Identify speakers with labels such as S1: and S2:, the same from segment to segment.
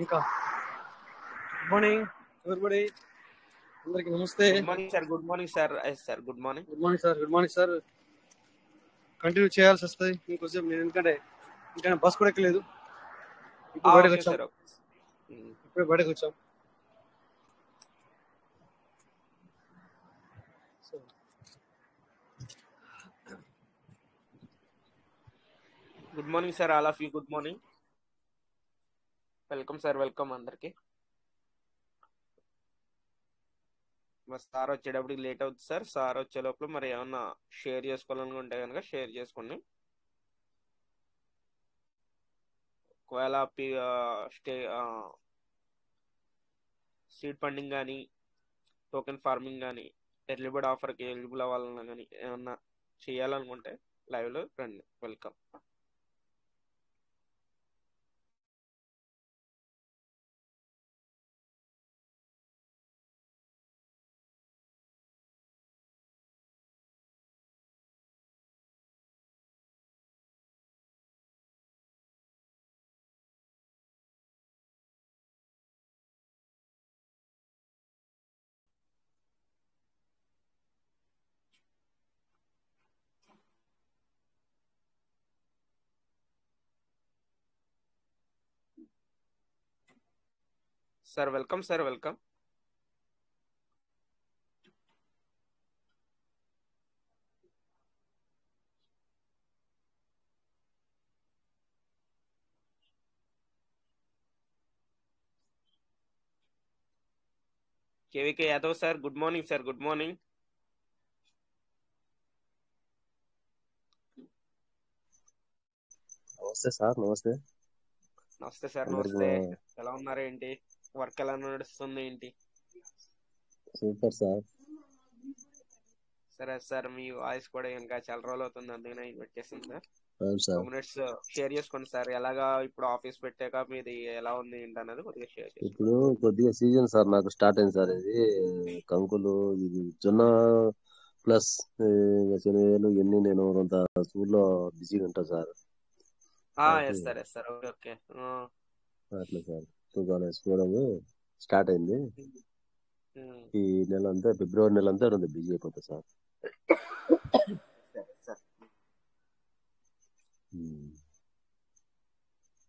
S1: ఇంకా good morning everybody, అందరికి నమస్తే.
S2: Good morning sir. Good morning sir. Sir good morning.
S1: Good morning sir. Good morning sir. Continue చేయాల్సి వస్తుంది ఇంకొంచెం, నేను ఎందుకంటే ఇంకా బస్ కూడా ఎక్కలేదు. ఇప్పుడు బయటకు
S2: ఓకే
S1: వచ్చాం.
S2: సార్.
S1: ఇప్పుడే బయటకు వచ్చాం.
S2: Good morning sir, all of you. Good morning. Welcome sir. Welcome అందరికి. మరి సార్ వచ్చేటప్పటికి లేట్ అవుతుంది సార్. సార్ వచ్చే లోపల మరి ఏమన్నా షేర్ చేసుకోవాలనుకుంటే కనుక షేర్ చేసుకోండి. ఒకవేళ సీడ్ ఫండింగ్ కానీ, టోకెన్ ఫార్మింగ్ కానీ, ఎర్లీ బర్డ్ ఆఫర్కి ఎలిజిబుల్ అవ్వాలన్నా కానీ ఏమన్నా చేయాలనుకుంటే లైవ్లో రండి. Welcome. Sir welcome sir. Welcome. KVK Yadav sir. Good morning sir. Good morning.
S3: నమస్తే సార్. నమస్తే.
S2: నమస్తే సార్. నమస్తే. ఎలా ఉన్నారు? ఏంటి వర్క్ ఎలా నడుస్తుంది? ఏంటి?
S3: Super sir.
S2: సరే సార్, మీ వాయిస్ కూడా ఇంకా చాలా రోజులు అవుతుంది, అందుకనే ఇన్వైట్ చేసింది సార్.
S3: అవును సార్.
S2: 2 మినిట్స్ షేర్ చేసుకోండి సార్. ఎలాగా ఇప్పుడు ఆఫీస్ పెట్టాక మీది ఎలా ఉంది ఏంటి అన్నది కొద్దిగా షేర్ చేసుకోండి.
S3: ఇప్పుడు కొద్దిగా సీజన్ సార్ నాకు స్టార్ట్ అయింది సార్. ఇది కంకులు, ఇది జొన్న ప్లస్ శనగలు ఇవన్నీ నేను కొంత స్కూల్లో బిజీగా ఉంటా sir.
S2: Yes sir. Yes sir. Okay okay.
S3: అట్లా సార్ తూకాలు వేసుకోవడం స్టార్ట్ అయింది. ఈ నెల అంతా, ఫిబ్రవరి నెల అంతా రెండు బిజీ అయిపోతా సార్.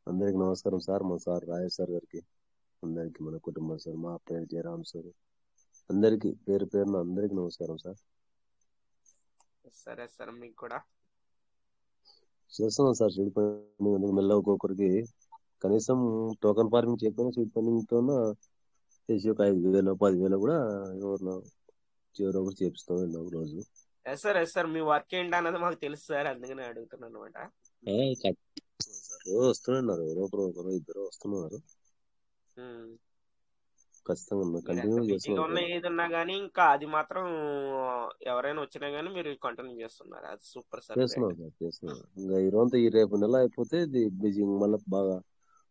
S3: అందరికి నమస్కారం సార్. మా సార్ రాజేష్ సార్ గారికి, అందరికి, మన కుటుంబం సార్, మా పేరు జయరామ్ సార్, అందరికి పేరు పేరున అందరికి నమస్కారం సార్.
S2: సరే సార్. మీకు కూడా
S3: చేస్తున్నాం సార్ సీడ్ ఫండింగ్. మెల్ల ఒక్కొక్కరికి కనీసం టోకన్ ఫార్మింగ్ చేయకపోయినా సీడ్ ఫండింగ్ తో చేసి ఒక 5,000 10,000 కూడా ఎవరిలో చివరి ఒకటి చేపిస్తాం రోజు.
S2: Yes sir. Yes sir. మీ వర్క్ ఏంటి అన్నది మాకు తెలుసు సార్, అందుకనే అడుగుతున్నాను అనమాట.
S3: వస్తున్నారు, ఒకరు ఇద్దరు వస్తున్నారు. ఖచ్చితంగా కంటిన్యూ చేస్తున్నారు.
S2: ఏది ఉన్నా గానీ ఇంకా అది మాత్రం ఎవరైనా వచ్చినా గానీ మీరు కంటిన్యూ చేస్తున్నారు. అది సూపర్ సార్.
S3: చేస్తున్నాం సార్. చేస్తున్నాం. ఇంకా ఈ రోజు ఈ రేపు నెల అయిపోతే బిజీ మళ్ళీ బాగా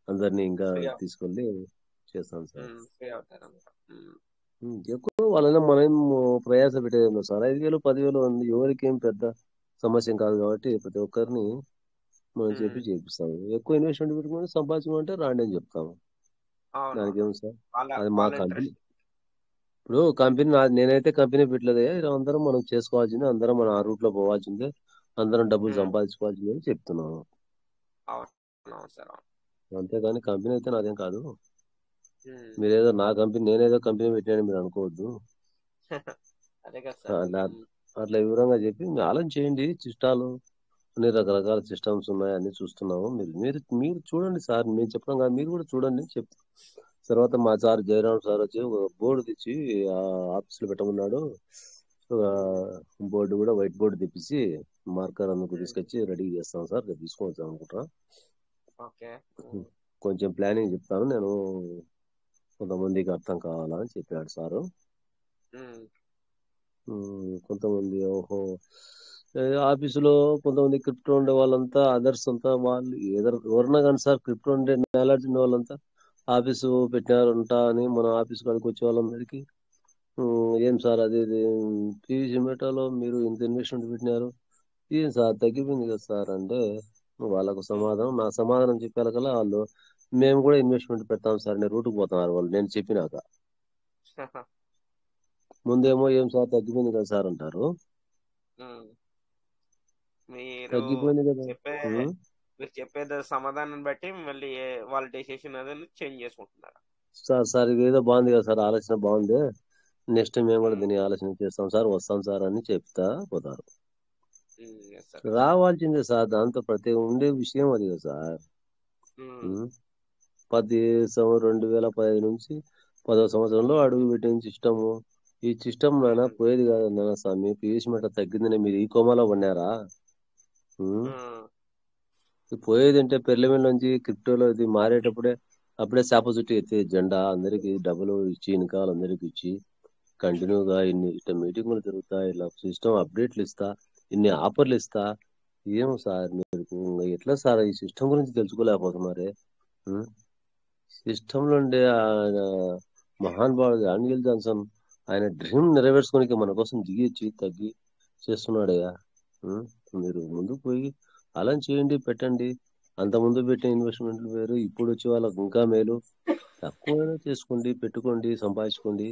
S3: అందరినీ ఇంకా తీసుకెళ్ళి చేస్తాం సార్. ఎక్కువ వాళ్ళైనా మనం ప్రయాస పెట్టేది సార్. 5,000 10,000 ఎవరికి ఏం పెద్ద సమస్య కాదు కాబట్టి ప్రతి ఒక్కరిని మనం చెప్పి చేపిస్తాము. ఎక్కువ ఇన్వెస్ట్మెంట్ పెట్టుకుని సంపాదించమంటే రాండి అని చెప్తాము. దానికి ఏం సార్, అది మా కంపెనీ. ఇప్పుడు కంపెనీ నేనైతే కంపెనీ పెట్టలేదే, అందరం మనం చేసుకోవాల్సిందే, అందరం మనం ఆ రూట్ లో పోవాల్సిందే, అందరం డబ్బులు సంపాదించుకోవాల్సిందే అని చెప్తున్నాము. అంతేగాని కంపెనీ అయితే నాదేం కాదు. మీరేదో నా కంపెనీ, నేనేదో కంపెనీ పెట్టానని మీరు అనుకోవద్దు. అట్లా వివరంగా చెప్పి మీరు ఆలోచన చేయండి. సిస్టాలు అన్ని రకరకాల సిస్టమ్స్ ఉన్నాయి, అన్ని చూస్తున్నాము. మీరు మీరు చూడండి సార్, మేము చెప్పడం కాదు, మీరు కూడా చూడండి చెప్తాం. తర్వాత మా సార్ జయరామ్ సార్ వచ్చి ఒక బోర్డు తెచ్చి ఆఫీస్ లో పెట్టమన్నాడు. బోర్డు కూడా వైట్ బోర్డు తెప్పించి మార్కర్ అందుకు తీసుకొచ్చి రెడీ చేస్తాం సార్. రేపు తీసుకోవచ్చు అనుకుంటా. కొంచెం ప్లానింగ్ చెప్తాను నేను, కొంతమందికి అర్థం కావాలా అని చెప్పాడు సారు. కొంతమంది ఆఫీసులో కొంతమంది క్రిప్టో ఉండే వాళ్ళంతా, అదర్స్ అంతా వాళ్ళు ఎవరన్నా కానీ సార్ క్రిప్టో ఉండే నాలెడ్జ్ ఉండే వాళ్ళంతా ఆఫీసు పెట్టినారంట అని మన ఆఫీస్ కాడికి వచ్చే వాళ్ళందరికీ ఏం సార్ అది పీవీసీ మెటాలో మీరు ఇంత ఇన్వెస్ట్మెంట్ పెట్టినారు, ఏం సార్ తగ్గిపోయింది కదా సార్ అంటే వాళ్ళకు సమాధానం, నా సమాధానం చెప్పారు కదా వాళ్ళు మేము కూడా ఇన్వెస్ట్మెంట్ పెడతాం సార్ అనే రూట్కి పోతున్నారు వాళ్ళు. నేను చెప్పినాక ముందేమో ఏం సార్ తగ్గిపోయింది కదా సార్ అంటారు.
S2: మీరు
S3: తగ్గిపోయింది కదా.
S2: చెప్పే
S3: ఉం?
S2: మీరు చెప్పే సమాధానం బట్టి మళ్ళీ వాళ్ళ డెసిషన్ అనేది చేంజ్ చేసుకుంటున్నారు.
S3: సార్ ఇదేదో బాగుంది కదా సార్, ఆలోచన బాగుంది, నెక్స్ట్ మేము కూడా దీన్ని ఆలోచన చేస్తాం సార్, వస్తాం సార్ అని చెప్తా పోతారు.
S2: Yes sir.
S3: రావాల్సిందే సార్, దాంతో ప్రతి ఉండే విషయం అది కదా సార్. 2015 నుంచి 10వ సంవత్సరంలో అడుగు పెట్టిన సిస్టము. ఈ సిస్టమ్ నాన్న పోయేది కాదు నాన్న స్వామి. పీయూష్ మెట తగ్గిందని మీరు ఈ కోమాలో పడినారా? పోయేది అంటే పెర్లిమెంట్ నుంచి క్రిప్టోలో ఇది మారేటప్పుడే అప్పుడే చేప చుట్టూ ఎత్తే జెండా అందరికి డబ్బులు ఇచ్చి ఇన్కాలు అందరికి ఇచ్చి కంటిన్యూగా ఇన్ని ఇట్లా మీటింగులు జరుగుతా, ఇలా సిస్టమ్ అప్డేట్లు ఇస్తా, ఇన్ని ఆఫర్లు ఇస్తా. ఏం సార్ మీరు ఎట్లా సార్ ఈ సిస్టమ్ గురించి తెలుసుకోలేకపోతున్నారే? సిస్టమ్ లో ఉండే ఆయన మహానుభావుడు డానియల్ జాన్సన్ ఆయన డ్రీమ్ నెరవేర్చుకోనికి మన కోసం దిగి తగ్గి చేస్తున్నాడయ్యా. మీరు ముందుకు పోయి అలా చేయండి, పెట్టండి. అంత ముందు పెట్టిన ఇన్వెస్ట్మెంట్లు వేరు, ఇప్పుడు వచ్చే వాళ్ళకు ఇంకా మేలు. తక్కువైనా చేసుకోండి, పెట్టుకోండి, సంపాదించుకోండి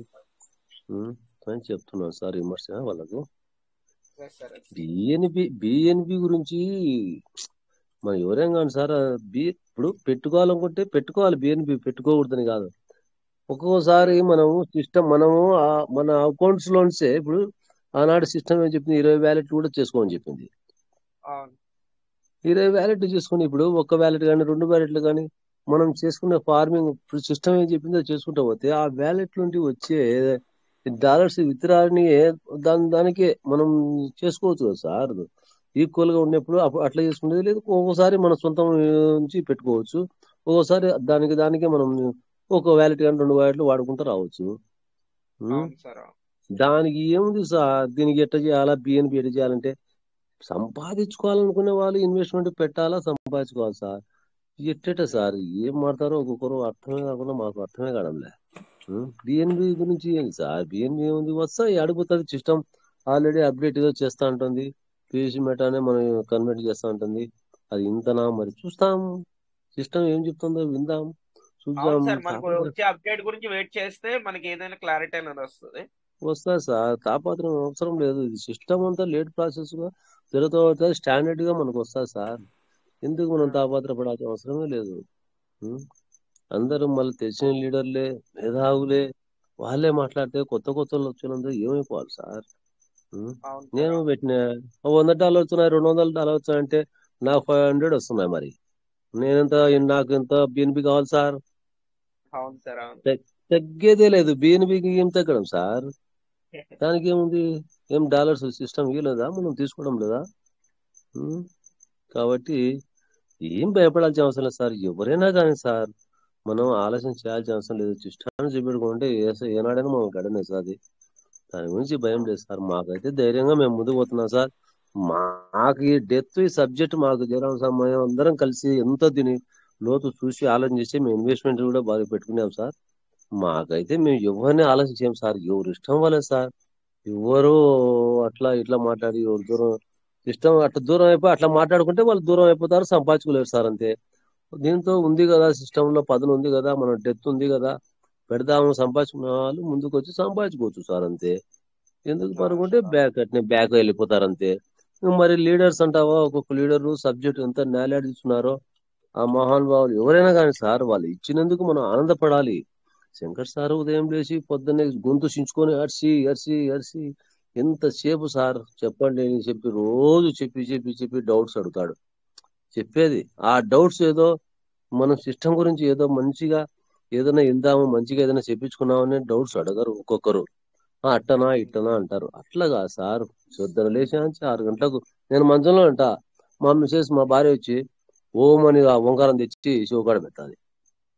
S3: అని చెప్తున్నాను సార్ విమర్శ వాళ్ళకు. బిఎన్పి గురించి మనం ఎవరేం కాదు సార్. ఇప్పుడు పెట్టుకోవాలనుకుంటే పెట్టుకోవాలి, బిఎన్పి పెట్టుకోకూడదని కాదు. ఒక్కొక్కసారి మనము మన అకౌంట్స్ లోన్సే ఇప్పుడు ఆనాడు సిస్టమ్ ఏం చెప్పింది, 20 వ్యాలెట్ కూడా చేసుకోమని చెప్పింది. 20 వ్యాలెట్ చేసుకుని ఇప్పుడు ఒక్క వ్యాలెట్ కానీ 2 వ్యాలెట్లు కానీ మనం చేసుకునే ఫార్మింగ్ సిస్టమ్ ఏం చెప్పిందో చేసుకుంటా పోతే ఆ వ్యాలెట్ నుండి వచ్చే డాలర్స్ విత్డ్రాని దానికే మనం చేసుకోవచ్చు కదా సార్. ఈక్వల్ గా ఉన్నప్పుడు అట్లా చేసుకునేది లేదు. ఒక్కోసారి మన సొంతం నుంచి పెట్టుకోవచ్చు, ఒక్కోసారి దానికే మనం ఒక వ్యాలెట్ కానీ 2 వ్యాలెట్లు వాడుకుంటూ రావచ్చు. దానికి ఏముంది సార్, దీనికి ఎట్లా చేయాలా, బిఎన్పి ఎట్లా చేయాలంటే సంపాదించుకోవాలనుకునే వాళ్ళు ఇన్వెస్ట్మెంట్ పెట్టాలా, సంపాదించుకోవాలి సార్. ఎట్టేట సార్ ఏం మాట్లాడతారో ఒక్కొక్కరు అర్థమే కాకుండా మాకు అర్థమే కావడంలే. బిఎన్బి గురించి ఏంటి సార్, బిఎన్బి ఏముంది, వస్తాయి అడుగుతుంది సిస్టమ్ ఆల్రెడీ అప్డేట్ ఏదో చేస్తా ఉంటుంది, పీయూష్ మెటానే మనం కన్వర్ట్ చేస్తా ఉంటుంది. అది ఇంతనా మరి చూస్తాం, సిస్టమ్ ఏం చెప్తుందో విందాం, చూద్దాం.
S2: అప్డేట్ గురించి వెయిట్ చేస్తే మనకి ఏదైనా క్లారిటీ అనేది
S3: వస్తుంది సార్. తాపత్రం అవసరం లేదు, ఇది సిస్టమ్ అంతా లేట్ ప్రాసెస్ గా జరుగుతూ అవుతుంది, స్టాండర్డ్ గా మనకు వస్తుంది సార్. ఎందుకు మనం తాపత్రపడాల్సిన అవసరమే లేదు. అందరూ మళ్ళీ తెలిసిన లీడర్లే, మేధావులే, వాళ్ళే మాట్లాడితే కొత్త వాళ్ళు వచ్చినందుకు ఏమైపోవాలి సార్. నేను పెట్టిన $100 వచ్చినాయి, $200 వచ్చాయంటే నాకు 500 వస్తున్నాయి. మరి నాకు ఎంత బిఎన్పి కావాలి సార్? తగ్గేదే లేదు, బిఎన్పికి ఏం తగ్గడం సార్? దానికి ఏముంది, ఏం డాలర్స్ సిస్టమ్ ఇవ్వలేదా, మనం తీసుకోవడం లేదా? కాబట్టి ఏం భయపడాల్సిన అవసరం లేదు సార్. ఎవరైనా కానీ సార్ మనం ఆలోచన చేయాల్సిన అవసరం లేదు. సిస్టాన్ని చూపెట్టుకుంటే ఏనాడైనా మనం గడనేస్తుంది, దాని గురించి భయం లేదు సార్. మాకైతే ధైర్యంగా మేము ముందుకు పోతున్నాం సార్. మాకు ఈ డెత్ ఈ సబ్జెక్ట్ మాకు జరగడం సమయం అందరం కలిసి ఎంతో దీని లోతు చూసి ఆలోచన చేసి మేము ఇన్వెస్ట్మెంట్ కూడా బాగా పెట్టుకున్నాం సార్. మాకైతే మేము ఎవరిని ఆలోచించాం సార్, ఎవరు ఇష్టం వాళ్ళే సార్. ఎవరు అట్లా ఇట్లా మాట్లాడి ఎవరు దూరం సిస్టమ్ అట్లా దూరం అయిపోయి అట్లా మాట్లాడుకుంటే వాళ్ళు దూరం అయిపోతారు, సంపాదించుకోలేరు సార్. అంతే. దీంతో ఉంది కదా సిస్టమ్ లో పదును ఉంది కదా, మన డెత్ ఉంది కదా, పెడదాము, సంపాదించుకున్న వాళ్ళు ముందుకు వచ్చి సంపాదించుకోవచ్చు సార్. అంతే. ఎందుకు పరుకుంటే బ్యాక్ వెళ్ళిపోతారు అంతే. మరి లీడర్స్ అంటావా, ఒక్కొక్క లీడర్ సబ్జెక్ట్ ఎంత నాలెడ్జ్ ఇస్తున్నారో ఆ మహానుభావులు ఎవరైనా కానీ సార్, వాళ్ళు ఇచ్చినందుకు మనం ఆనందపడాలి. శంకర్ సార్ ఉదయం లేచి పొద్దున్నే గొంతు చించుకొని అరిసి అరిసి అరిసి ఎంతసేపు సార్ చెప్పండి అని చెప్పి రోజు చెప్పి డౌట్స్ అడుగుతాడు. చెప్పేది ఆ డౌట్స్ ఏదో మనం సిస్టమ్ గురించి ఏదో మంచిగా ఏదైనా ఇందాము, మంచిగా ఏదైనా చెప్పించుకున్నామని డౌట్స్ అడగరు. ఒక్కొక్కరు అట్టనా ఇట్టనా అంటారు. అట్లాగా సార్, పొద్దున లేచి 6 గంటలకు నేను మంచంలో అంట, మా మిసెస్ మా భార్య వచ్చి ఓమని ఆ ఓంకారం తెచ్చి శివకాడ పెట్టాలి.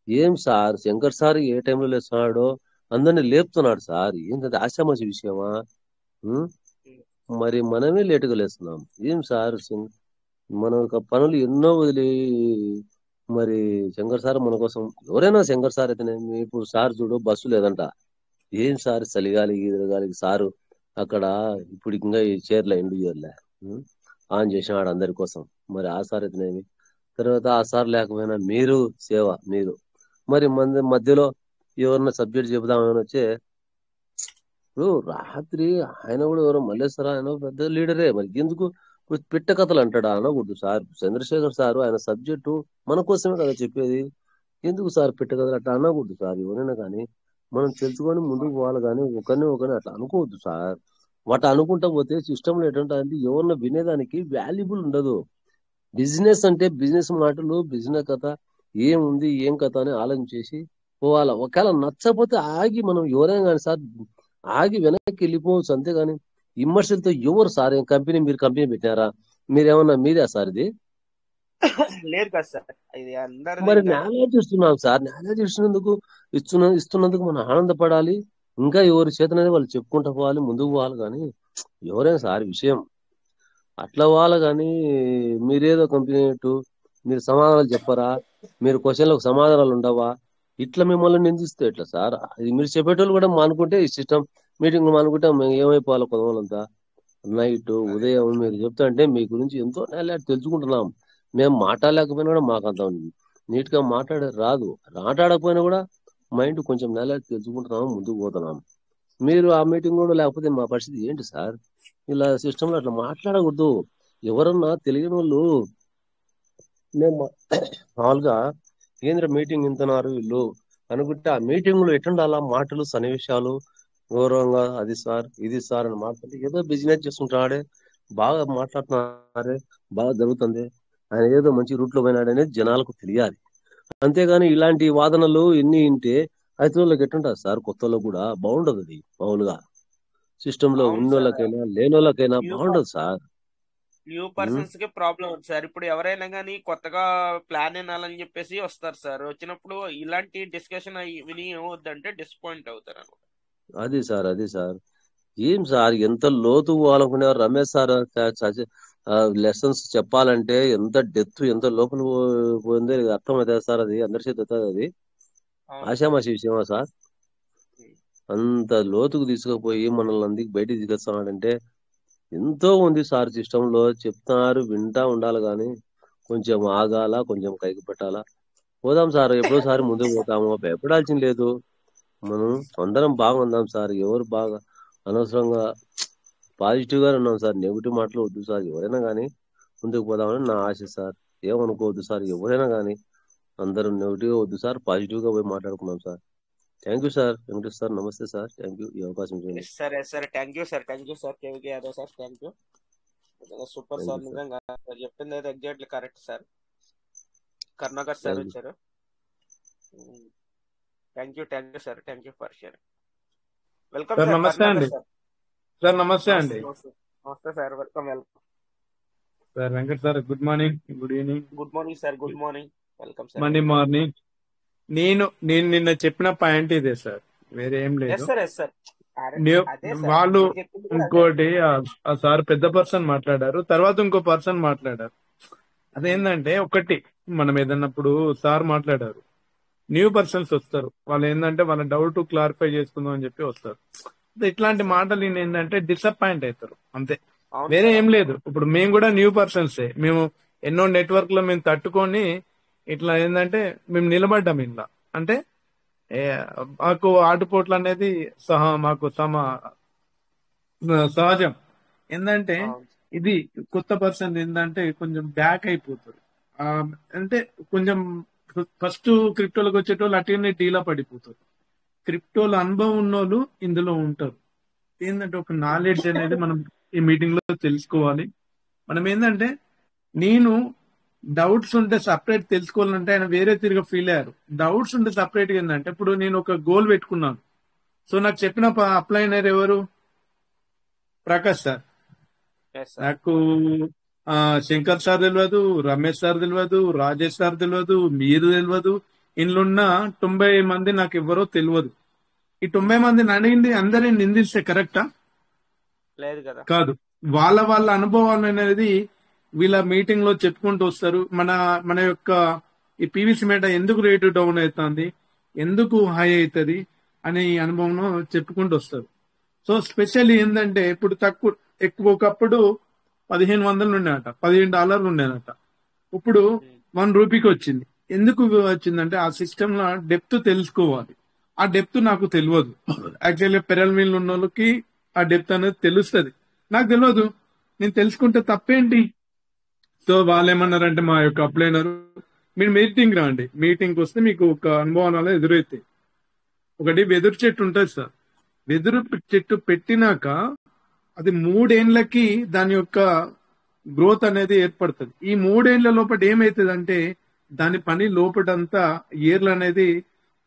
S3: ఏం సార్ శంకర్ సార్ ఏ టైంలో లేస్తున్నాడో అందరినీ లేపుతున్నాడు సార్. ఏంటంటే ఆశామాషి విషయమా? మరి మనమే లేటుగా లేస్తున్నాం. ఏం సార్, మన పనులు ఎన్నో వదిలి మరి శంకర్ సార్ మన కోసం, ఎవరైనా శంకర్ సార్ అయితేనే. ఇప్పుడు సార్ చూడు బస్సు లేదంట, ఏం సార్ చలిగాలికి ఎదురుగాలికి సారు అక్కడ ఇప్పుడు ఇంకా ఈ చైర్ల ఎండు చైర్లే ఆన్ చేసినాడు అందరి కోసం. మరి ఆ సార్ అయితేనేమి తర్వాత ఆ సార్ లేకపోయినా మీరు సేవ మీరు మరి మధ్యలో ఎవరన్నా సబ్జెక్ట్ చెబుదామని వచ్చే ఇప్పుడు రాత్రి ఆయన కూడా ఎవరో మల్లేశ్వర ఆయన పెద్ద లీడరే మరి ఎందుకు ఇప్పుడు పిట్ట కథలు అంటాడా అనకూడదు సార్. చంద్రశేఖర్ సారు ఆయన సబ్జెక్టు మన కోసమే కదా చెప్పేది. ఎందుకు సార్ పిట్ట కథలు అట్లా అనకూడదు సార్. ఎవరైనా కానీ మనం తెలుసుకొని ముందుకు పోవాలి కానీ ఒకరిని అట్లా అనుకోవద్దు సార్. వాటి అనుకుంటా పోతే సిస్టంలో ఎటువంటి ఎవరన్నా వినేదానికి వాల్యుబుల్ ఉండదు. బిజినెస్ అంటే బిజినెస్ మాటలు బిజినెస్ కథ ఏముంది ఏం కథ అని ఆలోచించేసి పోవాలా. ఒకవేళ నచ్చకపోతే ఆగి మనం ఎవరైనా కానీ సార్ ఆగి వెనక్కి వెళ్ళిపోవచ్చు. అంతేగాని విమర్శలతో ఎవరు సార్ ఏం కంపెనీ మీరు కంపెనీ పెట్టారా మీరేమన్నా మీదే సార్ ఇది
S2: లేదు కదా సార్, ఇది అందరిది
S3: మరి
S2: కదా.
S3: నాలెడ్జ్ ఇస్తున్నాం సార్. నాలెడ్జ్ ఇస్తున్నందుకు మనం ఆనందపడాలి. ఇంకా ఎవరి చేతనైతే వాళ్ళు చెప్పుకుంటూ పోవాలి ముందుకు పోవాలి. కానీ ఎవరైనా సార్ విషయం అట్లా పోవాలి. కానీ మీరేదో కంపెనీ మీరు సమాధానాలు చెప్పరా మీరు క్వశ్చన్లకు సమాధానాలు ఉండవా ఇట్లా మిమ్మల్ని నిందిస్తే ఎట్లా సార్. ఇది మీరు చెప్పేటోళ్ళు కూడా మానుకుంటే ఈ సిస్టమ్ మీటింగ్ మానుకుంటే మేము ఏమైపోవాలి కొంతమందంతా నైట్ ఉదయం మీరు చెప్తా అంటే మీ గురించి ఎంతో నేల తెలుసుకుంటున్నాం. మేము మాట్లాడలేకపోయినా కూడా మాకు అంత నీట్ గా రాదు. మాట్లాడకపోయినా కూడా మైండ్ కొంచెం నేల తెలుసుకుంటున్నాము ముందుకు పోతున్నాం. మీరు ఆ మీటింగ్ కూడా లేకపోతే మా పరిస్థితి ఏంటి సార్. ఇలా సిస్టమ్ లో అట్లా మాట్లాడకూడదు. ఎవరన్నా తెలియని వాళ్ళు మేము మామూలుగా కేంద్ర మీటింగ్ ఇంతన్నారు వీళ్ళు అనుకుంటే ఆ మీటింగ్ లో ఎట్టుండాలా మాటలు సన్నివేశాలు గౌరవంగా అది సార్ ఇది సార్ అని మాట్లాడి ఏదో బిజినెస్ చేసుకుంటున్నాడే బాగా మాట్లాడుతున్నారే బాగా జరుగుతుంది ఆయన ఏదో మంచి రూట్ లో పోయినాడనేది జనాలకు తెలియాలి. అంతేగాని ఇలాంటి వాదనలు ఎన్ని వింటే అయితే వాళ్ళకి ఎట్టుంటారు సార్. కొత్త వాళ్ళకు కూడా బాగుండదు. అది మామూలుగా సిస్టమ్ లో
S2: అవును సార్,
S3: ఉన్నోళ్ళకైనా లేనోళ్ళకైనా
S2: న్యూ
S3: బాగుండదు సార్.
S2: న్యూ పర్సన్స్ కి ప్రాబ్లం ఉంది సార్. ఇప్పుడు ఎవరైనా కానీ కొత్తగా ప్లాన్ వినాలని చెప్పేసి వస్తారు సార్. వచ్చినప్పుడు ఇలాంటి డిస్కషన్ విని ఏమవుద్దంటే డిసప్పాయింట్ అవుతారు అనమాట.
S3: అది సార్ ఏం సార్ ఎంత లోతు పోవాలనుకునేవారు రమేష్ సార్ లెసన్స్ చెప్పాలంటే ఎంత డెప్త్ ఎంత లోపల పోయిందో అర్థమవుతుంది సార్. అది అందరి చేతి అవుతుంది. అది
S2: అవును సార్.
S3: ఆషామాషి విషయమా సార్. అంత లోతుకు తీసుకుపోయి మనల్ని అందుకు బయటికి తీసుకొస్తున్నాడంటే ఎంతో ఉంది సార్. సిస్టమ్ లో చెప్తున్నారు వింటా ఉండాలి కానీ కొంచెం ఆగాల కొంచెం కైకి పెట్టాలా. పోదాం సార్ ఎప్పుడోసారి ముందుకు పోతాము భయపడాల్సిన లేదు. మనం అందరం బాగుందాం సార్. ఎవరు బాగా అనవసరంగా పాజిటివ్ గా ఉన్నాం సార్. నెగిటివ్ మాటలు వద్దు సార్. ఎవరైనా కానీ ముందుకు పోదామని నా ఆశ సార్. ఏమనుకోవద్దు సార్. ఎవరైనా కానీ అందరూ నెగిటివ్ గా వద్దు సార్. పాజిటివ్ గా పోయి మాట్లాడుకున్నాం sir. Thank you sir. Venkatesh sir నమస్తే సార్. థ్యాంక్ యూ ఈ అవకాశం ఇచ్చింది.
S2: సరే sir, thank you sir. KVK Yadav sir, thank you. Super sir. నిజంగా చెప్పింది అయితే exactly correct sir. Karunakar sir వచ్చారు. Thank you sir. Thank you for share. Welcome sir.
S4: నమస్తే అండి సార్. నమస్తే అండి
S2: నమస్తే sir. Welcome
S4: sir. Venkat sir good morning. Good evening.
S2: Good morning sir. Good morning. Welcome sir.
S4: Monday morning. నేను నిన్న చెప్పిన point ఇదే సార్, వేరే ఏం లేదు. వాళ్ళు ఇంకోటి ఆ సార్ పెద్ద పర్సన్ మాట్లాడారు, తర్వాత ఇంకో పర్సన్ మాట్లాడారు. అదేంటంటే ఒకటి మనం ఏదన్నప్పుడు సార్ మాట్లాడారు, న్యూ పర్సన్స్ వస్తారు, వాళ్ళు ఏంటంటే వాళ్ళ డౌట్ క్లారిఫై చేసుకుందాం అని చెప్పి వస్తారు. ఇట్లాంటి మాటలు ఏంటంటే డిసప్పాయింట్ అవుతారు అంతే, వేరే ఏం లేదు. ఇప్పుడు మేము కూడా న్యూ పర్సన్సే, మేము ఎన్నో నెట్వర్క్ లో మేము తట్టుకొని ఇట్లా ఏంటంటే మేము నిలబడ్డాం ఇంట్లో. అంటే మాకు ఆటుపోట్లు అనేది మాకు సహజం. ఏంటంటే ఇది కొత్త పర్సన్ ఏంటంటే కొంచెం బ్యాక్ అయిపోతారు. అంటే కొంచెం ఫస్ట్ క్రిప్టోలకు వచ్చేటోళ్ళు అట్లనే డీలా పడిపోతారు. క్రిప్టోల అనుభవం ఉన్నోళ్ళు ఇందులో ఉంటారు. ఏంటంటే ఒక నాలెడ్జ్ అనేది మనం ఈ మీటింగ్ లో తెలుసుకోవాలి. మనం ఏంటంటే నేను డౌట్స్ ఉంటే సపరేట్ తెలుసుకోవాలంటే ఆయన వేరే తిరిగి ఫీల్ అయ్యారు. డౌట్స్ ఉంటే సపరేట్ గా ఏంటంటే ఇప్పుడు నేను ఒక గోల్ పెట్టుకున్నాను, సో నాకు చెప్పిన అప్లైనర్ ఎవరు? ప్రకాష్ సార్. నాకు శంకర్ సార్ తెలియదు, రమేష్ సార్ తెలియదు, రాజేష్ సార్ తెలియదు, మీరు తెలియదు. ఇందులో 90 మంది నాకు ఎవరో తెలియదు. ఈ 90 మందిని అడిగింది అందరినీ నిందిస్తే కరెక్టా?
S2: లేదు కదా.
S4: కాదు, వాళ్ళ అనుభవాలు అనేది వీళ్ళ మీటింగ్ లో చెప్పుకుంటూ వస్తారు. మన యొక్క ఈ పీవీసీ మేట ఎందుకు రేటు డౌన్ అవుతుంది, ఎందుకు హై అవుతుంది అనే అనుభవం చెప్పుకుంటూ వస్తారు. సో స్పెషల్ ఏంటంటే ఇప్పుడు ఒకప్పుడు $1500 ఉండేనట, $15 ఉండేనట. ఇప్పుడు రూపీకి వచ్చింది. ఎందుకు వచ్చిందంటే ఆ సిస్టమ్ లో డెప్త్ తెలుసుకోవాలి. ఆ డెప్త్ నాకు తెలియదు. యాక్చువల్లీ పెరల్ మిల్ ఉన్న వాళ్ళకి ఆ డెప్త్ అనేది తెలుస్తుంది, నాకు తెలియదు. నేను తెలుసుకుంటే తప్పేంటి? సో వాళ్ళు ఏమన్నారంటే మా యొక్క అప్లైనర్, మీరు మీటింగ్ రండి, మీటింగ్కి వస్తే మీకు ఒక అనుభవాలు ఎదురైతాయి. ఒకటి వెదురు చెట్టు ఉంటుంది సార్. వెదురు చెట్టు పెట్టినాక అది 3 ఏళ్లకి దాని యొక్క గ్రోత్ అనేది ఏర్పడుతుంది. ఈ 3 ఏళ్ల లోపల ఏమైతుంది అంటే దాని పని లోపటంతా ఏర్లు అనేది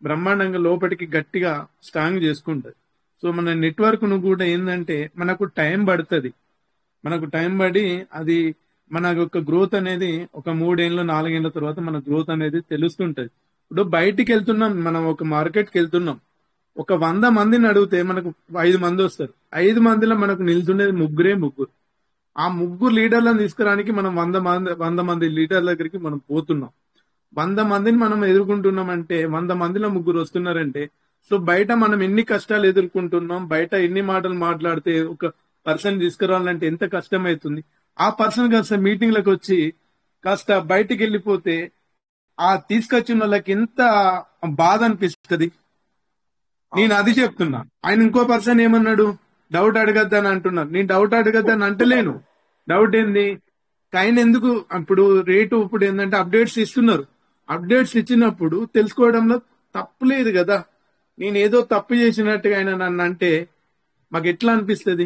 S4: బ్రహ్మాండంగా లోపలికి గట్టిగా స్ట్రాంగ్ చేసుకుంటది. సో మన నెట్వర్క్ ను కూడా ఏంటంటే మనకు టైం పడుతుంది. మనకు టైం పడి అది మన యొక్క గ్రోత్ అనేది ఒక 3 ఏళ్ళు 4 ఏళ్ల తర్వాత మన గ్రోత్ అనేది తెలుస్తుంటది. ఇప్పుడు బయటికి వెళ్తున్నాం, మనం ఒక మార్కెట్కి వెళ్తున్నాం, ఒక 100 మందిని అడిగితే మనకు 5 మంది వస్తారు. 5 మందిలో మనకు నిల్చుండేది ముగ్గురు. ఆ ముగ్గురు లీడర్లను తీసుకురానికి మనం 100 మంది లీడర్ల దగ్గరికి మనం పోతున్నాం. 100 మందిని మనం ఎదుర్కొంటున్నాం అంటే 100 మందిలో ముగ్గురు వస్తున్నారంటే, సో బయట మనం ఎన్ని కష్టాలు ఎదుర్కొంటున్నాం, బయట ఎన్ని మాటలు మాట్లాడితే ఒక పర్సన్ తీసుకురావాలంటే ఎంత కష్టం అవుతుంది. ఆ పర్సన్ కాస్త మీటింగ్లకు వచ్చి కాస్త బయటికి వెళ్ళిపోతే ఆ తీసుకొచ్చిన వాళ్ళకి ఎంత బాధ అనిపిస్తుంది. నేను అది చెప్తున్నా. ఆయన ఇంకో పర్సన్ ఏమన్నాడు, డౌట్ అడగద్దని అంటున్నారు. నేను డౌట్ అడగద్దని అంటలేను. డౌట్ ఏంది, ఆయన ఎందుకు ఇప్పుడు రేటు ఇప్పుడు ఏంటంటే అప్డేట్స్ ఇస్తున్నారు. అప్డేట్స్ ఇచ్చినప్పుడు తెలుసుకోవడంలో తప్పు లేదు కదా. నేను ఏదో తప్పు చేసినట్టుగా ఆయన నన్ను అంటే మాకు ఎట్లా అనిపిస్తుంది?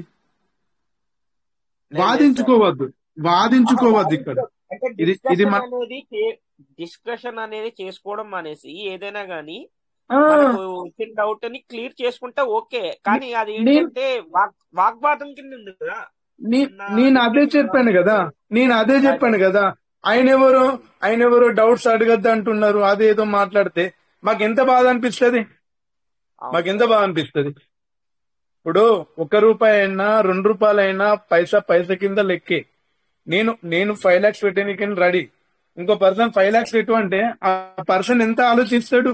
S4: వాదించుకోవద్దు ఇక్కడ.
S2: అంటే
S4: ఇది
S2: డిస్కషన్ అనేది చేసుకోవడం అనేసి ఏదైనా గానీ
S4: ఆ,
S2: మనకు వచ్చిన డౌట్ ని క్లియర్ చేసుకుంటే ఓకే, కానీ అది ఏంటంటే వాగ్వాదం కింద ఉంది కదా.
S4: నేను అదే చెప్పాను కదా. ఆయన ఎవరో డౌట్స్ అడగద్దు అంటున్నారు, అదేదో మాట్లాడితే మాకెంత బాధ అనిపిస్తుంది. ఇప్పుడు 1 రూపాయి అయినా 2 రూపాయలు అయినా పైసా కింద లెక్కే. నేను 5 lakhs పెట్టడానికి రెడీ. ఇంకో పర్సన్ 5 lakhs పెట్టు అంటే ఆ పర్సన్ ఎంత ఆలోచిస్తాడు?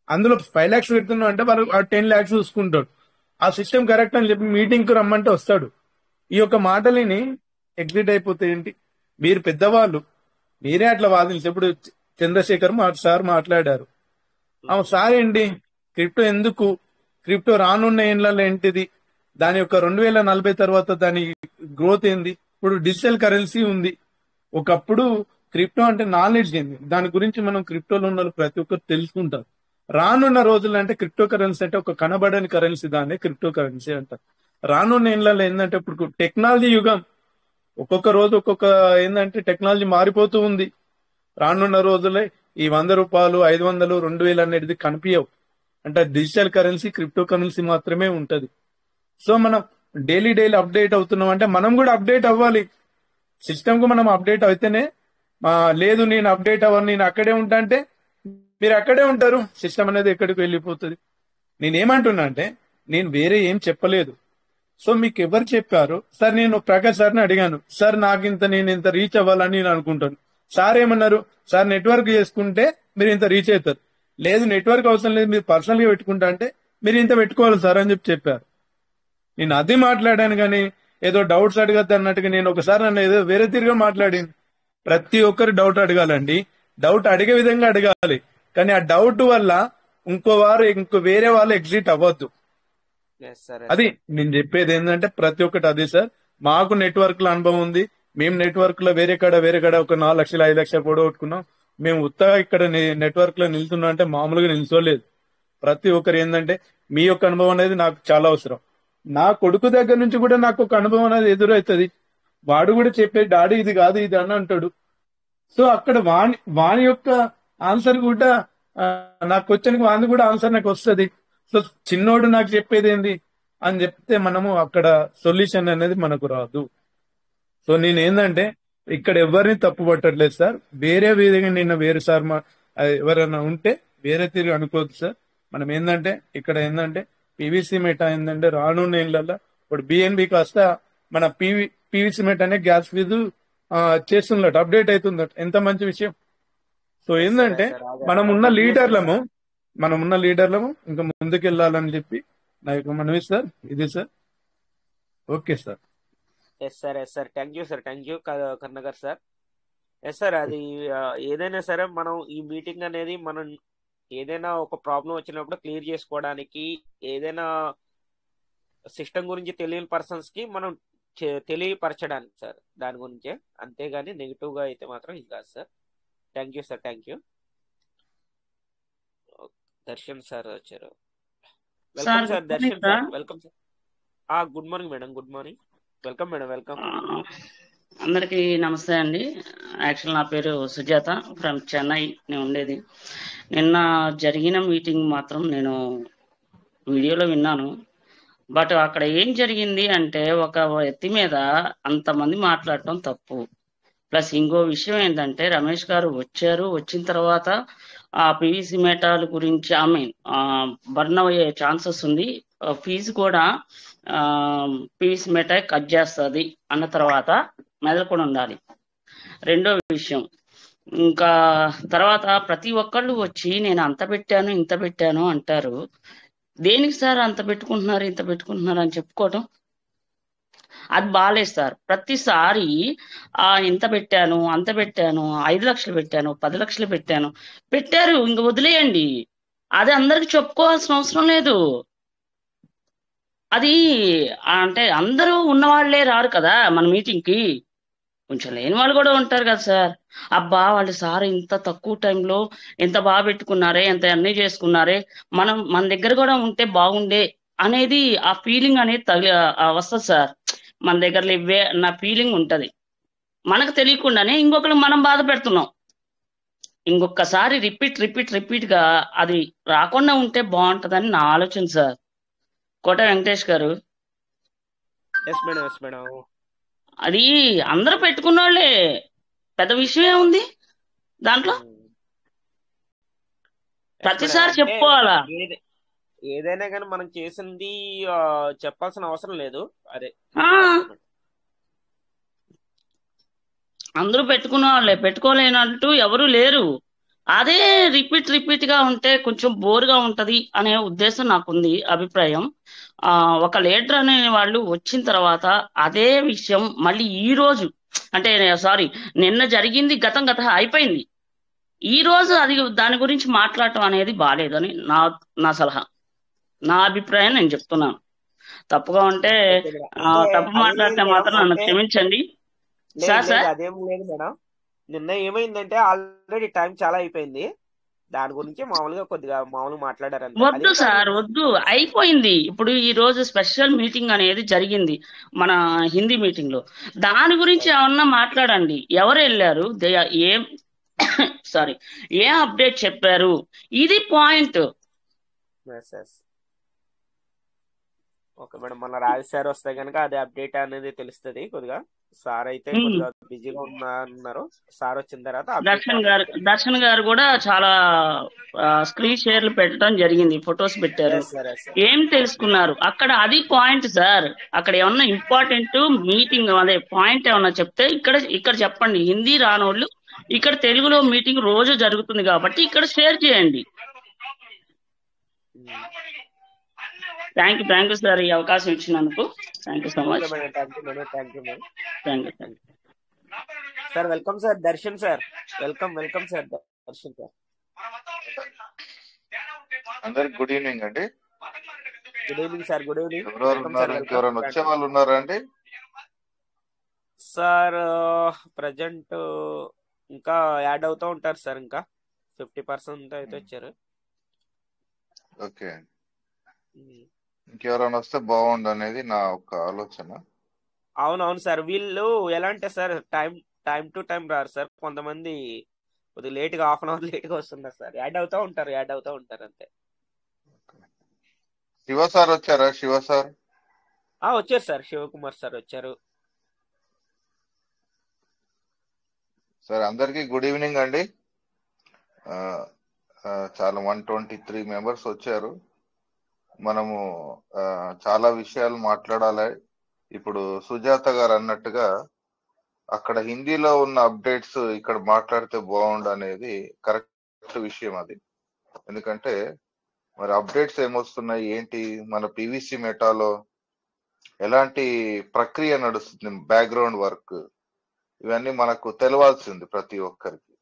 S4: అందులో 5 lakhs పెడుతున్నావు అంటే వాళ్ళు 10 lakhs చూసుకుంటాడు. ఆ సిస్టమ్ కరెక్ట్ అని చెప్పి మీటింగ్ కు రమ్మంటే వస్తాడు. ఈ యొక్క మాటలని ఎగ్జిట్ అయిపోతే ఏంటి? మీరు పెద్దవాళ్ళు, మీరే అట్లా వాదించి. ఇప్పుడు చంద్రశేఖర్ సార్ మాట్లాడారు. సార్ ఏంటి క్రిప్టో రానున్న ఏళ్లలో ఏంటిది, దాని యొక్క 2040 తర్వాత దాని గ్రోత్ ఏంది? ఇప్పుడు డిజిటల్ కరెన్సీ ఉంది. ఒకప్పుడు క్రిప్టో అంటే నాలెడ్జ్ ఏంది, దాని గురించి మనం క్రిప్టోలో ఉన్న ప్రతి ఒక్కరు తెలుసుకుంటారు. రానున్న రోజులు అంటే క్రిప్టో కరెన్సీ అంటే ఒక కనబడని కరెన్సీ, దాన్ని క్రిప్టో కరెన్సీ అంటారు. రానున్న ఏళ్లలో ఏంటంటే ఇప్పుడు టెక్నాలజీ యుగం, ఒక్కొక్క రోజు ఒక్కొక్క ఏంటంటే టెక్నాలజీ మారిపోతూ ఉంది. రానున్న రోజులే ఈ 100 రూపాయలు 500 2000 అనేది కనిపించవు. అంటే డిజిటల్ కరెన్సీ క్రిప్టో కరెన్సీ మాత్రమే ఉంటది. సో మనం డైలీ అప్డేట్ అవుతున్నాం అంటే మనం కూడా అప్డేట్ అవ్వాలి. సిస్టమ్ కు మనం అప్డేట్ అయితేనే. లేదు నేను అప్డేట్ అవ్వను, నేను అక్కడే ఉంటా అంటే మీరు అక్కడే ఉంటారు, సిస్టమ్ అనేది ఎక్కడికి వెళ్ళిపోతుంది. నేనేమంటున్నా అంటే నేను వేరే ఏం చెప్పలేదు. సో మీకు ఎవరు చెప్పారు? సార్ నేను ప్రకాష్ సార్ని అడిగాను, సార్ నేను ఇంత రీచ్ అవ్వాలని నేను అనుకుంటాను. సార్ ఏమన్నారు, సార్ నెట్వర్క్ చేసుకుంటే మీరు ఇంత రీచ్ అవుతారు. లేదు నెట్వర్క్ అవసరం లేదు, మీరు పర్సనల్ గా పెట్టుకుంటా అంటే మీరు ఇంత పెట్టుకోవాలి సార్ అని చెప్పారు. నేను అది మాట్లాడాను, కానీ ఏదో డౌట్స్ అడగద్దు అన్నట్టుగా నేను ఒకసారి నన్ను ఏదో వేరే తిరిగా మాట్లాడింది. ప్రతి ఒక్కరు డౌట్ అడగాలండి, డౌట్ అడిగే విధంగా అడగాలి. కానీ ఆ డౌట్ వల్ల ఇంకో వేరే వాళ్ళు ఎగ్జిట్ అవ్వద్దు. అది నేను చెప్పేది ఏంటంటే ప్రతి ఒక్కటి అదే సార్. మాకు నెట్వర్క్ లో అనుభవం ఉంది. మేము నెట్వర్క్ లో వేరే కాడ ఒక 4 లక్షలు 5 లక్షలు పోగొట్టుకున్నాం. మేము ఉత్తగా ఇక్కడ నెట్వర్క్ లో నిల్చున్నాం అంటే మామూలుగా నిల్చోలేదు. ప్రతి ఒక్కరు ఏంటంటే మీ యొక్క అనుభవం అనేది నాకు చాలా అవసరం. నా కొడుకు దగ్గర నుంచి కూడా నాకు ఒక అనుభవం అనేది ఎదురవుతుంది. వాడు కూడా చెప్పే డాడీ ఇది కాదు ఇది అని అంటాడు. సో అక్కడ వాని యొక్క ఆన్సర్ కూడా నాకు క్వశ్చన్ కి వాని కూడా ఆన్సర్ నాకు వస్తుంది. సో చిన్నోడు నాకు చెప్పేది ఏంది అని చెప్తే మనము అక్కడ సొల్యూషన్ అనేది మనకు రాదు. సో నేను ఏంటంటే ఇక్కడ ఎవరిని తప్పు పట్టట్లేదు సార్. వేరే విధంగా నిన్న వేరే సార్ ఎవరైనా ఉంటే వేరే తిరిగి అనుకోవద్దు సార్. మనం ఏంటంటే ఇక్కడ ఏంటంటే పీవీసీ మెటా ఏంటంటే రానున్న ఏళ్లలో ఇప్పుడు బిఎన్బి కాస్త మన పీవీసీ మెటా అనే గ్యాస్ ఫీజు చేస్తున్నట్టు అప్డేట్ అవుతుందట. ఎంత మంచి విషయం. సో ఏంటంటే మనమున్న లీడర్లము ఇంకా ముందుకెళ్లాలని చెప్పి నా యొక్క మనవి సార్. ఇది sir. Okay sir.
S2: Yes sir thank you Karnagar sir. Yes sir, అది ఏదైనా సరే మనం ఈ మీటింగ్ అనేది మనం ఏదైనా ఒక ప్రాబ్లం వచ్చినప్పుడు క్లియర్ చేసుకోవడానికి, ఏదైనా సిస్టమ్ గురించి తెలియని పర్సన్స్ కి మనం తెలియపరచడానికి సార్, దాని గురించే. అంతేగాని నెగిటివ్ గా అయితే మాత్రం ఇది కాదు sir. Thank you sir, thank you. Darshan sir వచ్చారు. Welcome sir, Darshan sir, welcome sir. Good morning madam, good morning. Welcome madam, welcome.
S5: అందరికీ నమస్తే అండి. యాక్చువల్ నా పేరు సుజాత, ఫ్రమ్ చెన్నై నేను ఉండేది. నిన్న జరిగిన మీటింగ్ మాత్రం నేను వీడియోలో విన్నాను. బట్ అక్కడ ఏం జరిగింది అంటే, ఒక వ్యక్తి మీద అంతమంది మాట్లాడటం తప్పు. ప్లస్ ఇంకో విషయం ఏంటంటే, రమేష్ గారు వచ్చారు, వచ్చిన తర్వాత ఆ పివిసి మెటాల్ గురించి బర్న్ అయ్యే ఛాన్సెస్ ఉంది, ఫీజు కూడా పివిసి మెటా కట్ చేస్తుంది అన్న తర్వాత మెదలకుండా ఉండాలి. రెండో విషయం, ఇంకా తర్వాత ప్రతి ఒక్కళ్ళు వచ్చి నేను అంత పెట్టాను ఇంత పెట్టాను అంటారు. దేనికి సార్ అంత పెట్టుకుంటున్నారు ఇంత పెట్టుకుంటున్నారు అని చెప్పుకోవటం? అది బాగాలేదు సార్. ప్రతిసారి ఇంత పెట్టాను అంత పెట్టాను, 5 లక్షలు పెట్టాను, 10 లక్షలు పెట్టారు ఇంక వదిలేయండి. అది అందరికి చెప్పుకోవాల్సిన అవసరం లేదు. అది అంటే అందరూ ఉన్నవాళ్లే రారు కదా మన మీటింగ్కి, కొంచెం లేని వాళ్ళు కూడా ఉంటారు కదా సార్. అబ్బా వాళ్ళు సార్ ఇంత తక్కువ టైంలో ఎంత బాగా పెట్టుకున్నారే, ఎంత అన్నీ చేసుకున్నారే, మన దగ్గర కూడా ఉంటే బాగుండే అనేది ఆ ఫీలింగ్ అనేది వస్తుంది సార్. మన దగ్గర ఇవ్వే నా ఫీలింగ్ ఉంటది. మనకు తెలియకుండానే ఇంకొకరు మనం బాధ పెడుతున్నాం. ఇంకొకసారి రిపీట్ గా అది రాకుండా ఉంటే బాగుంటదని నా ఆలోచన సార్. కోట వెంకటేష్ గారు, అది అందరూ పెట్టుకున్న వాళ్ళే, పెద్ద విషయం ఏముంది దాంట్లో? ప్రతిసారి చెప్పుకోవాలా?
S2: ఏదైనా కానీ మనం చేసింది చెప్పాల్సిన అవసరం లేదు. అదే
S5: అందరూ పెట్టుకున్న వాళ్ళే, పెట్టుకోలేనట్టు ఎవరు లేరు. అదే రిపీట్ గా ఉంటే కొంచెం బోర్గా ఉంటది అనే ఉద్దేశం నాకుంది, అభిప్రాయం. ఒక లీడర్ అనే వాళ్ళు వచ్చిన తర్వాత అదే విషయం మళ్ళీ ఈ రోజు, అంటే సారీ నిన్న జరిగింది గతం అయిపోయింది, ఈ రోజు అది దాని గురించి మాట్లాడటం అనేది బాగాలేదని నా సలహా, నా అభిప్రాయం నేను చెప్తున్నాను. తప్పుగా ఉంటే తప్పు మాట్లాడితే మాత్రం నన్ను క్షమించండి సార్.
S2: అదేం లేదు మేడం, నిన్న ఏమైందంటే ఆల్రెడీ టైం చాలా అయిపోయింది, దాని గురించి కొద్దిగా మామూలుగా మాట్లాడారు.
S5: వద్దు సార్ వద్దు, అయిపోయింది. ఇప్పుడు ఈ రోజు స్పెషల్ మీటింగ్ అనేది జరిగింది మన హిందీ మీటింగ్ లో, దాని గురించి ఏమన్నా మాట్లాడండి. ఎవరు వెళ్ళారు, ఏం అప్డేట్ చెప్పారు, ఇది పాయింట్.
S2: ఓకే మేడం, మన రాజు సార్ వస్తే కనుక అదే అప్డేట్ అనేది తెలుస్తుంది కొద్దిగా. సార్ అయితే కొద్దిగా బిజీగా ఉన్నారు, సార్ వచ్చిన తర్వాత
S5: దర్శన్ గారు కూడా చాలా స్క్రీన్ షేర్లు పెట్టడం జరిగింది, ఫొటోస్ పెట్టారు. ఏం తెలుసుకున్నారు అక్కడ? అది పాయింట్ సార్. అక్కడ ఏమన్నా ఇంపార్టెంట్ మీటింగ్ అదే పాయింట్ ఏమన్నా చెప్తే ఇక్కడ చెప్పండి. హిందీ రానోళ్ళు ఇక్కడ తెలుగులో మీటింగ్ రోజు జరుగుతుంది కాబట్టి ఇక్కడ షేర్ చేయండి. థ్యాంక్ యూ సార్, ఈ అవకాశం ఇచ్చినందుకు. Thank you so much.
S2: Sir welcome sir, Darshan sir, welcome sir, Darshan sir.
S6: అందరికి గుడ్ ఈవినింగ్ అండి.
S2: Good evening sir, good evening.
S6: ఎవరైనా వచ్చే వాళ్ళు ఉన్నారా అండి?
S2: సార్ ప్రజెంట్ ఇంకా యాడ్ అవుతూ ఉంటారు సార్, ఇంకా 50% అయితే వచ్చారు.
S6: ఓకే, ఇంకెవరైనా వస్తే బాగుండు అనేది నా ఒక ఆలోచన.
S2: అవునవును సార్, వీళ్ళు ఎలా అంటే సార్ టైం టు టైం రారు సార్. కొంతమంది కొద్దిగా లేట్గా, హాఫ్ అన్ అవర్ లేట్గా వస్తున్నారు సార్. యాడ్ అవుతూ ఉంటారు అంతే.
S6: శివ సార్ వచ్చారా? శివ సార్
S2: వచ్చారు సార్, శివకుమార్ సార్ వచ్చారు.
S6: సార్ అందరికి గుడ్ ఈవినింగ్ అండి. చాలా 123 మెంబర్స్ వచ్చారు. మనము చాలా విషయాలు మాట్లాడాలి. ఇప్పుడు సుజాత గారు అన్నట్టుగా అక్కడ హిందీలో ఉన్న అప్డేట్స్ ఇక్కడ మాట్లాడితే బాగుండు అనేది కరెక్ట్ విషయం అది. ఎందుకంటే మరి అప్డేట్స్ ఏమొస్తున్నాయి ఏంటి, మన పివిసి మెటాలో ఎలాంటి ప్రక్రియ నడుస్తుంది, బ్యాక్గ్రౌండ్ వర్క్ ఇవన్నీ మనకు తెలవాల్సింది ప్రతి ఒక్కరికి.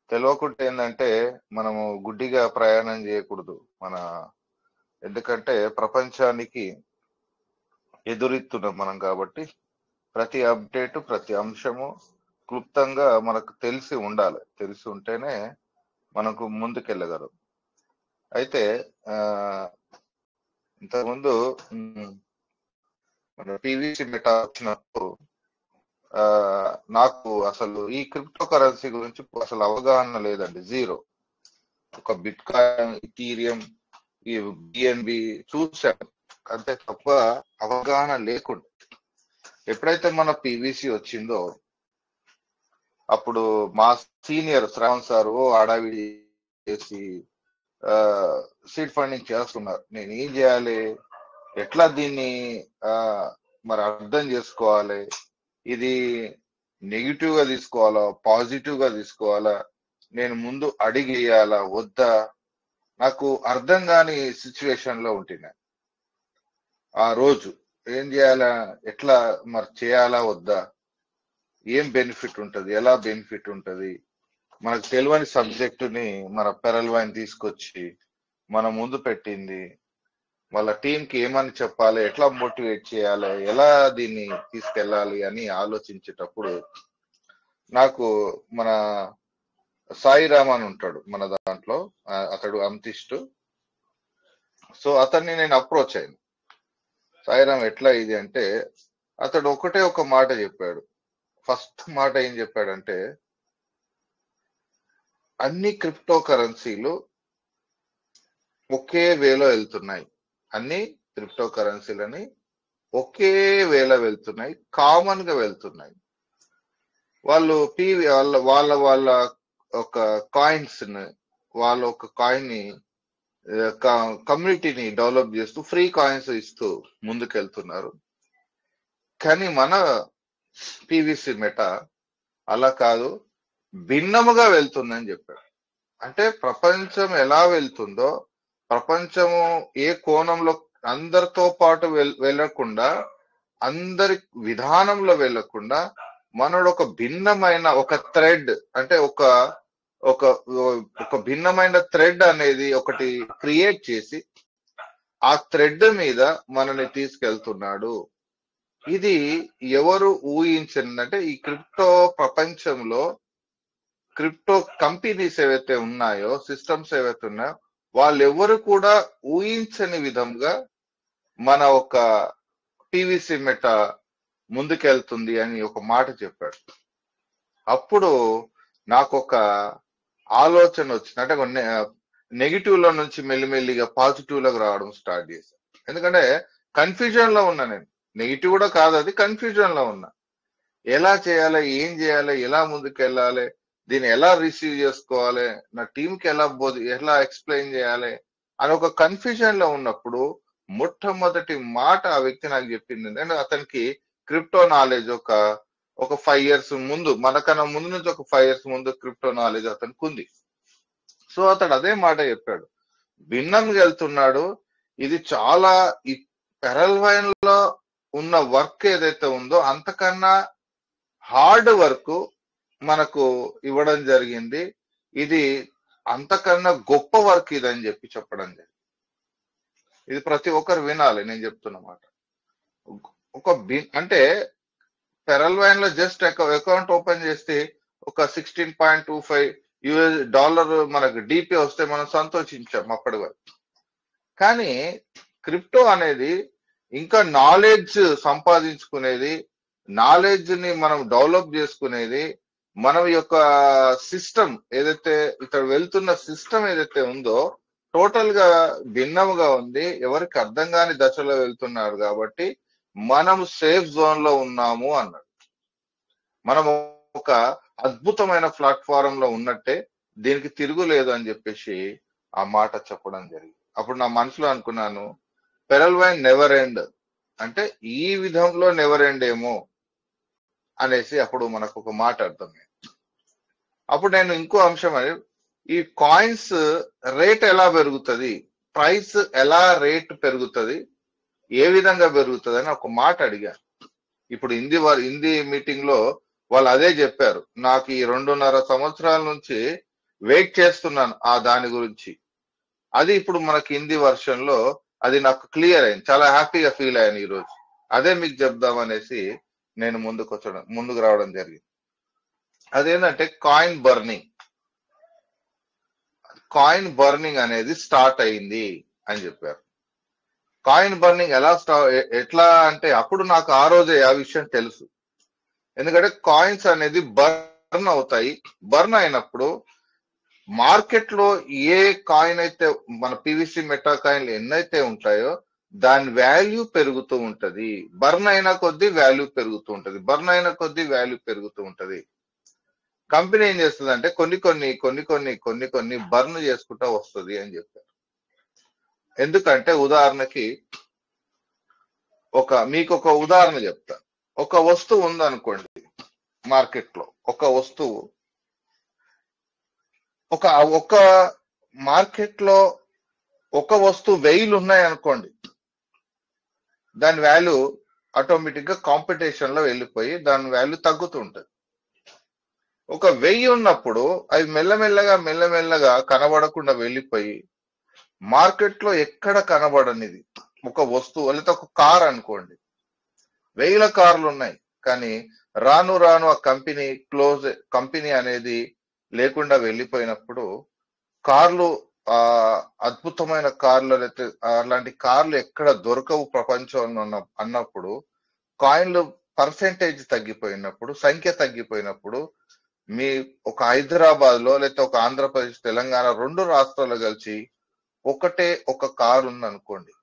S6: తెలియకుంటే ఏంటంటే మనము గుడ్డిగా ప్రయాణం చేయకూడదు ఎందుకంటే ప్రపంచానికి ఎదురెత్తున్నాం మనం కాబట్టి ప్రతి అప్డేట్ ప్రతి అంశము క్లుప్తంగా మనకు తెలిసి ఉండాలి. తెలిసి ఉంటేనే మనకు ముందుకెళ్ళగలం. అయితే ఇంతకుముందు మన పివిసి మెటా వచ్చినప్పుడు నాకు అసలు ఈ క్రిప్టో కరెన్సీ గురించి అసలు అవగాహన లేదండి, జీరో. ఒక బిట్ కాయిన్, ఇథీరియం, ఈ బిఎన్బి చూశాను అంతే తప్ప అవగాహన లేకుండా. ఎప్పుడైతే మన పివిసి వచ్చిందో అప్పుడు మా సీనియర్ శ్రావణ్ సార్ హడావిడి చేసి సీడ్ ఫండింగ్ చేస్తున్నారు. నేను ఏం చేయాలి, ఎట్లా దీన్ని మరి అర్థం చేసుకోవాలి, ఇది నెగిటివ్ గా తీసుకోవాలా పాజిటివ్ గా తీసుకోవాలా, నేను ముందు అడిగేయాలా వద్దా, నాకు అర్థం కాని సిచ్యువేషన్ లో ఉంటున్నా. ఆ రోజు ఏం చేయాలా, ఎట్లా మరి చేయాలా వద్దా, ఏం బెనిఫిట్ ఉంటది, ఎలా బెనిఫిట్ ఉంటది, మనకు తెలియని సబ్జెక్టుని మన పెరల్ వైన్ తీసుకొచ్చి మన ముందు పెట్టింది. వాళ్ళ టీంకి ఏమని చెప్పాలి, ఎట్లా మోటివేట్ చేయాలి, ఎలా దీన్ని తీసుకెళ్ళాలి అని ఆలోచించేటప్పుడు నాకు మన సాయిరామ్ అని ఉంటాడు మన దాంట్లో, అతడు అమితిస్ట్. సో అతన్ని నేను అప్రోచ్ అయ్యాను. సాయిరామ్ ఎట్లా ఇది అంటే అతడు ఒకటే ఒక మాట చెప్పాడు. ఫస్ట్ మాట ఏం చెప్పాడంటే, అన్ని క్రిప్టో కరెన్సీలు ఒకే వేలో వెళ్తున్నాయి, అన్ని క్రిప్టో కరెన్సీలని ఒకే వేలో వెళ్తున్నాయి, కామన్ గా వెళ్తున్నాయి. వాళ్ళు వాళ్ళ వాళ్ళ ఒక కాయిన్స్ వాళ్ళ ఒక కాయిన్ ని కమ్యూనిటీని డెవలప్ చేస్తూ ఫ్రీ కాయిన్స్ ఇస్తూ ముందుకెళ్తున్నారు. కానీ మన పివిసి మెటా అలా కాదు, భిన్నముగా వెళ్తుందని చెప్పాడు. అంటే ప్రపంచం ఎలా వెళ్తుందో, ప్రపంచము ఏ కోణంలో అందరితో పాటు వెళ్ళకుండా, అందరి విధానంలో వెళ్ళకుండా మనోడు ఒక భిన్నమైన ఒక థ్రెడ్, అంటే ఒక ఒక ఒక భిన్నమైన థ్రెడ్ అనేది ఒకటి క్రియేట్ చేసి ఆ థ్రెడ్ మీద మనని తీసుకెళ్తున్నాడు. ఇది ఎవరు ఊహించిందంటే, ఈ క్రిప్టో ప్రపంచంలో క్రిప్టో కంపెనీస్ ఏవైతే ఉన్నాయో, సిస్టమ్స్ ఏవైతే ఉన్నాయో, వాళ్ళెవరు కూడా ఊహించని విధంగా మన ఒక పివిసి మెటా ముందుకెళ్తుంది అని ఒక మాట చెప్పాడు. అప్పుడు నాకు ఒక ఆలోచన వచ్చింది. అంటే నెగిటివ్ లో నుంచి మెల్లిమెల్లిగా పాజిటివ్ లోకి రావడం స్టార్ట్ చేశాను. ఎందుకంటే కన్ఫ్యూజన్ లో ఉన్నా నేను, నెగిటివ్ కూడా కాదు, అది కన్ఫ్యూజన్ లో ఉన్నా. ఎలా చేయాలి, ఏం చేయాలి, ఎలా ముందుకెళ్ళాలి, దీన్ని ఎలా రిసీవ్ చేసుకోవాలి, నా టీంకి ఎలా ఎక్స్ప్లెయిన్ చేయాలి అని ఒక కన్ఫ్యూజన్ లో ఉన్నప్పుడు మొట్టమొదటి మాట ఆ వ్యక్తి నాకు చెప్పింది ఏంటంటే, అతనికి క్రిప్టో నాలెడ్జ్ ఒక 5 years ముందు, మనకన్నా ముందు నుంచి ఒక 5 years ముందు క్రిప్టో నాలెడ్జ్ అతనికి ఉంది. సో అతడు అదే మాట చెప్పాడు, భిన్నంగా వెళ్తున్నాడు. ఇది చాలా ఈ పెరల్ వైన్ లో ఉన్న వర్క్ ఏదైతే ఉందో అంతకన్నా హార్డ్ వర్క్ మనకు ఇవ్వడం జరిగింది, ఇది అంతకన్నా గొప్ప వర్క్ ఇది అని చెప్పడం జరిగింది. ఇది ప్రతి ఒక్కరు వినాలి నేను చెప్తున్నమాట. అంటే పెరల్ వైన్ లో జస్ట్ అకౌంట్ ఓపెన్ చేస్తే ఒక $16.25 మనకు డిపి వస్తే మనం సంతోషించాం అప్పటి వరకు. కానీ క్రిప్టో అనేది ఇంకా నాలెడ్జ్ సంపాదించుకునేది, నాలెడ్జ్ ని మనం డెవలప్ చేసుకునేది, మనం యొక్క సిస్టమ్ ఏదైతే ఇక్కడ వెళ్తున్న సిస్టమ్ ఏదైతే ఉందో టోటల్ గా భిన్నముగా ఉంది. ఎవరికి అర్థం కాని దశలో వెళ్తున్నారు కాబట్టి మనం సేఫ్ జోన్ లో ఉన్నాము అన్నాడు. మనం ఒక అద్భుతమైన ప్లాట్ఫారం లో ఉన్నట్టే, దీనికి తిరుగులేదు అని చెప్పేసి ఆ మాట చెప్పడం జరిగింది. అప్పుడు నా మనసులో అనుకున్నాను, పెరల్ వైన్ నెవర్ ఎండ్ అంటే ఈ విధంలో నెవర్ ఎండ్ ఏమో అనేసి అప్పుడు మనకు ఒక మాట అర్థమైంది. అప్పుడు నేను ఇంకో అంశం అని, ఈ కాయిన్స్ రేట్ ఎలా పెరుగుతుంది, ప్రైస్ ఎలా రేట్ పెరుగుతుంది, ఏ విధంగా పెరుగుతుంది అని ఒక మాట అడిగాను. ఇప్పుడు హిందీ మీటింగ్ లో వాళ్ళు అదే చెప్పారు. నాకు ఈ 2.5 సంవత్సరాల నుంచి వెయిట్ చేస్తున్నాను ఆ దాని గురించి. అది ఇప్పుడు మనకి హిందీ వర్షన్ లో అది నాకు క్లియర్ అయింది. చాలా హ్యాపీగా ఫీల్ అయ్యాను ఈ రోజు. అదే మీకు చెప్దామనేసి నేను ముందుకు రావడం జరిగింది. అదేంటంటే కాయిన్ బర్నింగ్ అనేది స్టార్ట్ అయింది అని చెప్పారు. కాయిన్ బర్నింగ్ ఎట్లా అంటే అప్పుడు నాకు ఆ రోజే ఆ విషయం తెలుసు. ఎందుకంటే కాయిన్స్ అనేది బర్న్ అవుతాయి. బర్న్ అయినప్పుడు మార్కెట్ లో ఏ కాయిన్ అయితే మన పివిసి మెటా కాయిన్లు ఎన్నైతే ఉంటాయో దాని వాల్యూ పెరుగుతూ ఉంటది. బర్న్ అయిన కొద్దీ వాల్యూ పెరుగుతూ ఉంటది. కంపెనీ ఏం చేస్తుంది అంటే కొన్ని బర్న్ చేసుకుంటా వస్తుంది అని చెప్పారు. ఎందుకంటే ఉదాహరణకి మీకు ఒక ఉదాహరణ చెప్తా. ఒక వస్తువు ఉందనుకోండి మార్కెట్ లో, ఒక వస్తువు మార్కెట్ లో ఒక వస్తువు 1000 ఉన్నాయి అనుకోండి, దాని వాల్యూ ఆటోమేటిక్ గా కాంపిటీషన్ లో వెళ్ళిపోయి దాని వాల్యూ తగ్గుతూ ఉంటది. ఒక 1000 ఉన్నప్పుడు అవి మెల్లమెల్లగా కనబడకుండా వెళ్ళిపోయి మార్కెట్ లో ఎక్కడ కనబడనిది ఒక వస్తువు, లేదా ఒక కార్ అనుకోండి, 1000 కార్లు ఉన్నాయి కానీ రాను ఆ కంపెనీ అనేది లేకుండా వెళ్ళిపోయినప్పుడు కార్లు అద్భుతమైన కార్లు లేకపోతే అలాంటి కార్లు ఎక్కడ దొరకవు ప్రపంచంలో అన్నప్పుడు కాయిన్లు పర్సెంటేజ్ తగ్గిపోయినప్పుడు, సంఖ్య తగ్గిపోయినప్పుడు మీ ఒక హైదరాబాద్ లో లేకపోతే ఒక ఆంధ్రప్రదేశ్ తెలంగాణ 2 రాష్ట్రాలు కలిసి ఒక కారు ఉంది అనుకోండి,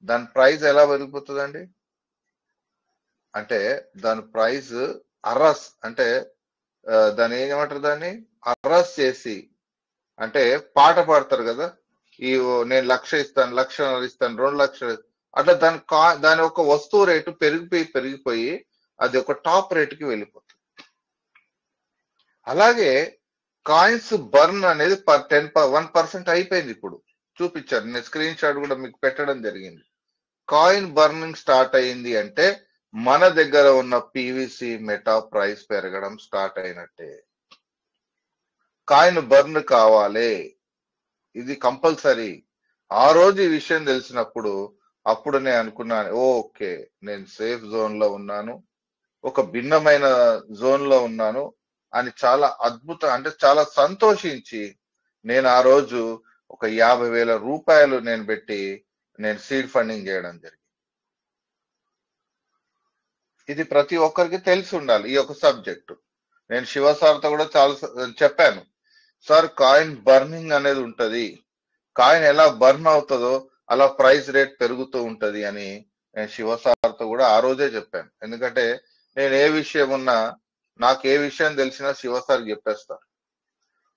S6: దాని ప్రైస్ ఎలా పెరిగిపోతుందండి? అంటే దాని ప్రైస్ అంటే దాన్ని ఏమంటారు, దాన్ని అర్రస్ చేసి, అంటే పాట పాడతారు కదా, నేను 1,00,000 ఇస్తాను, 1,00,000 ఇస్తాను, 2 లక్షలు, అట్లా దాని ఒక వస్తువు రేటు పెరిగిపోయి అది ఒక టాప్ రేటుకి వెళ్ళిపోతుంది. అలాగే కాయిన్స్ బర్న్ అనేది 1% అయిపోయింది. ఇప్పుడు చూపించారు, నేను స్క్రీన్ షాట్ కూడా మీకు పెట్టడం జరిగింది. కాయిన్ బర్నింగ్ స్టార్ట్ అయింది అంటే మన దగ్గర ఉన్న పివిసి మెటా ప్రైస్ పెరగడం స్టార్ట్ అయినట్టే. కాయిన్ బర్న్ కావాలి, ఇది కంపల్సరీ. ఆ రోజు ఈ విషయం తెలిసినప్పుడు అప్పుడు నేను అనుకున్నాను, ఓకే నేను సేఫ్ జోన్ లో ఉన్నాను, ఒక భిన్నమైన జోన్ లో ఉన్నాను అని చాలా అంటే చాలా సంతోషించి నేను ఆ రోజు ఒక 50,000 రూపాయలు నేను పెట్టి నేను సీడ్ ఫండింగ్ చేయడం జరిగింది. ఇది ప్రతి ఒక్కరికి తెలిసి ఉండాలి ఈ యొక్క సబ్జెక్టు. నేను శివ సార్తో కూడా చాలా చెప్పాను, సార్ కాయిన్ బర్నింగ్ అనేది ఉంటది, కాయిన్ ఎలా బర్న్ అవుతుందో అలా ప్రైస్ రేట్ పెరుగుతూ ఉంటది అని నేను శివ సార్తో కూడా ఆ రోజే చెప్పాను. ఎందుకంటే నేను ఏ విషయం ఉన్నా, నాకు ఏ విషయం తెలిసినా శివ సార్ చెప్పేస్తారు,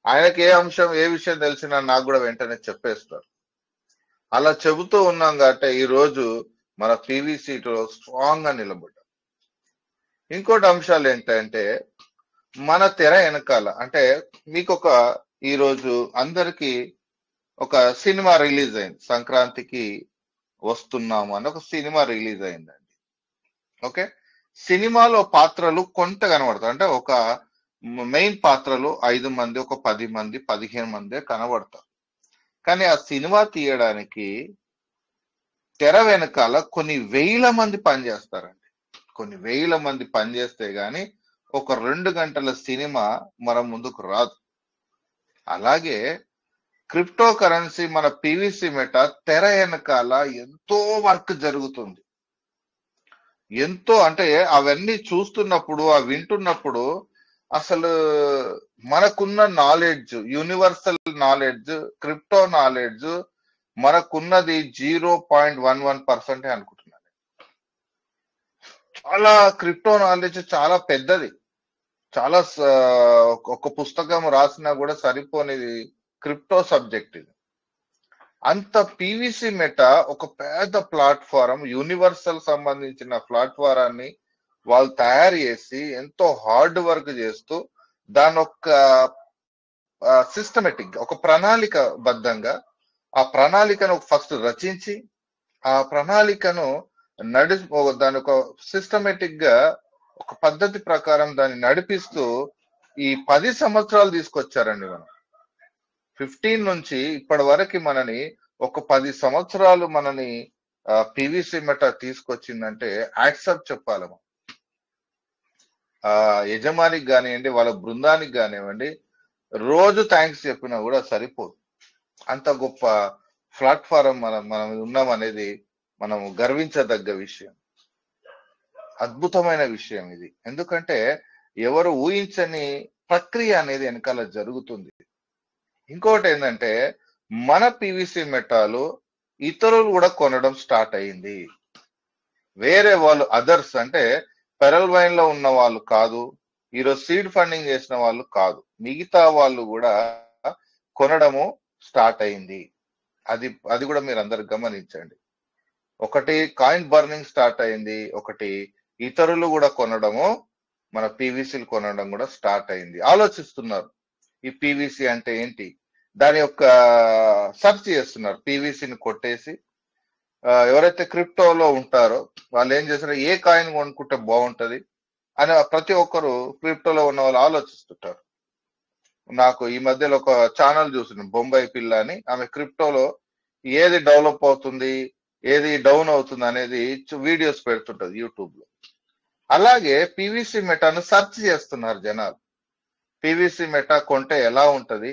S6: ఆయనకి ఏ విషయం తెలిసినా నాకు కూడా వెంటనే చెప్పేస్తారు. అలా చెబుతూ ఉన్నాం కాబట్టి ఈ రోజు మన పీవీసీలో స్ట్రాంగ్ గా నిలబడ్డాం. ఇంకోటి అంశాలు ఏంటంటే మన తెర వెనకాల, అంటే మీకు ఈ రోజు అందరికి ఒక సినిమా రిలీజ్ అయింది, సంక్రాంతికి వస్తున్నాము అని ఒక సినిమా రిలీజ్ అయిందండి. ఓకే, సినిమాలో పాత్రలు కొంత కనబడతాయి, అంటే ఒక మెయిన్ పాత్రలు 5 మంది, ఒక 10 మంది 15 మంది కనబడతారు. కానీ ఆ సినిమా తీయడానికి తెర వెనకాల కొన్ని 1000 మంది పనిచేస్తారండి. కొన్ని 1000 మంది పనిచేస్తే గాని ఒక 2 గంటల సినిమా మన ముందుకు రాదు. అలాగే క్రిప్టో కరెన్సీ మన పివిసి మెటా తెర వెనకాల ఎంతో వర్క్ జరుగుతుంది. ఎంతో, అంటే అవన్నీ చూస్తున్నప్పుడు వింటున్నప్పుడు అసలు మనకున్న knowledge, universal knowledge, crypto knowledge మనకున్నది 0.11% అనుకుంటున్నాను. చాలా క్రిప్టో నాలెడ్జ్ చాలా పెద్దది, చాలా ఒక పుస్తకం రాసినా కూడా సరిపోనిది క్రిప్టో సబ్జెక్ట్ ఇది. అంత పివిసి మెటా ఒక పెద్ద ప్లాట్ఫారం, యూనివర్సల్ సంబంధించిన ప్లాట్ఫారాన్ని వాళ్ళు తయారు చేసి ఎంతో హార్డ్ వర్క్ చేస్తూ దాని ఒక సిస్టమేటిక్ గా, ఒక ప్రణాళిక బద్ధంగా ఆ ప్రణాళికను ఫస్ట్ రచించి ఆ ప్రణాళికను దాని ఒక సిస్టమేటిక్ గా ఒక పద్ధతి ప్రకారం దాన్ని నడిపిస్తూ ఈ 10 సంవత్సరాలు తీసుకొచ్చారండి. మనం 15 నుంచి ఇప్పటి వరకు మనని ఒక 10 సంవత్సరాలు మనని పివిసి మెటా తీసుకొచ్చిందంటే యాక్సెప్ట్ చెప్పాలి. యజమానికి కానివ్వండి, వాళ్ళ బృందానికి కానివ్వండి, రోజు థ్యాంక్స్ చెప్పినా కూడా సరిపోదు. అంత గొప్ప ప్లాట్ఫారం మనం ఉన్నాం అనేది మనం గర్వించదగ్గ విషయం, అద్భుతమైన విషయం ఇది. ఎందుకంటే ఎవరు ఊహించని ప్రక్రియ అనేది వెనకాల జరుగుతుంది. ఇంకోటి ఏంటంటే మన పివిసి మెటాలు ఇతరులు కూడా కొనడం స్టార్ట్ అయింది. వేరే వాళ్ళు అదర్స్ అంటే పెరల్ వైన్ లో ఉన్న వాళ్ళు కాదు, ఈరోజు సీడ్ ఫండింగ్ చేసిన వాళ్ళు కాదు, మిగతా వాళ్ళు కూడా కొనడము స్టార్ట్ అయింది. అది కూడా మీరు అందరు గమనించండి. ఒకటి కాయిన్ బర్నింగ్ స్టార్ట్ అయింది, ఒకటి ఇతరులు కూడా కొనడము, మన పీవీసీలు కొనడం కూడా స్టార్ట్ అయింది. ఆలోచిస్తున్నారు ఈ పీవీసీ అంటే ఏంటి, దాని యొక్క సెర్చ్ చేస్తున్నారు. పీవీసీని కొట్టేసి ఎవరైతే క్రిప్టోలో ఉంటారో వాళ్ళు ఏం చేస్తారు, ఏ కాయిన్ కొనుక్కుంటే బాగుంటది అని ప్రతి ఒక్కరు క్రిప్టోలో ఉన్న వాళ్ళు ఆలోచిస్తుంటారు. నాకు ఈ మధ్యలో ఒక ఛానల్ చూస్తున్నాను, బొంబాయి పిల్ల అని. ఆమె క్రిప్టోలో ఏది డెవలప్ అవుతుంది, ఏది డౌన్ అవుతుంది అనేది వీడియోస్ పెడుతుంటది యూట్యూబ్ లో. అలాగే పీవీసీ మెటాను సెర్చ్ చేస్తున్నారు జనాలు. పీవీసీ మెటా కొంటే ఎలా ఉంటది,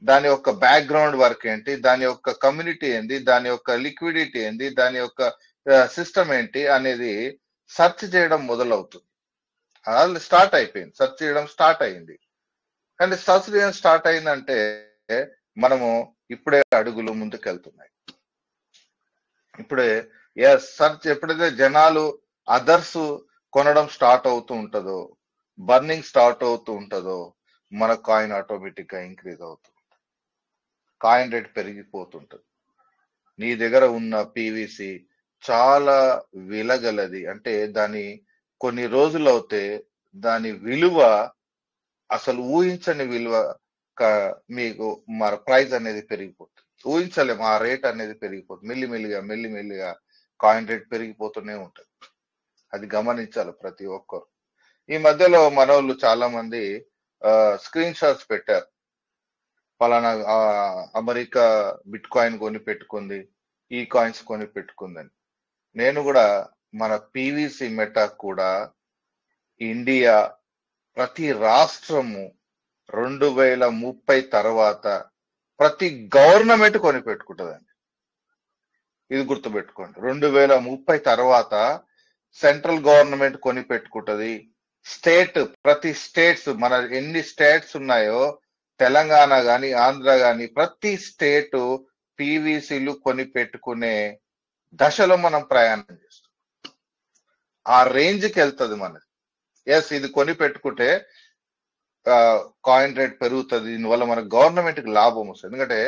S6: దాని యొక్క బ్యాక్గ్రౌండ్ వర్క్ ఏంటి, దాని యొక్క కమ్యూనిటీ ఏంటి, దాని యొక్క లిక్విడిటీ ఏంటి, దాని యొక్క సిస్టమ్ ఏంటి అనేది సెర్చ్ చేయడం మొదలవుతుంది. అది స్టార్ట్ అయిపోయింది, సెర్చ్ చేయడం స్టార్ట్ అయింది. కానీ సెర్చ్ చేయడం స్టార్ట్ అయిందంటే మనము ఇప్పుడే అడుగులు ముందుకెళ్తున్నాయి. ఇప్పుడే సెర్చ్ ఎప్పుడైతే జనాలు అదర్స్ కొనడం స్టార్ట్ అవుతూ ఉంటుందో, బర్నింగ్ స్టార్ట్ అవుతూ ఉంటుందో, మన కాయిన్ ఆటోమేటిక్ గా ఇంక్రీజ్ అవుతుంది, కాయిన్ రేట్ పెరిగిపోతుంటది. నీ దగ్గర ఉన్న పీవీసీ చాలా విలగలది, అంటే దాని కొన్ని రోజులు అవుతే దాని విలువ అసలు ఊహించని విలువ మీకు మన ప్రైస్ అనేది పెరిగిపోతుంది. ఊహించలేము, ఆ రేట్ అనేది పెరిగిపోతుంది. మెల్లిమెల్లిగా కాయిన్ రేట్ పెరిగిపోతూనే ఉంటుంది. అది గమనించాలి ప్రతి ఒక్కరు. ఈ మధ్యలో మనోళ్ళు చాలా మంది స్క్రీన్ షాట్స్ పెట్టారు, పలానా అమెరికా బిట్ కాయిన్ కొని పెట్టుకుంది, ఈ కాయిన్స్ కొని పెట్టుకుందని. నేను కూడా మన పీవీసీ మెటా కూడా ఇండియా ప్రతి రాష్ట్రము 2030 తర్వాత ప్రతి గవర్నమెంట్ కొని పెట్టుకుంటుందండి. ఇది గుర్తుపెట్టుకోండి. 2030 తర్వాత సెంట్రల్ గవర్నమెంట్ కొని పెట్టుకుంటది. ప్రతి స్టేట్స్, మన ఎన్ని స్టేట్స్ ఉన్నాయో, తెలంగాణ గాని ఆంధ్ర గాని, ప్రతి స్టేట్ పీవీసీలు కొని పెట్టుకునే దశలో మనం ప్రయాణం చేస్తాం. ఆ రేంజ్కి వెళ్తుంది మనది. ఇది కొని పెట్టుకుంటే కాయిన్ రేట్ పెరుగుతుంది, దీనివల్ల మన గవర్నమెంట్ కి లాభం వస్తుంది. ఎందుకంటే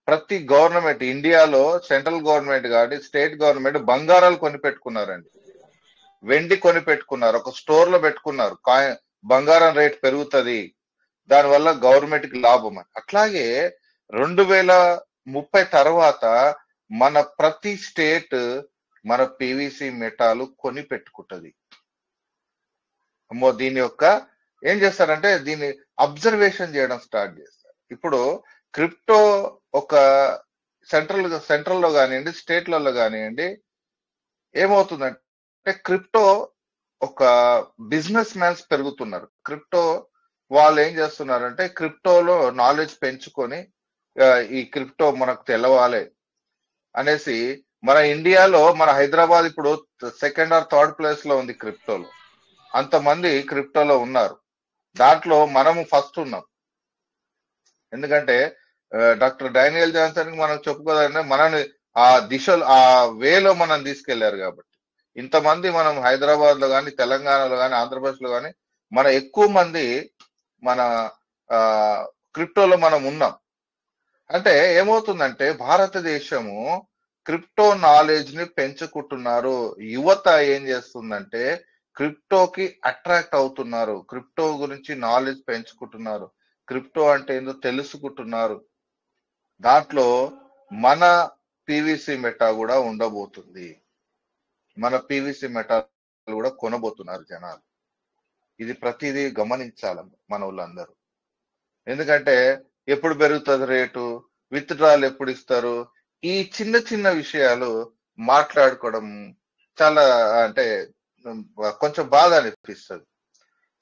S6: ప్రతి గవర్నమెంట్ ఇండియాలో సెంట్రల్ గవర్నమెంట్ కానీ స్టేట్ గవర్నమెంట్ బంగారాలు కొని పెట్టుకున్నారండి, వెండి కొని పెట్టుకున్నారు, ఒక స్టోర్ లో పెట్టుకున్నారు. బంగారం రేట్ పెరుగుతుంది, దానివల్ల గవర్నమెంట్ కి లాభం అని. అట్లాగే 2030 తర్వాత మన ప్రతి స్టేట్ మన పీవీసీ మెటాలు కొని పెట్టుకుంటది. దీని యొక్క ఏం చేస్తారంటే దీన్ని అబ్జర్వేషన్ చేయడం స్టార్ట్ చేస్తారు. ఇప్పుడు క్రిప్టో ఒక సెంట్రల్లో కానివ్వండి, స్టేట్లలో కానివ్వండి, ఏమవుతుందంటే క్రిప్టో ఒక బిజినెస్ మ్యాన్స్ పెరుగుతున్నారు. క్రిప్టో వాళ్ళు ఏం చేస్తున్నారంటే క్రిప్టోలో నాలెడ్జ్ పెంచుకొని ఈ క్రిప్టో మనకు తెలవాలి అనేసి, మన ఇండియాలో మన హైదరాబాద్ ఇప్పుడు 2nd or 3rd ప్లేస్ లో ఉంది క్రిప్టోలో. అంతమంది క్రిప్టోలో ఉన్నారు, దాంట్లో మనము ఫస్ట్ ఉన్నాం. ఎందుకంటే డాక్టర్ డానియల్ జాన్సన్ కి మనం చెప్పుకోదంటే మనని ఆ దిశలో, ఆ వేలో మనం తీసుకెళ్లారు కాబట్టి ఇంతమంది మనం హైదరాబాద్ లో కానీ, తెలంగాణలో కానీ, ఆంధ్రప్రదేశ్ లో కానీ మన ఎక్కువ మంది మన క్రిప్టోలో మనం ఉన్నాం. అంటే ఏమవుతుందంటే భారతదేశము క్రిప్టో నాలెడ్జ్ ని పెంచుకుంటున్నారు. యువత ఏం చేస్తుందంటే క్రిప్టోకి అట్రాక్ట్ అవుతున్నారు, క్రిప్టో గురించి నాలెడ్జ్ పెంచుకుంటున్నారు, క్రిప్టో అంటే ఏందో తెలుసుకుంటున్నారు. దాంట్లో మన పీవీసీ మెటా కూడా ఉండబోతుంది, మన పీవీసీ మెటా కూడా కొనబోతున్నారు జనాలు. ఇది ప్రతిదీ గమనించాలి మన వాళ్ళందరూ. ఎందుకంటే ఎప్పుడు పెరుగుతుంది రేటు, విత్డ్రాల్ ఎప్పుడు ఇస్తారు, ఈ చిన్న చిన్న విషయాలు మాట్లాడుకోవడం చాలా అంటే కొంచెం బాధ అనిపిస్తుంది.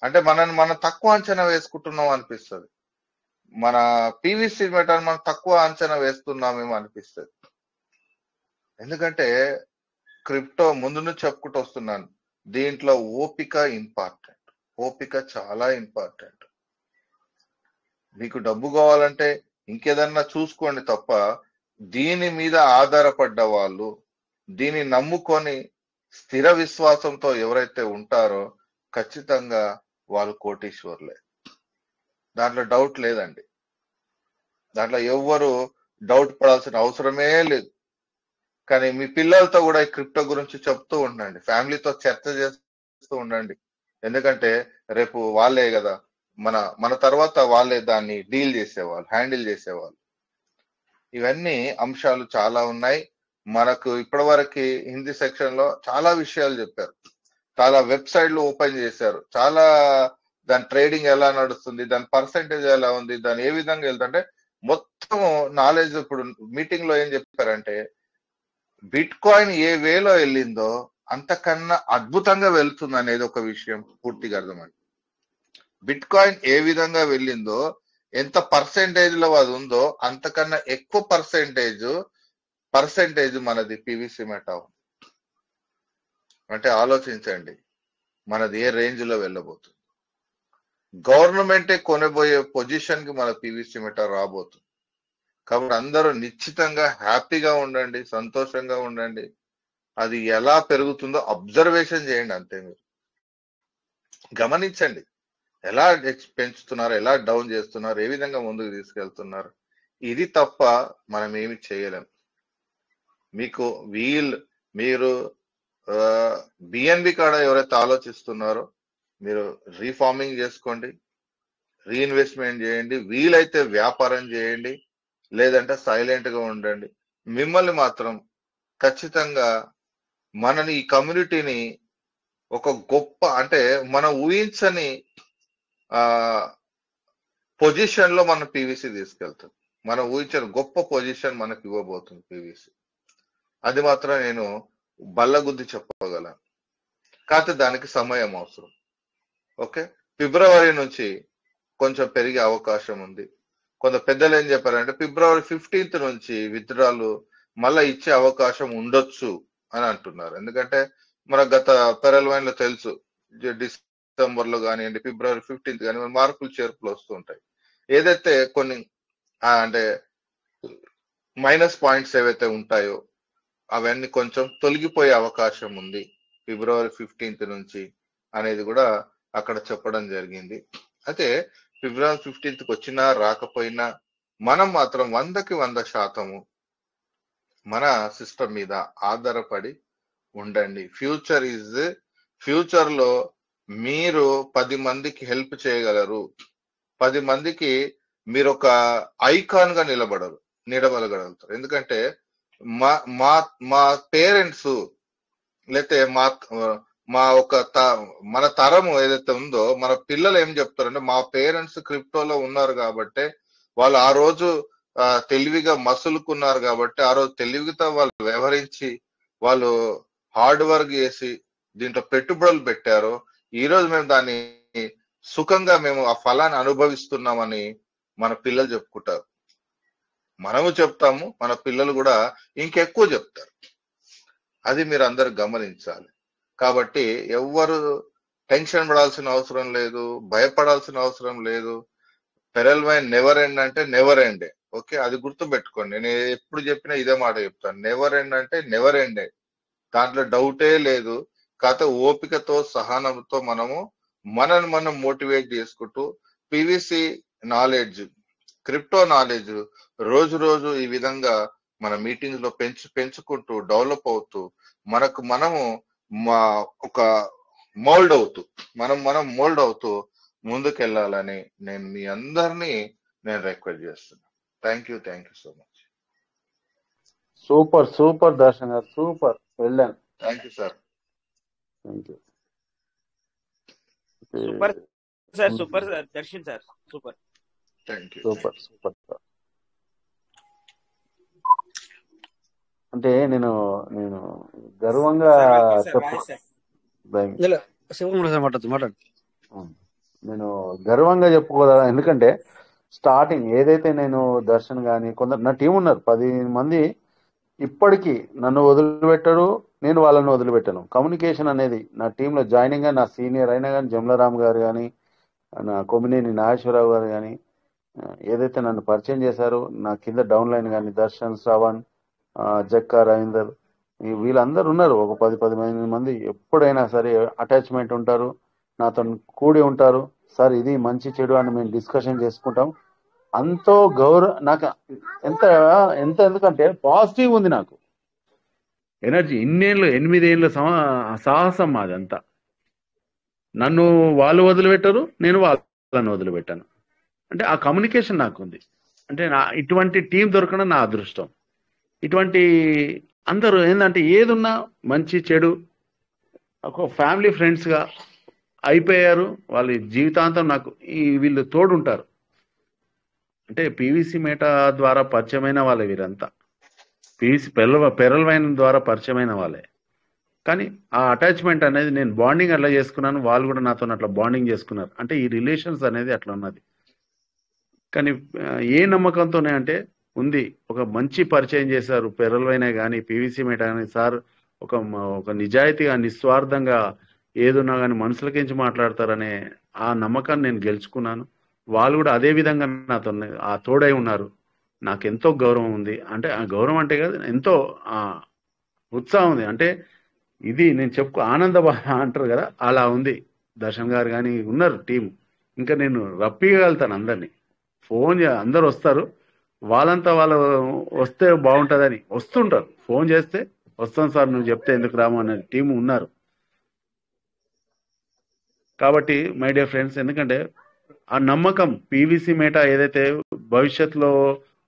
S6: అంటే మనం తక్కువ అంచనా వేసుకుంటున్నాం అనిపిస్తుంది. మన పీవీసీ మెటల్ మనం తక్కువ అంచనా వేస్తున్నామేమో అనిపిస్తుంది. ఎందుకంటే క్రిప్టో ముందు నుంచి చెప్పుకుంటూ వస్తున్నాను, దీంట్లో ఓపిక ఇంపార్టెంట్. ఓపిక చాలా ఇంపార్టెంట్. మీకు డబ్బు కావాలంటే ఇంకేదన్నా చూసుకోండి తప్ప, దీని మీద ఆధారపడ్డ వాళ్ళు, దీన్ని నమ్ముకొని స్థిర విశ్వాసంతో ఎవరైతే ఉంటారో ఖచ్చితంగా వాళ్ళు కోటీశ్వర్లే. దాంట్లో డౌట్ లేదండి. దాంట్లో ఎవ్వరు డౌట్ పడాల్సిన అవసరమే లేదు. కానీ మీ పిల్లలతో కూడా ఈ క్రిప్టో గురించి చెప్తూ ఉండండి, ఫ్యామిలీతో చర్చ చేస్తూ ఉండండి. ఎందుకంటే రేపు వాళ్ళే కదా మన తర్వాత వాళ్ళే దాన్ని డీల్ చేసేవాళ్ళు, హ్యాండిల్ చేసేవాళ్ళు. ఇవన్నీ అంశాలు చాలా ఉన్నాయి. మనకు ఇప్పటివరకు హిందీ సెక్షన్ లో చాలా విషయాలు చెప్పారు, చాలా వెబ్సైట్లు ఓపెన్ చేశారు, చాలా దాని ట్రేడింగ్ ఎలా నడుస్తుంది, దాని పర్సెంటేజ్ ఎలా ఉంది, దాని ఏ విధంగా వెళ్తుంటే మొత్తం నాలెడ్జ్. ఇప్పుడు మీటింగ్ లో ఏం చెప్పారంటే, బిట్ కాయిన్ ఏ వేలో వెళ్ళిందో అంతకన్నా అద్భుతంగా వెళ్తుంది అనేది ఒక విషయం పూర్తిగా అర్థమైంది. బిట్ కాయిన్ ఏ విధంగా వెళ్ళిందో, ఎంత పర్సెంటేజ్ లో అది ఉందో అంతకన్నా ఎక్కువ పర్సెంటేజ్ మనది పీవీసీ మెటా. అంటే ఆలోచించండి మనది ఏ రేంజ్ లో వెళ్ళబోతుంది. గవర్నమెంటే కొనబోయే పొజిషన్ కి మన పీవీసీ మెటా రాబోతుంది. కాబట్టి అందరూ నిశ్చితంగా హ్యాపీగా ఉండండి, సంతోషంగా ఉండండి. అది ఎలా పెరుగుతుందో అబ్జర్వేషన్ చేయండి అంతే. మీరు గమనించండి ఎలా పెంచుతున్నారు, ఎలా డౌన్ చేస్తున్నారు, ఏ విధంగా ముందుకు తీసుకెళ్తున్నారు. ఇది తప్ప మనం ఏమి చేయలేం. మీరు బిఎన్బి కాడ ఎవరైతే ఆలోచిస్తున్నారో మీరు రీఫార్మింగ్ చేసుకోండి, రీఇన్వెస్ట్మెంట్ చేయండి, వీలైతే వ్యాపారం చేయండి, లేదంటే సైలెంట్ గా ఉండండి. మిమ్మల్ని మాత్రం ఖచ్చితంగా మనని ఈ కమ్యూనిటీని ఒక గొప్ప, అంటే మనం ఊహించని పొజిషన్ లో మన పీవీసీ తీసుకెళ్తుంది. మనం ఊహించని గొప్ప పొజిషన్ మనకు ఇవ్వబోతుంది పీవీసీ. అది మాత్రం నేను బల్లగుద్ది చెప్పగలను. కాకపోతే దానికి సమయం అవసరం. ఓకే, ఫిబ్రవరి నుంచి కొంచెం పెరిగే అవకాశం ఉంది. కొంత పెద్దలు ఏం చెప్పారంటే ఫిబ్రవరి 15th నుంచి విత్డ్రాలు మళ్ళా ఇచ్చే అవకాశం ఉండొచ్చు అని అంటున్నారు. ఎందుకంటే మన గత పెరల్వైన్ లో తెలుసు, డిసెంబర్ లో కానివ్వండి, ఫిబ్రవరి 15th కానీ మార్పులు చేర్పులు వస్తుంటాయి. ఏదైతే కొన్ని అంటే మైనస్ పాయింట్స్ ఏవైతే ఉంటాయో అవన్నీ కొంచెం తొలగిపోయే అవకాశం ఉంది ఫిబ్రవరి 15th నుంచి అనేది కూడా అక్కడ చెప్పడం జరిగింది. అయితే ఫిబ్రవరి 15th వచ్చినా రాకపోయినా మనం మాత్రం 100కి 100% మన సిస్టమ్ మీద ఆధారపడి ఉండండి. ఫ్యూచర్ లో మీరు 10 మందికి హెల్ప్ చేయగలరు, 10 మందికి మీరు ఒక ఐకాన్ గా నిలబడగలుగుతారు. ఎందుకంటే మా పేరెంట్స్ లేకపోతే మన తరము ఏదైతే ఉందో, మన పిల్లలు ఏం చెప్తారంటే మా పేరెంట్స్ క్రిప్టోలో ఉన్నారు కాబట్టి వాళ్ళు ఆ రోజు తెలివిగా మసులుకున్నారు కాబట్టి ఆ రోజు తెలివితో వాళ్ళు వ్యవహరించి వాళ్ళు హార్డ్ వర్క్ చేసి దీంట్లో పెట్టుబడులు పెట్టారు. ఈ రోజు మేము దాన్ని సుఖంగా మేము ఆ ఫలాన్ని అనుభవిస్తున్నామని మన పిల్లలు చెప్పుకుంటారు. మనము చెప్తాము, మన పిల్లలు కూడా ఇంకెక్కువ చెప్తారు. అది మీరు అందరు గమనించాలి. కాబట్టి ఎవ్వరు టెన్షన్ పడాల్సిన అవసరం లేదు, భయపడాల్సిన అవసరం లేదు. పెరల్వైన్ నెవర్ ఎండ్ అంటే నెవర్ ఎండే. ఓకే, అది గుర్తు పెట్టుకోండి. నేను ఎప్పుడు చెప్పినా ఇదే మాట చెప్తాను, నెవర్ ఎండ్ అంటే నెవర్ ఎండే, దాంట్లో డౌటే లేదు. కాకపోతే ఓపికతో సహనంతో మనల్ని మనం మోటివేట్ చేసుకుంటూ పీవీసీ నాలెడ్జ్, క్రిప్టో నాలెడ్జ్ రోజు ఈ విధంగా మన మీటింగ్స్ లో పెంచుకుంటూ డెవలప్ అవుతూ మనము ఒక మోల్డ్ అవుతూ మనం మోల్డ్ అవుతూ ముందుకెళ్ళాలని నేను మీ అందరినీ రిక్వెస్ట్ చేస్తున్నాను. Thank you so much.
S7: Super Darshan గారు, సూపర్. వెళ్ళాను.
S6: Thank you sir.
S7: Thank you.
S2: Super sir, super sir, Darshan sir, super.
S6: Thank you.
S7: Super super sir. అంటే నేను నేను గర్వంగా
S2: సార్ ఓకే సార్,
S7: చెప్ప
S2: రాయ్ సార్.
S1: మాట్లాడు.
S7: నేను గర్వంగా చెప్పుకోదా, ఎందుకంటే స్టార్టింగ్ ఏదైతే నేను దర్శన్ కానీ కొందరు నా టీం ఉన్నారు 10 మంది, ఇప్పటికీ నన్ను వదిలిపెట్టరు, నేను వాళ్ళని వదిలిపెట్టాను. కమ్యూనికేషన్ అనేది నా టీంలో జాయినింగ్ గా నా సీనియర్ అయినా కానీ జమలరామ్ గారు కానీ, నా కొమ్మినేని నాగేశ్వరరావు గారు కానీ, ఏదైతే నన్ను పరిచయం చేశారో నా కింద డౌన్ లైన్ కానీ దర్శన్, శ్రవణ్, జక్కా, రవీందర్, వీళ్ళందరూ ఉన్నారు. ఒక 10 మంది ఎప్పుడైనా సరే అటాచ్మెంట్ ఉంటారు, నాతో కూడి ఉంటారు. సార్ ఇది మంచి చెడు అని మేము డిస్కషన్ చేసుకుంటాం. అంతో నాకు ఎంత ఎంత ఎందుకంటే పాజిటివ్ ఉంది, నాకు ఎనర్జీ. 8 ఏళ్ళ సాహసం మాదంతా. నన్ను వాళ్ళు వదిలిపెట్టరు, నేను వాళ్ళని వదిలిపెట్టాను. అంటే ఆ కమ్యూనికేషన్ నాకు ఉంది. అంటే ఇటువంటి టీం దొరకడం నా అదృష్టం. ఇటువంటి అందరూ ఏంటంటే ఏదున్నా మంచి చెడు ఒక ఫ్యామిలీ ఫ్రెండ్స్గా అయిపోయారు. వాళ్ళ జీవితాంతం నాకు వీళ్ళు తోడుంటారు. అంటే పీవీసీ మేటా ద్వారా పరిచయమైన వాళ్ళే వీరంతా. పీవీసీ పెరల్ వైన్ ద్వారా పరిచయమైన వాళ్ళే. కానీ ఆ అటాచ్మెంట్ అనేది నేను బాండింగ్ అట్లా చేసుకున్నాను, వాళ్ళు కూడా నాతో అట్లా బాండింగ్ చేసుకున్నారు. అంటే ఈ రిలేషన్స్ అనేది అట్లా ఉన్నది. కానీ ఏ నమ్మకంతోనే అంటే ఉంది, ఒక మంచి పరిచయం చేశారు పెరల్ వైనే కానీ పీవీసీ మేటా కానీ. సార్ ఒక నిజాయితీగా నిస్వార్థంగా ఏదున్నా కానీ మనసులకించి మాట్లాడతారనే ఆ నమ్మకాన్ని నేను గెలుచుకున్నాను. వాళ్ళు కూడా అదే విధంగా నాతో ఆ తోడై ఉన్నారు. నాకు ఎంతో గౌరవం ఉంది. అంటే ఆ గౌరవం అంటే కాదు, ఎంతో ఉత్సాహం ఉంది. అంటే ఇది నేను ఆనంద అంటారు కదా, అలా ఉంది. దర్శన్ గారు కానీ ఉన్నారు టీం. ఇంకా నేను రప్పిగలుగుతాను అందరినీ. ఫోన్ అందరు వస్తారు, వాళ్ళంతా వాళ్ళు వస్తే బాగుంటుందని వస్తుంటారు. ఫోన్ చేస్తే వస్తాం సార్, నువ్వు చెప్తే ఎందుకు రాము అనే టీం ఉన్నారు. కాబట్టి మై డియర్ ఫ్రెండ్స్, ఎందుకంటే ఆ నమ్మకం పీవీసీ మేటా ఏదైతే భవిష్యత్తులో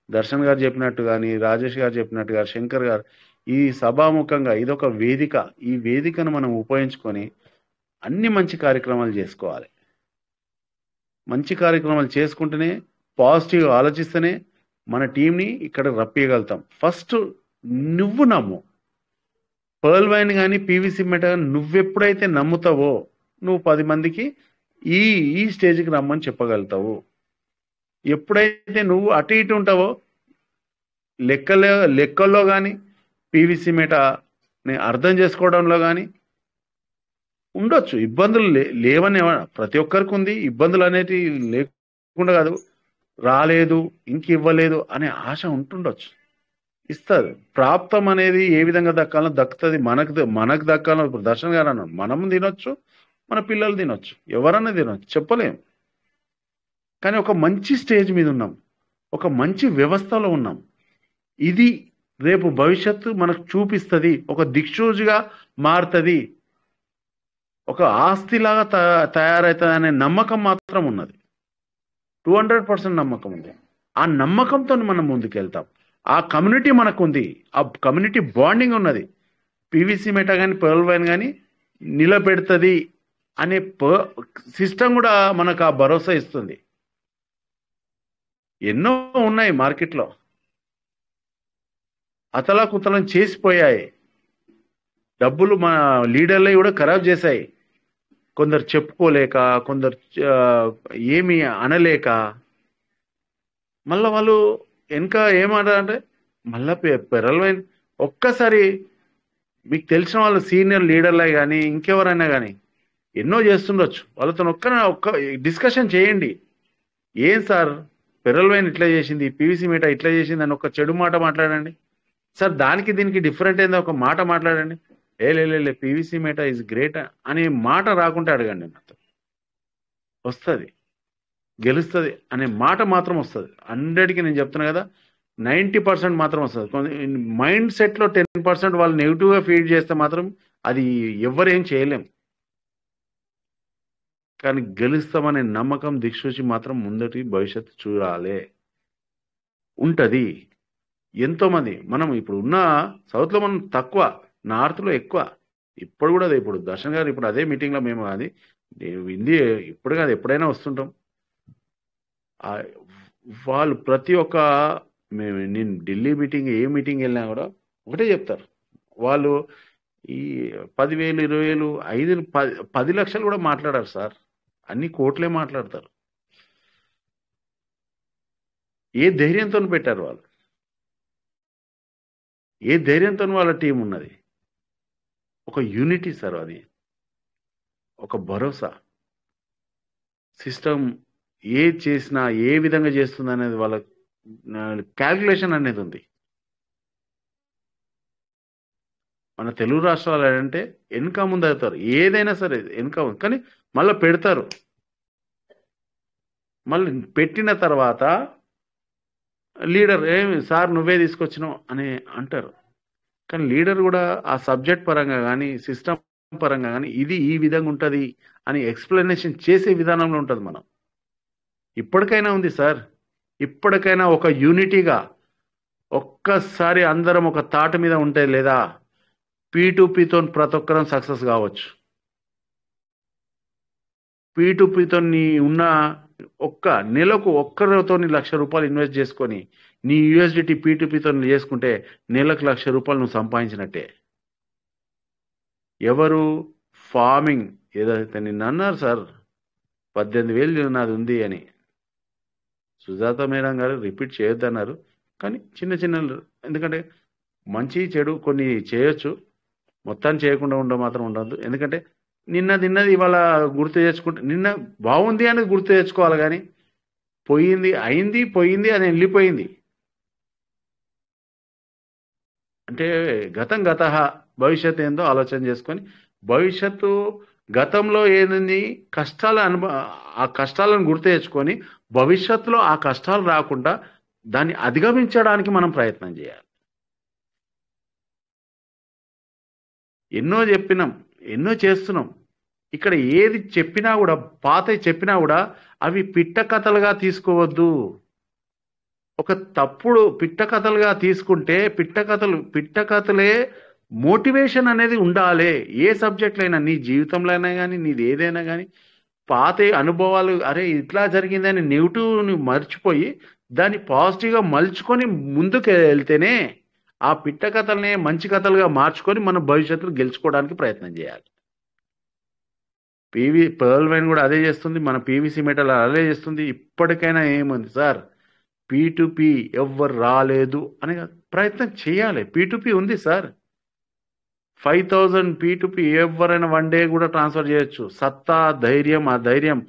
S7: దర్శన్ గారు చెప్పినట్టు కానీ, రాజేష్ గారు చెప్పినట్టు గారు, శంకర్ గారు, ఈ సభాముఖంగా ఇదొక వేదిక. ఈ వేదికను మనం ఉపయోగించుకొని అన్ని మంచి కార్యక్రమాలు చేసుకోవాలి. మంచి కార్యక్రమాలు చేసుకుంటేనే, పాజిటివ్ ఆలోచిస్తేనే మన టీంని ఇక్కడ రప్పియగలుగుతాం. ఫస్ట్ నువ్వు నమ్ము. పర్ల్ వైన్ కానీ పీవీసీ మేటా నువ్వెప్పుడైతే నమ్ముతావో నువ్వు 10 మందికి ఈ స్టేజ్కి రమ్మని చెప్పగలుగుతావు. ఎప్పుడైతే నువ్వు అటు ఇటు ఉంటావో లెక్కల్లో కానీ పీవీసీ మేటాని అర్థం చేసుకోవడంలో కానీ ఉండొచ్చు. ఇబ్బందులు లేవని ప్రతి ఒక్కరికి ఉంది. ఇబ్బందులు అనేవి లేకుండా కాదు, రాలేదు ఇంక ఇవ్వలేదు అనే ఆశ ఉంటుండొచ్చు. ఇస్తుంది. ప్రాప్తం అనేది ఏ విధంగా దక్కాలో దక్కుతుంది. మనకు దక్కాలో ఇప్పుడు దర్శన్ గారు అన్నాడు, మనం తినొచ్చు, మన పిల్లలు తినొచ్చు, ఎవరన్నా తినొచ్చు, చెప్పలేం. కానీ ఒక మంచి స్టేజ్ మీద ఉన్నాం, ఒక మంచి వ్యవస్థలో ఉన్నాం. ఇది రేపు భవిష్యత్తు మనకు చూపిస్తుంది, ఒక దిక్సూచిగా మారుతుంది, ఒక ఆస్తిలాగా తయారవుతుంది అనే నమ్మకం మాత్రం ఉన్నది. 200% నమ్మకం ఉంది. ఆ నమ్మకంతో మనం ముందుకెళ్తాం. ఆ కమ్యూనిటీ మనకు ఉంది, ఆ కమ్యూనిటీ బాండింగ్ ఉన్నది. పీవీసీ మేటా కానీ పర్ల్ వైన్ కానీ నిలబెడుతుంది అనే సిస్టమ్ కూడా మనకు ఆ భరోసా ఇస్తుంది. ఎన్నో ఉన్నాయి మార్కెట్లో, అతలాకుతలం చేసిపోయాయి. డబ్బులు మన లీడర్లు కూడా ఖరాబ్ చేశాయి. కొందరు చెప్పుకోలేక, కొందరు ఏమి అనలేక, మళ్ళీ వాళ్ళు ఇంకా ఏమంటారంటే మళ్ళీ పెరల్ వైన్ ఒక్కసారి మీకు తెలిసిన వాళ్ళు సీనియర్ లీడర్లే కానీ ఇంకెవరైనా కానీ ఎన్నో చేస్తుండొచ్చు, వాళ్ళతో ఒక్క డిస్కషన్ చేయండి. ఏం సార్ పెరల్ వైన్ ఇట్లా చేసింది, పీవీసీ మేటా ఇట్లా చేసింది అని ఒక చెడు మాట మాట్లాడండి. సార్ దానికి దీనికి డిఫరెంట్ ఏందో ఒక మాట మాట్లాడండి. లే పీవీసీ మేటా ఈజ్ గ్రేట్ అనే మాట రాకుంటే అడగండి, నాతో వస్తుంది, గెలుస్తుంది అనే మాట మాత్రం వస్తుంది. 100కి నేను చెప్తున్నా కదా, 90% మాత్రం వస్తుంది. మైండ్ సెట్లో 10% వాళ్ళు నెగిటివ్గా ఫీడ్ చేస్తే మాత్రం అది ఎవరేం చేయలేం. కానీ గెలుస్తామనే నమ్మకం, దిక్సూచి మాత్రం ముందటి భవిష్యత్తు చూడాలి ఉంటుంది. ఎంతోమంది మనం ఇప్పుడు ఉన్న సౌత్లో మనం తక్కువ, నార్త్లో ఎక్కువ. ఇప్పుడు కూడా అదే, ఇప్పుడు దర్శన్ గారు ఇప్పుడు అదే మీటింగ్లో మేము అది నేను వింది ఇప్పుడు కాదు, ఎప్పుడైనా వస్తుంటాం. ఆ, వాళ్ళు ప్రతి ఒక్క నేను ఢిల్లీ మీటింగ్ ఏ మీటింగ్ వెళ్ళినా కూడా ఒకటే చెప్తారు. వాళ్ళు ఈ 10,000 20,000 5 10 లక్షలు కూడా మాట్లాడారు సార్, అన్ని కోట్లే మాట్లాడతారు. ఏ ధైర్యంతో పెట్టారు వాళ్ళు, ఏ ధైర్యంతో వాళ్ళ టీం ఉన్నది. ఒక యూనిటీ సార్, అది ఒక భరోసా. సిస్టమ్ ఏ చేసినా ఏ విధంగా చేస్తుంది అనేది వాళ్ళ క్యాల్కులేషన్ అనేది ఉంది. మన తెలుగు రాష్ట్రాలు అంటే వెనుక ముందు అవుతారు, ఏదైనా సరే వెనుక ముందు, కానీ మళ్ళీ పెడతారు. మళ్ళీ పెట్టిన తర్వాత లీడర్ ఏమి సార్ నువ్వే తీసుకొచ్చినావు అని అంటారు. కానీ లీడర్ కూడా ఆ సబ్జెక్ట్ పరంగా కానీ సిస్టమ్ పరంగా కానీ ఇది ఈ విధంగా ఉంటుంది అని ఎక్స్ప్లెనేషన్ చేసే విధానంలో ఉంటుంది. మనం ఇప్పటికైనా ఉంది సార్, ఇప్పటికైనా ఒక యూనిటీగా ఒక్కసారి అందరం ఒక తాట మీద ఉంటే లేదా P2Pతో ప్రతి ఒక్కరం సక్సెస్ కావచ్చు. P2Pతో నీ ఉన్న ఒక్క నెలకు ఒక్కరితో ₹1,00,000 ఇన్వెస్ట్ చేసుకొని నీ USDT P2Pతో చేసుకుంటే నెలకు ₹1,00,000 నువ్వు సంపాదించినట్టే. ఎవరు ఫార్మింగ్ ఏదైతే నిన్న అన్నారు సార్ 18,000 నాది ఉంది అని, సుజాత మేడం గారు రిపీట్ చేయొద్దన్నారు. కానీ చిన్న చిన్న, ఎందుకంటే మంచి చెడు కొన్ని చేయొచ్చు, మొత్తాన్ని చేయకుండా మాత్రం ఉండద్దు. ఎందుకంటే నిన్న తిన్నది ఇవాళ గుర్తు తెచ్చుకుంటే, నిన్న బాగుంది అనేది గుర్తు తెచ్చుకోవాలి. కానీ పోయింది అయింది, పోయింది అది వెళ్ళిపోయింది. అంటే గతం గత, భవిష్యత్తు ఏందో ఆలోచన చేసుకొని, భవిష్యత్తు గతంలో ఏది కష్టాలు ఆ కష్టాలను గుర్తు తెచ్చుకొని భవిష్యత్తులో ఆ కష్టాలు రాకుండా దాన్ని అధిగమించడానికి మనం ప్రయత్నం చేయాలి. ఎన్నో చెప్పినాం, ఎన్నో చేస్తున్నాం. ఇక్కడ ఏది చెప్పినా కూడా, పాత చెప్పినా కూడా అవి పిట్ట కథలుగా తీసుకోవద్దు. ఒక తప్పుడు పిట్ట కథలుగా తీసుకుంటే పిట్ట కథలే మోటివేషన్ అనేది ఉండాలి. ఏ సబ్జెక్టులో అయినా, నీ జీవితంలో అయినా కానీ నీది ఏదైనా కానీ పాత అనుభవాలు, అరే ఇట్లా జరిగిందని నెగిటివ్ని మర్చిపోయి దాన్ని పాజిటివ్గా మలుచుకొని ముందుకు వెళ్తేనే ఆ పిట్ట కథలనే మంచి కథలుగా మార్చుకొని మనం భవిష్యత్తులో గెలుచుకోవడానికి ప్రయత్నం చేయాలి. పర్ల్ వైన్ కూడా అదే చేస్తుంది, మన PVC మెటల్ అదే చేస్తుంది. ఇప్పటికైనా ఏముంది సార్, P2P ఎవ్వరు రాలేదు అనే ప్రయత్నం చేయాలి. P2P ఉంది సార్, 5,000 P2P ఎవరైనా 1 డే కూడా ట్రాన్స్ఫర్ చేయొచ్చు. సత్తా, ధైర్యం, ఆ ధైర్యం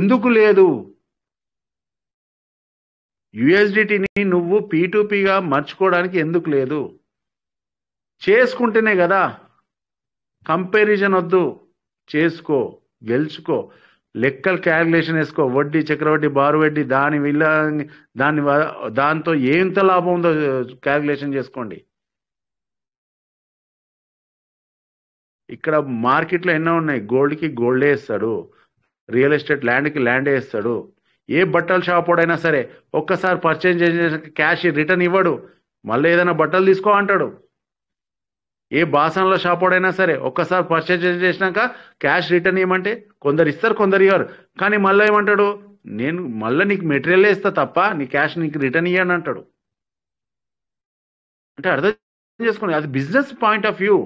S7: ఎందుకు లేదు? USDTని నువ్వు P2Pగా మర్చుకోవడానికి ఎందుకు లేదు? చేసుకుంటేనే కదా. కంపారిజన్ వద్దు, చేసుకో, గెలుచుకో, లెక్కలు క్యాలిక్యులేషన్ వేసుకో, వడ్డీ, చక్రవడ్డీ, బారు వడ్డీ, దాంతో ఎంత లాభం ఉందో క్యాలిక్యులేషన్ చేసుకోండి. ఇక్కడ మార్కెట్లో ఎన్నో ఉన్నాయి. గోల్డ్కి గోల్డే ఇస్తాడు, రియల్ ఎస్టేట్ ల్యాండ్కి ల్యాండే ఇస్తాడు. ఏ బట్టల షాప్ వాడైనా సరే ఒక్కసారి పర్చేజ్ చేసిన క్యాష్ రిటర్న్ ఇవ్వడు, మళ్ళీ ఏదైనా బట్టలు తీసుకో అంటాడు. ఏ బాసనల షాప్ వాడైనా సరే ఒక్కసారి పర్చేజ్ చేసినాక క్యాష్ రిటర్న్ ఇవ్వమంటే కొందరు ఇస్తారు, కొందరు ఇవ్వరు. కానీ మళ్ళీ ఏమంటాడు, నేను మళ్ళీ నీకు మెటీరియల్ ఇస్తా తప్ప నీ క్యాష్ నీకు రిటర్న్ ఇవ్వను అంటాడు. అంటే అర్థం చేసుకోండి, అది బిజినెస్ పాయింట్ ఆఫ్ వ్యూ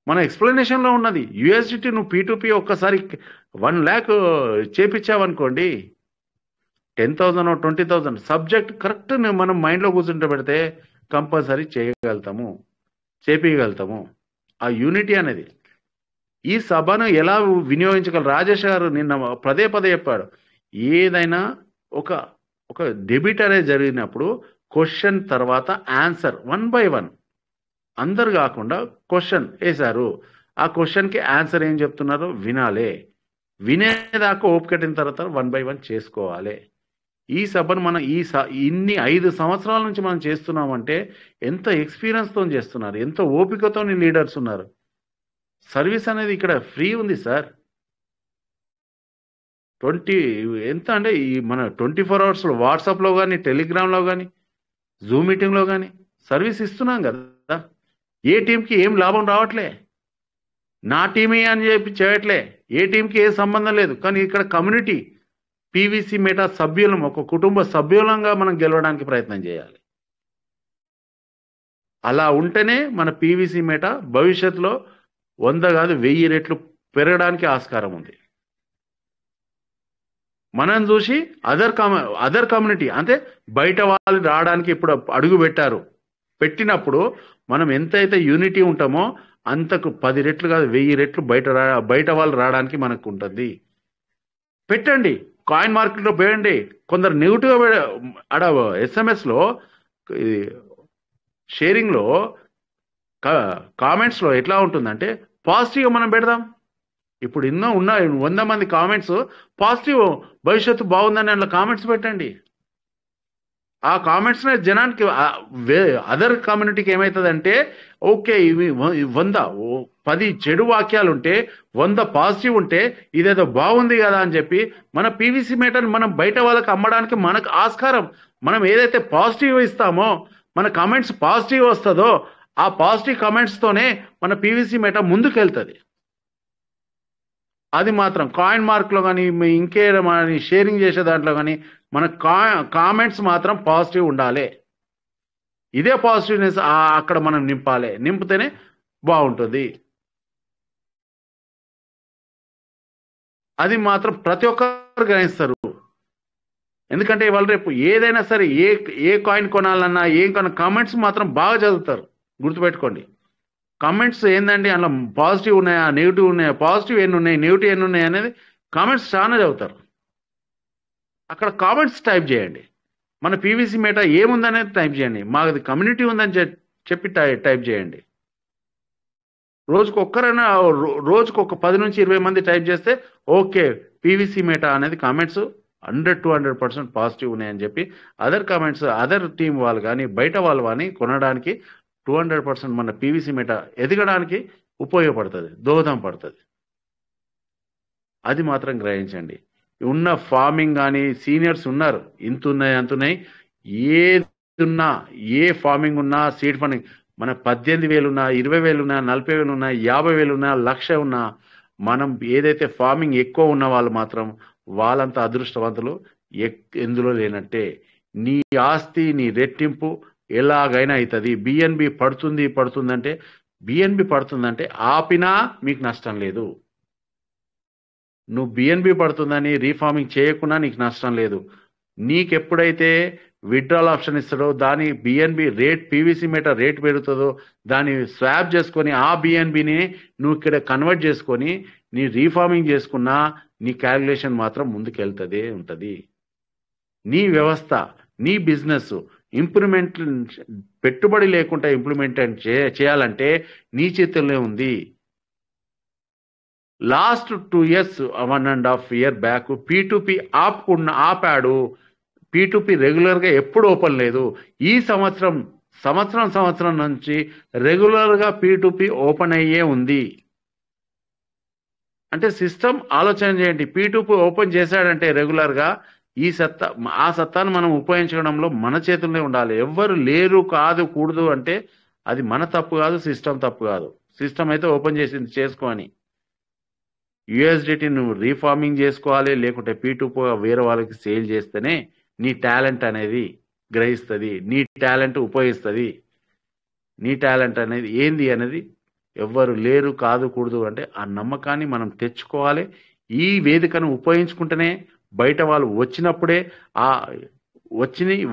S7: మన ఎక్స్ప్లెనేషన్లో ఉన్నది. USDT నువ్వు P2P ఒక్కసారి 1 lakh చేపించావనుకోండి, 10,000 20,000 సబ్జెక్ట్ కరెక్ట్ మనం మైండ్లో కూర్చుంటే పెడితే కంపల్సరీ చేయగలుగుతాము, చేపించగలుగుతాము. ఆ యూనిటీ అనేది ఈ సభను ఎలా వినియోగించగలరు? రాజేష్ గారు నిన్న పదే చెప్పాడు, ఏదైనా ఒక డెబిట్ అనేది జరిగినప్పుడు క్వశ్చన్ తర్వాత ఆన్సర్ 1 by 1 అందరు కాకుండా క్వశ్చన్ వేశారు, ఆ క్వశ్చన్కి ఆన్సర్ ఏం చెప్తున్నారో వినాలి. వినేదాకా ఓపికట్టిన తర్వాత 1 by 1 చేసుకోవాలి. ఈ సభను మనం ఇన్ని 5 సంవత్సరాల నుంచి మనం చేస్తున్నామంటే ఎంత ఎక్స్పీరియన్స్తో చేస్తున్నారు, ఎంత ఓపికతో లీడర్స్ ఉన్నారు. సర్వీస్ అనేది ఇక్కడ ఫ్రీ ఉంది సార్. ఎంత అంటే ఈ మన 24 hours వాట్సాప్లో కానీ, టెలిగ్రామ్లో కానీ, జూమ్ మీటింగ్లో కానీ సర్వీస్ ఇస్తున్నాం కదా. ఏ టీంకి ఏం లాభం రావట్లే, నా టీమే అని చెప్పి చేయట్లే. ఏ టీంకి ఏ సంబంధం లేదు. కానీ ఇక్కడ కమ్యూనిటీ పీవీసీ మెటా సభ్యులం, ఒక కుటుంబ సభ్యులంగా మనం గెలవడానికి ప్రయత్నం చేయాలి. అలా ఉంటేనే మన పీవీసీ మెటా భవిష్యత్తులో 100 కాదు 1000 రెట్లు పెరగడానికి ఆస్కారం ఉంది. మనం చూసి అదర్ కమ్యూనిటీ అంటే బయట వాళ్ళు రావడానికి ఇప్పుడు అడుగు పెట్టినప్పుడు మనం ఎంతైతే యూనిటీ ఉంటామో అంతకు 10 రెట్లు కాదు 1000 రెట్లు బయట వాళ్ళు రావడానికి మనకు ఉంటుంది. పెట్టండి, కాయిన్ మార్కెట్లో పెట్టండి. కొందరు నెగిటివ్ అడ ఎస్ఎంఎస్లో షేరింగ్లో కామెంట్స్లో ఎట్లా ఉంటుందంటే పాజిటివ్గా మనం పెడదాం. ఇప్పుడు ఎన్నో ఉన్నాయి 100 మంది కామెంట్స్ పాజిటివ్, భవిష్యత్తు బాగుందని అట్లా కామెంట్స్ పెట్టండి. ఆ కామెంట్స్ జనానికి అదర్ కమ్యూనిటీకి ఏమవుతుందంటే ఓకే ఇవి 10 చెడు వాక్యాలు ఉంటే 100 పాజిటివ్ ఉంటే ఇదేదో బాగుంది కదా అని చెప్పి మన పీవీసీ మెటాని మనం బయట వాళ్ళకి అమ్మడానికి మనకు ఆస్కారం. మనం ఏదైతే పాజిటివ్ ఇస్తామో మన కామెంట్స్ పాజిటివ్ వస్తుందో ఆ పాజిటివ్ కామెంట్స్తోనే మన పీవీసీ మెటా ముందుకెళ్తుంది. అది మాత్రం కాయిన్ మార్క్లో కానీ ఇంకేదో మన షేరింగ్ చేసే దాంట్లో కానీ మన కామెంట్స్ మాత్రం పాజిటివ్ ఉండాలి. ఇదే పాజిటివ్నెస్ అక్కడ మనం నింపితేనే బాగుంటుంది. అది మాత్రం ప్రతి ఒక్కరు గ్రహిస్తారు. ఎందుకంటే వాళ్ళు రేపు ఏదైనా సరే ఏ కాయిన్ కొనాలన్నా ఏం కామెంట్స్ మాత్రం బాగా చదువుతారు. గుర్తుపెట్టుకోండి, కామెంట్స్ ఏందండి అందులో పాజిటివ్ ఉన్నాయా నెగిటివ్ ఉన్నాయా, పాజిటివ్ ఎన్ని ఉన్నాయి నెగిటివ్ ఎన్ని ఉన్నాయి అనేది కామెంట్స్ చాలా చదువుతారు. అక్కడ కామెంట్స్ టైప్ చేయండి, మన పీవీసీ మెటా ఏముందనేది టైప్ చేయండి, మాది కమ్యూనిటీ ఉందని చెప్పి టైప్ చేయండి. రోజుకు ఒక 10 నుంచి 20 మంది టైప్ చేస్తే ఓకే పీవీసీ మెటా అనేది కామెంట్స్ 100% పాజిటివ్ ఉన్నాయని చెప్పి అదర్ టీం వాళ్ళు కానీ బయట వాళ్ళు కానీ కొనడానికి 200% మన పీవీసీ మెటా ఎదగడానికి ఉపయోగపడుతుంది, దోహదం పడుతుంది. అది మాత్రం గ్రహించండి. ఉన్న ఫార్మింగ్ కానీ సీనియర్స్ ఉన్నారు, ఇంత ఉన్నాయి అంతున్నాయి, ఏది ఉన్నా ఏ ఫార్మింగ్ ఉన్నా సీడ్ ఫండింగ్ మన 18,000 ఉన్నా 20,000 ఉన్నా 40,000 ఉన్నా 50,000 ఉన్నా 1,00,000 ఉన్నా మనం ఏదైతే ఫార్మింగ్ ఎక్కువ ఉన్న వాళ్ళు మాత్రం వాళ్ళంతా అదృష్టవంతులు ఎందులో లేనట్టే. నీ ఆస్తి నీ రెట్టింపు ఎలాగైనా అవుతుంది. బిఎన్బి పడుతుందంటే ఆపినా మీకు నష్టం లేదు. నువ్వు బిఎన్బి పడుతుందని రీఫార్మింగ్ చేయకుండా నీకు నష్టం లేదు. నీకెప్పుడైతే విత్డ్రాల్ ఆప్షన్ ఇస్తాడో దాని BNB rate PVC meta rate పెరుగుతుందో దాన్ని స్వాప్ చేసుకొని ఆ బిఎన్బిని నువ్వు ఇక్కడ కన్వర్ట్ చేసుకొని నీ రీఫార్మింగ్ చేసుకున్నా నీ క్యాల్కులేషన్ మాత్రం ముందుకెళ్తదే ఉంటుంది. నీ వ్యవస్థ నీ బిజినెస్ ఇంప్రూవ్మెంట్ పెట్టుబడి లేకుండా ఇంప్లిమెంట్ చేయాలంటే నీ చేతుల్లో ఉంది. Last 2 years 1.5 year back P2P ఆపాడు. P2P రెగ్యులర్గా ఎప్పుడు ఓపెన్ లేదు. ఈ సంవత్సరం నుంచి రెగ్యులర్గా P2P ఓపెన్ అయ్యే ఉంది. అంటే సిస్టమ్ ఆలోచన చేయండి, P2P ఓపెన్ చేశాడంటే రెగ్యులర్గా ఆ సత్తాను మనం ఉపయోగించడంలో మన చేతుల్లోనే ఉండాలి. ఎవ్వరు లేరు కూడదు అంటే అది మన తప్పు కాదు, సిస్టమ్ తప్పు కాదు. సిస్టమ్ అయితే ఓపెన్ చేసింది చేసుకోని యూఎస్డిటీ నువ్వు రీఫార్మింగ్ చేసుకోవాలి, లేకుంటే P2P వేరే వాళ్ళకి సేల్ చేస్తేనే నీ టాలెంట్ అనేది గ్రహిస్తుంది, నీ టాలెంట్ ఉపయోగిస్తుంది. నీ టాలెంట్ అనేది ఏంది అనేది ఎవ్వరు లేరు కూడదు అంటే ఆ నమ్మకాన్ని మనం తెచ్చుకోవాలి. ఈ వేదికను ఉపయోగించుకుంటేనే బయట వాళ్ళు వచ్చినప్పుడే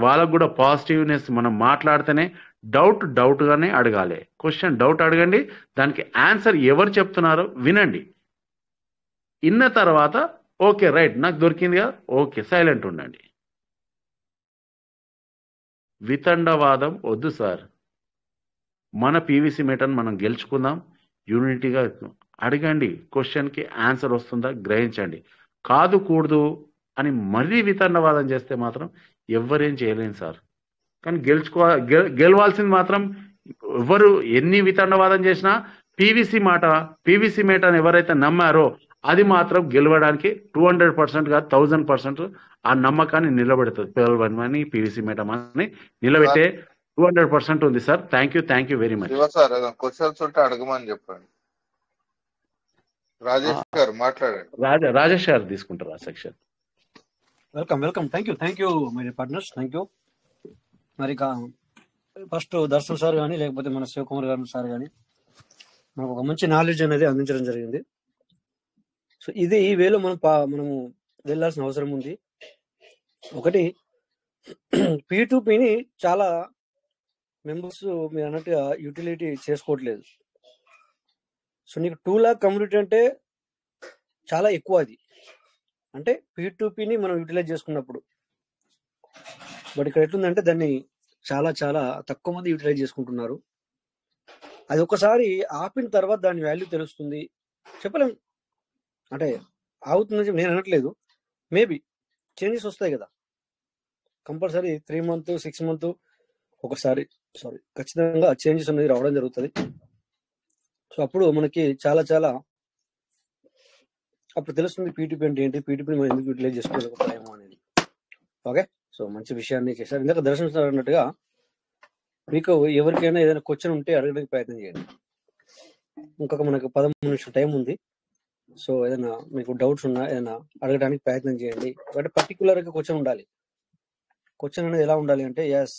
S7: వాళ్ళకు కూడా పాజిటివ్నెస్ మనం మాట్లాడితేనే డౌట్గానే అడగాలి. క్వశ్చన్ డౌట్ అడగండి, దానికి ఆన్సర్ ఎవరు చెప్తున్నారో వినండి. విన్న తర్వాత ఓకే రైట్ నాకు దొరికిందిగా ఓకే సైలెంట్ ఉండండి. వితండవాదం వద్దు సార్. మన పీవీసీ మెటాను మనం గెలుచుకుందాం, యూనిటీగా అడగండి. క్వశ్చన్కి ఆన్సర్ వస్తుందా గ్రహించండి. కూడదు అని మరీ వితండవాదం చేస్తే మాత్రం ఎవ్వరేం చేయలేం సార్. కానీ గెలవాల్సింది మాత్రం ఎవరు ఎన్ని వితండవాదం చేసినా పీవీసీ మెటాను ఎవరైతే నమ్మారో అది మాత్రం గెలవడానికి 200% కాదు 1000% ఆ నమ్మకాన్ని నిలబెడుతుంది. పిల్లలని పీవీసీ మెటాని నిలబెట్టే 200% ఉంది sir. Thank you very much.
S6: Sir questions ఉంటే అడగమని చెప్పండి. రాజేష్ గారు మాట్లాడండి.
S7: రాజేష్ గారు తీసుకుంటారు ఆ section.
S1: Welcome. Thank you my partners. Thank you. మరి ఫస్ట్ దర్శన్ సార్ కానీ లేకపోతే మన శివకుమార్ గారు సార్ కానీ మనకు ఒక మంచి నాలెడ్జ్ అనేది అందించడం జరిగింది. సో ఇది ఈ వేలో మనము వెళ్ళాల్సిన అవసరం ఉంది. ఒకటి, P2Pని చాలా మెంబర్స్ మీరు అన్నట్టుగా యూటిలిటీ చేసుకోవట్లేదు. సో నీకు 2 lakh కమ్యూనిటీ అంటే చాలా ఎక్కువ. అది అంటే P2Pని మనం యూటిలైజ్ చేసుకున్నప్పుడు. బట్ ఇక్కడ ఎట్లుందంటే దాన్ని చాలా చాలా తక్కువ మంది యూటిలైజ్ చేసుకుంటున్నారు. అది ఒకసారి ఆపిన తర్వాత దాని వాల్యూ తెలుస్తుంది. చెప్పలేం, అంటే అవుతుందని నేను అనట్లేదు. మేబీ చేంజెస్ వస్తాయి కదా, కంపల్సరీ 3 months 6 months ఒకసారి ఖచ్చితంగా చేంజెస్ అనేది రావడం జరుగుతుంది. సో అప్పుడు మనకి చాలా చాలా అప్పుడు తెలుస్తుంది P2P అంటే ఏంటి, P2P మనం ఎందుకు యూటిలైజ్ చేసుకోలేకపోయాము అనేది. ఓకే, సో మంచి విషయాన్ని చేశారు. ఇందాక దర్శనం సార్ అన్నట్టుగా మీకు ఎవరికైనా ఏదైనా క్వశ్చన్ ఉంటే అడగడానికి ప్రయత్నం చేయండి. ఇంకొక మనకు 13 నిమిషాల టైం ఉంది. సో ఏదైనా మీకు డౌట్స్ ఉన్నా ఏదైనా అడగడానికి ప్రయత్నం చేయండి. బట్ పర్టికులర్గా క్వశ్చన్ ఉండాలి. క్వశ్చన్ అనేది ఎలా ఉండాలి అంటే, ఎస్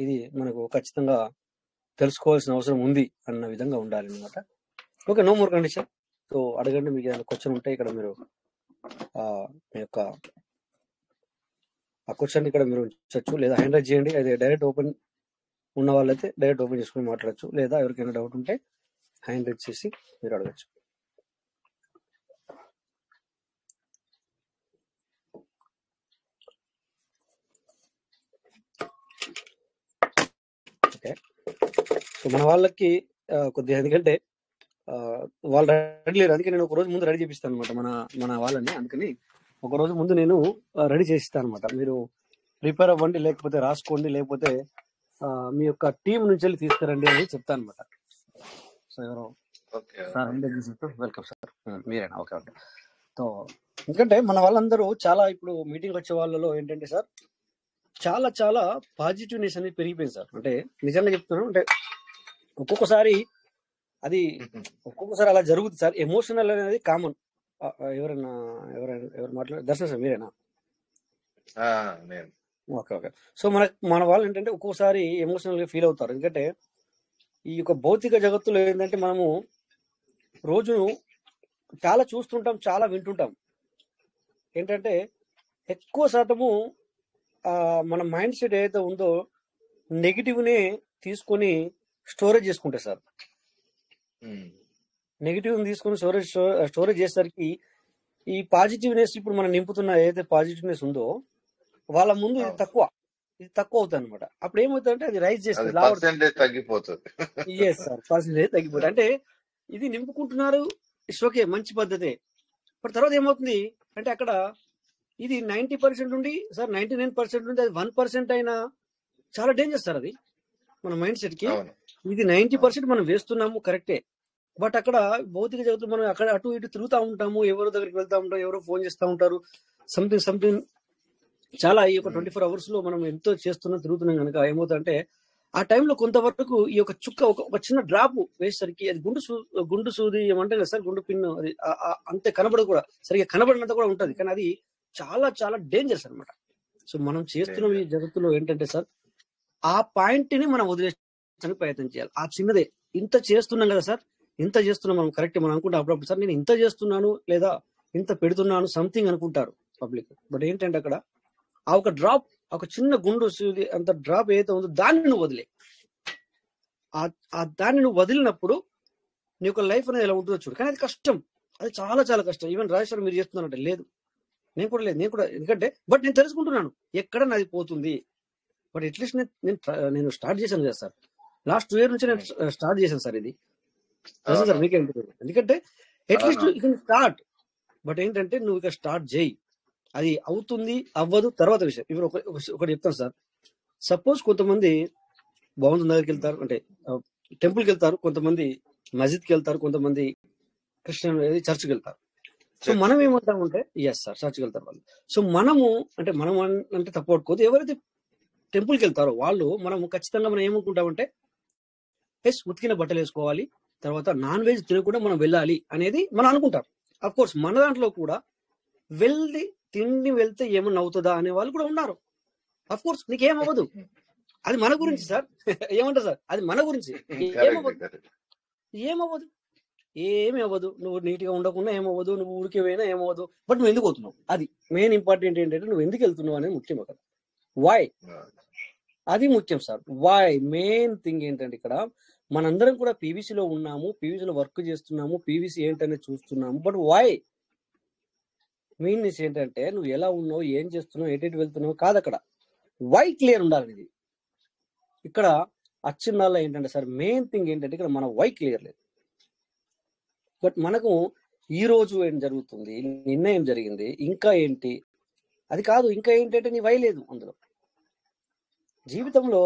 S1: ఇది మనకు ఖచ్చితంగా తెలుసుకోవాల్సిన అవసరం ఉంది అన్న విధంగా ఉండాలి అనమాట. Okay, no more condition. So అడగండి, మీకు ఏదైనా క్వశ్చన్ ఉంటే ఇక్కడ మీరు మీ యొక్క ఆ క్వశ్చన్ ఇక్కడ మీరు ఉంచవచ్చు, లేదా హ్యాండ్ రైజ్ చేయండి. అది డైరెక్ట్ ఓపెన్ ఉన్న వాళ్ళైతే డైరెక్ట్ ఓపెన్ చేసుకుని మాట్లాడచ్చు, లేదా ఎవరికైనా డౌట్ ఉంటే హ్యాండ్ రైజ్ చేసి మీరు అడగచ్చు. ఓకే, సో మన వాళ్ళకి కొద్దిగా, ఎందుకంటే వాళ్ళు రెడీ లేరు, అందుకే నేను ఒక రోజు ముందు రెడీ చేపిస్తాను అనమాట మన వాళ్ళని. అందుకని ఒక రోజు ముందు నేను రెడీ చేసిస్తాను అనమాట. మీరు ప్రిపేర్ అవ్వండి, లేకపోతే రాసుకోండి, లేకపోతే మీ యొక్క టీం నుంచి వెళ్ళి తీసుకురండి అని చెప్తాను అనమాట. సో ఎవరో సార్ వెల్కమ్ సార్, మీరేనా? ఓకే. సో ఎందుకంటే మన వాళ్ళందరూ చాలా ఇప్పుడు మీటింగ్ వచ్చే వాళ్ళలో ఏంటంటే సార్ చాలా చాలా పాజిటివ్నెస్ అనేది పెరిగిపోయింది సార్. అంటే నిజంగా చెప్తున్నాను, అంటే ఒక్కొక్కసారి అలా జరుగుతుంది సార్. ఎమోషనల్ అనేది కామన్. ఎవరు మాట్లాడారు? దర్శనం సార్ మీరేనా? ఓకే. సో మన వాళ్ళు ఏంటంటే ఒక్కోసారి ఎమోషనల్ గా ఫీల్ అవుతారు. ఎందుకంటే ఈ యొక్క భౌతిక జగత్తులో ఏంటంటే మనము రోజు చాలా చూస్తుంటాం, చాలా వింటుంటాం. ఏంటంటే ఎక్కువ శాతము మన మైండ్ సెట్ ఏదైతే ఉందో నెగిటివ్ నే తీసుకొని స్టోరేజ్ చేసుకుంటారు సార్. నెగిటివ్ తీసుకొని స్టోరేజ్ చేసేసరికి ఈ పాజిటివ్నెస్ ఇప్పుడు మనం నింపుతున్న ఏదైతే పాజిటివ్నెస్ ఉందో వాళ్ళ ముందు ఇది తక్కువ అవుతుంది అనమాట. అప్పుడు ఏమవుతుందంటే అది రైజ్ చేస్తుంది,
S6: తగ్గిపోతుంది.
S1: ఎస్ సార్, పర్సెంటేజ్ తగ్గిపోతుంది. అంటే ఇది నింపుకుంటున్నారు, ఇట్స్ ఓకే, మంచి పద్ధతే. బట్ తర్వాత ఏమవుతుంది అంటే అక్కడ ఇది 90% ఉండి సార్ 99% ఉండి అది 1% అయినా చాలా డేంజర్ సార్. అది మన మైండ్ సెట్ కి ఇది 90% మనం వేస్తున్నాము, కరెక్టే. బట్ అక్కడ భౌతిక జగత్తు మనం అక్కడ అటు ఇటు తిరుగుతూ ఉంటాము, ఎవరో దగ్గరికి వెళ్తా ఉంటాం, ఎవరో ఫోన్ చేస్తూ ఉంటారు, సంథింగ్ చాలా. ఈ యొక్క 24 hours లో మనం ఎంతో తిరుగుతున్నాం కనుక ఏమవుతుందంటే ఆ టైంలో కొంతవరకు ఈ యొక్క చుక్క ఒక చిన్న డ్రాప్ వేసేసరికి అది గుండు సూది ఏమంటే సార్, గుండు పిన్ను, అది అంతే కనబడదు కూడా, సరిగ్గా కనబడినంత కూడా ఉంటది, కానీ అది చాలా చాలా డేంజర్స్ అనమాట. సో మనం చేస్తున్న ఈ జగత్తులో ఏంటంటే సార్ ఆ పాయింట్ ని మనం వదిలేయడానికి ప్రయత్నం చేయాలి. ఆ చిన్నదే, ఇంత చేస్తున్నాం కదా సార్, ఇంత చేస్తున్నాం మనం, కరెక్ట్ మనం అనుకుంటాం అప్పుడప్పుడు సార్ నేను ఇంత చేస్తున్నాను లేదా ఇంత పెడుతున్నాను సంథింగ్ అనుకుంటారు పబ్లిక్. బట్ ఏంటంటే అక్కడ ఆ ఒక డ్రాప్, ఒక చిన్న గుండు అంత డ్రాప్ ఏదైతే ఉందో దాన్ని నువ్వు వదిలే. దాన్ని నువ్వు వదిలినప్పుడు నీ యొక్క లైఫ్ అనేది ఎలా ఉంటుందో చూడు. కానీ అది కష్టం, అది చాలా చాలా కష్టం. ఈవెన్ రాజేశ్వర్ మీరు చేస్తున్నారంటే లేదు, నేను కూడా ఎందుకంటే బట్ నేను తెలుసుకుంటున్నాను ఎక్కడ నాది పోతుంది. బట్ అట్లీస్ట్ నేను స్టార్ట్ చేశాను కదా సార్, లాస్ట్ 2 years నుంచి నేను స్టార్ట్ చేశాను సార్. ఇది సార్ మీకే, ఎందుకంటే at least you can start. But ఏంటంటే నువ్వు ఇక స్టార్ట్ చేయి, అది అవుతుంది అవ్వదు తర్వాత విషయం. ఇప్పుడు ఒకటి చెప్తాను సార్. సపోజ్ కొంతమంది భగవంతుని దగ్గరికి వెళ్తారు, అంటే టెంపుల్కి వెళ్తారు, కొంతమంది మస్జిద్కి వెళ్తారు, కొంతమంది క్రిస్టియన్ చర్చ్కి వెళ్తారు. సో మనం ఏమంటామంటే ఎస్ సార్ చర్చ్కి వెళ్తారు వాళ్ళు. సో మనం అంటే తప్పు పట్టుకోదు. ఎవరైతే టెంపుల్కి వెళ్తారో వాళ్ళు మనము ఖచ్చితంగా మనం ఏమనుకుంటామంటే ఎస్ ఉతికిన బట్టలు వేసుకోవాలి, తర్వాత నాన్ వెజ్ తినకుండా మనం వెళ్ళాలి అనేది మనం అనుకుంటాం. అఫ్ కోర్స్ మన దాంట్లో కూడా తిండి వెళ్తే ఏమన్నా అవుతుందా అనే వాళ్ళు కూడా ఉన్నారు. అఫ్ కోర్స్ నీకేమవ్వదు, అది మన గురించి సార్. ఏమంటారు సార్, అది మన గురించి. ఏమవ్వదు ఏమి అవ్వదు, నువ్వు నీట్ గా ఉండకుండా ఏమవ్వదు, నువ్వు ఊరికి పోయినా ఏమవ్వదు. బట్ నువ్వు ఎందుకు అవుతున్నావు, అది మెయిన్ ఇంపార్టెంట్. ఏంటంటే నువ్వు ఎందుకు వెళ్తున్నావు అనేది ముఖ్యం కదా. వై, అది ముఖ్యం సార్. వై మెయిన్ థింగ్ ఏంటంటే ఇక్కడ మనందరం కూడా పీవీసీలో ఉన్నాము, పీవీసీలో వర్క్ చేస్తున్నాము, పీవీసీ ఏంటనేది చూస్తున్నాము. బట్ వై మీన్స్ ఏంటంటే నువ్వు ఎలా ఉన్నావు, ఏం చేస్తున్నావు, ఎటు వెళ్తున్నావు కాదు. అక్కడ వై క్లియర్ ఉండాలనేది. ఇక్కడ అచ్చిందాల్లో ఏంటంటే సార్ మెయిన్ థింగ్ ఏంటంటే ఇక్కడ మన వై క్లియర్ లేదు. బట్ మనకు ఈ రోజు ఏం జరుగుతుంది, నిన్న ఏం జరిగింది, ఇంకా ఏంటి, అది కాదు. ఇంకా ఏంటంటే నీ వై లేదు అందులో. జీవితంలో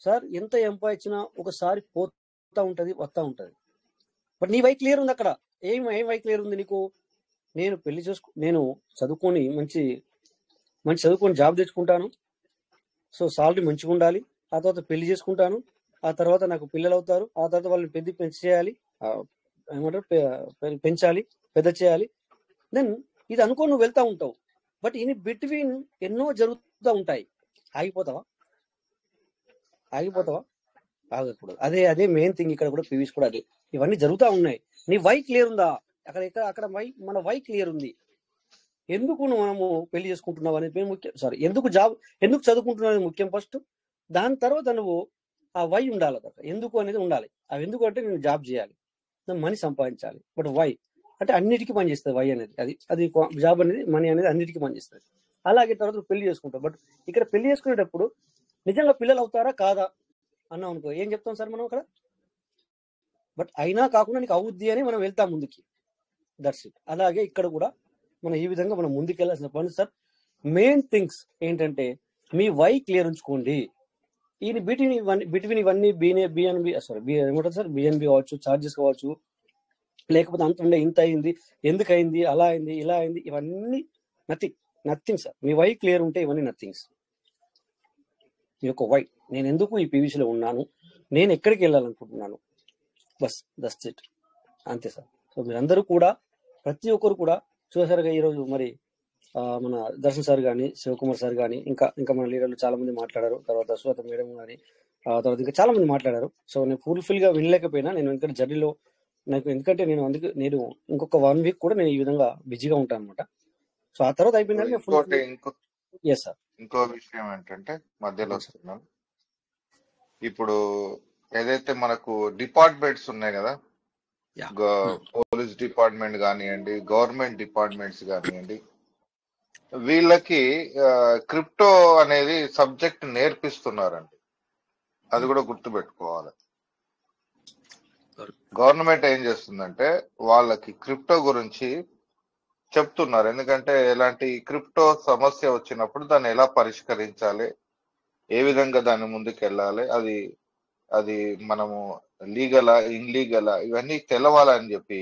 S1: సార్ ఎంత సంపాదించినా ఒకసారి పోతా ఉంటది, వస్తా ఉంటది. బట్ నీ వై క్లియర్ ఉంది అక్కడ. ఏం వై క్లియర్ ఉంది నీకు? నేను పెళ్లి నేను చదువుకొని మంచి చదువుకొని జాబ్ తెచ్చుకుంటాను, సో సాలరీ మంచిగా ఉండాలి, ఆ తర్వాత పెళ్లి చేసుకుంటాను, ఆ తర్వాత నాకు పిల్లలు అవుతారు, ఆ తర్వాత వాళ్ళని పెంచేయాలి, ఏమంటారు పెంచాలి, పెద్ద చేయాలి. దెన్ ఇది అనుకో నువ్వు వెళ్తా ఉంటావు. బట్ ఇన్ బిట్వీన్ ఎన్నో జరుగుతూ ఉంటాయి. ఆగిపోతావా? ఆగకూడదు. అదే మెయిన్ థింగ్. ఇక్కడ కూడా పీవీస్ కూడా అదే, ఇవన్నీ జరుగుతూ ఉన్నాయి. నీ వై క్లియర్ ఉందా? అక్కడ మన వై క్లియర్ ఉంది. ఎందుకు మనము పెళ్లి చేసుకుంటున్నావు అనేది ముఖ్యం. సారీ, ఎందుకు చదువుకుంటున్నావు అనేది ముఖ్యం ఫస్ట్. దాని తర్వాత నువ్వు ఆ వై ఉండాలి కదా, ఎందుకు అనేది ఉండాలి. అవి ఎందుకు అంటే నేను జాబ్ చేయాలి, మనీ సంపాదించాలి. బట్ వై అంటే అన్నిటికీ పనిచేస్తుంది వై అనేది. అది జాబ్ అనేది, మనీ అనేది అన్నిటికీ పనిచేస్తుంది. అలాగే తర్వాత పెళ్లి చేసుకుంటావు. బట్ ఇక్కడ పెళ్లి చేసుకునేటప్పుడు నిజంగా పిల్లలు అవుతారా కాదా అన్నాం అనుకో, ఏం చెప్తాం సార్ మనం అక్కడ? బట్ అయినా కాకుండా నీకు అవుద్ది అని మనం వెళ్తాం ముందుకి. That's it. అలాగే ఇక్కడ కూడా మనం ఈ విధంగా మనం ముందుకెళ్ళాల్సిన పని సార్. మెయిన్ థింగ్స్ ఏంటంటే మీ వై క్లియర్ ఉంచుకోండి. ఈ బిట్వీన్ ఇవన్నీ బిఎన్బి ఏమంటారు సార్, బిఎన్బి కావచ్చు, ఛార్జెస్ కావచ్చు, లేకపోతే అంత ఉండే ఇంత అయింది, ఎందుకు అయింది, అలా అయింది, ఇలా అయింది, ఇవన్నీ నథింగ్ సార్. మీ వై క్లియర్ ఉంటే ఇవన్నీ నథింగ్స్. మీ యొక్క వై, నేను ఎందుకు ఈ పీవీసీలో ఉన్నాను, నేను ఎక్కడికి వెళ్ళాలనుకుంటున్నాను, బస్ దట్స్ ఇట్, అంతే సార్. సో మీరందరూ కూడా, ప్రతి ఒక్కరు కూడా చూసారుగా ఈరోజు మరి మన దర్శన్ సార్ కానీ, శివకుమార్ సార్ కానీ, ఇంకా మన లీడర్లు చాలా మంది మాట్లాడారు. తర్వాత సువత మేడం కానీ, తర్వాత ఇంకా చాలా మంది మాట్లాడారు. సో నేను ఫుల్ఫిల్ గా వినలేకపోయినా, నేను ఎందుకంటే జర్నీలో ఎందుకంటే నేను ఇంకొక 1 వీక్ కూడా నేను ఈ విధంగా బిజీగా ఉంటాను అనమాట. సో ఆ తర్వాత అయిపోయిందంటే
S6: ఇంకో విషయం ఏంటంటే మధ్యలో వస్తున్నాను. ఇప్పుడు ఏదైతే మనకు డిపార్ట్మెంట్స్ ఉన్నాయి కదా, పోలీస్ డిపార్ట్మెంట్ కానివ్వండి, గవర్నమెంట్ డిపార్ట్మెంట్స్ కానివ్వండి, వీళ్ళకి క్రిప్టో అనేది సబ్జెక్ట్ నేర్పిస్తున్నారండి. అది కూడా గుర్తుపెట్టుకోవాలి. గవర్నమెంట్ ఏం చేస్తుందంటే వాళ్ళకి క్రిప్టో గురించి చెప్తున్నారు. ఎందుకంటే ఎలాంటి క్రిప్టో సమస్య వచ్చినప్పుడు దాన్ని ఎలా పరిష్కరించాలి, ఏ విధంగా దాని ముందుకు వెళ్ళాలి, అది మనము లీగలా ఇన్లీగలా ఇవన్నీ తెలవాలని చెప్పి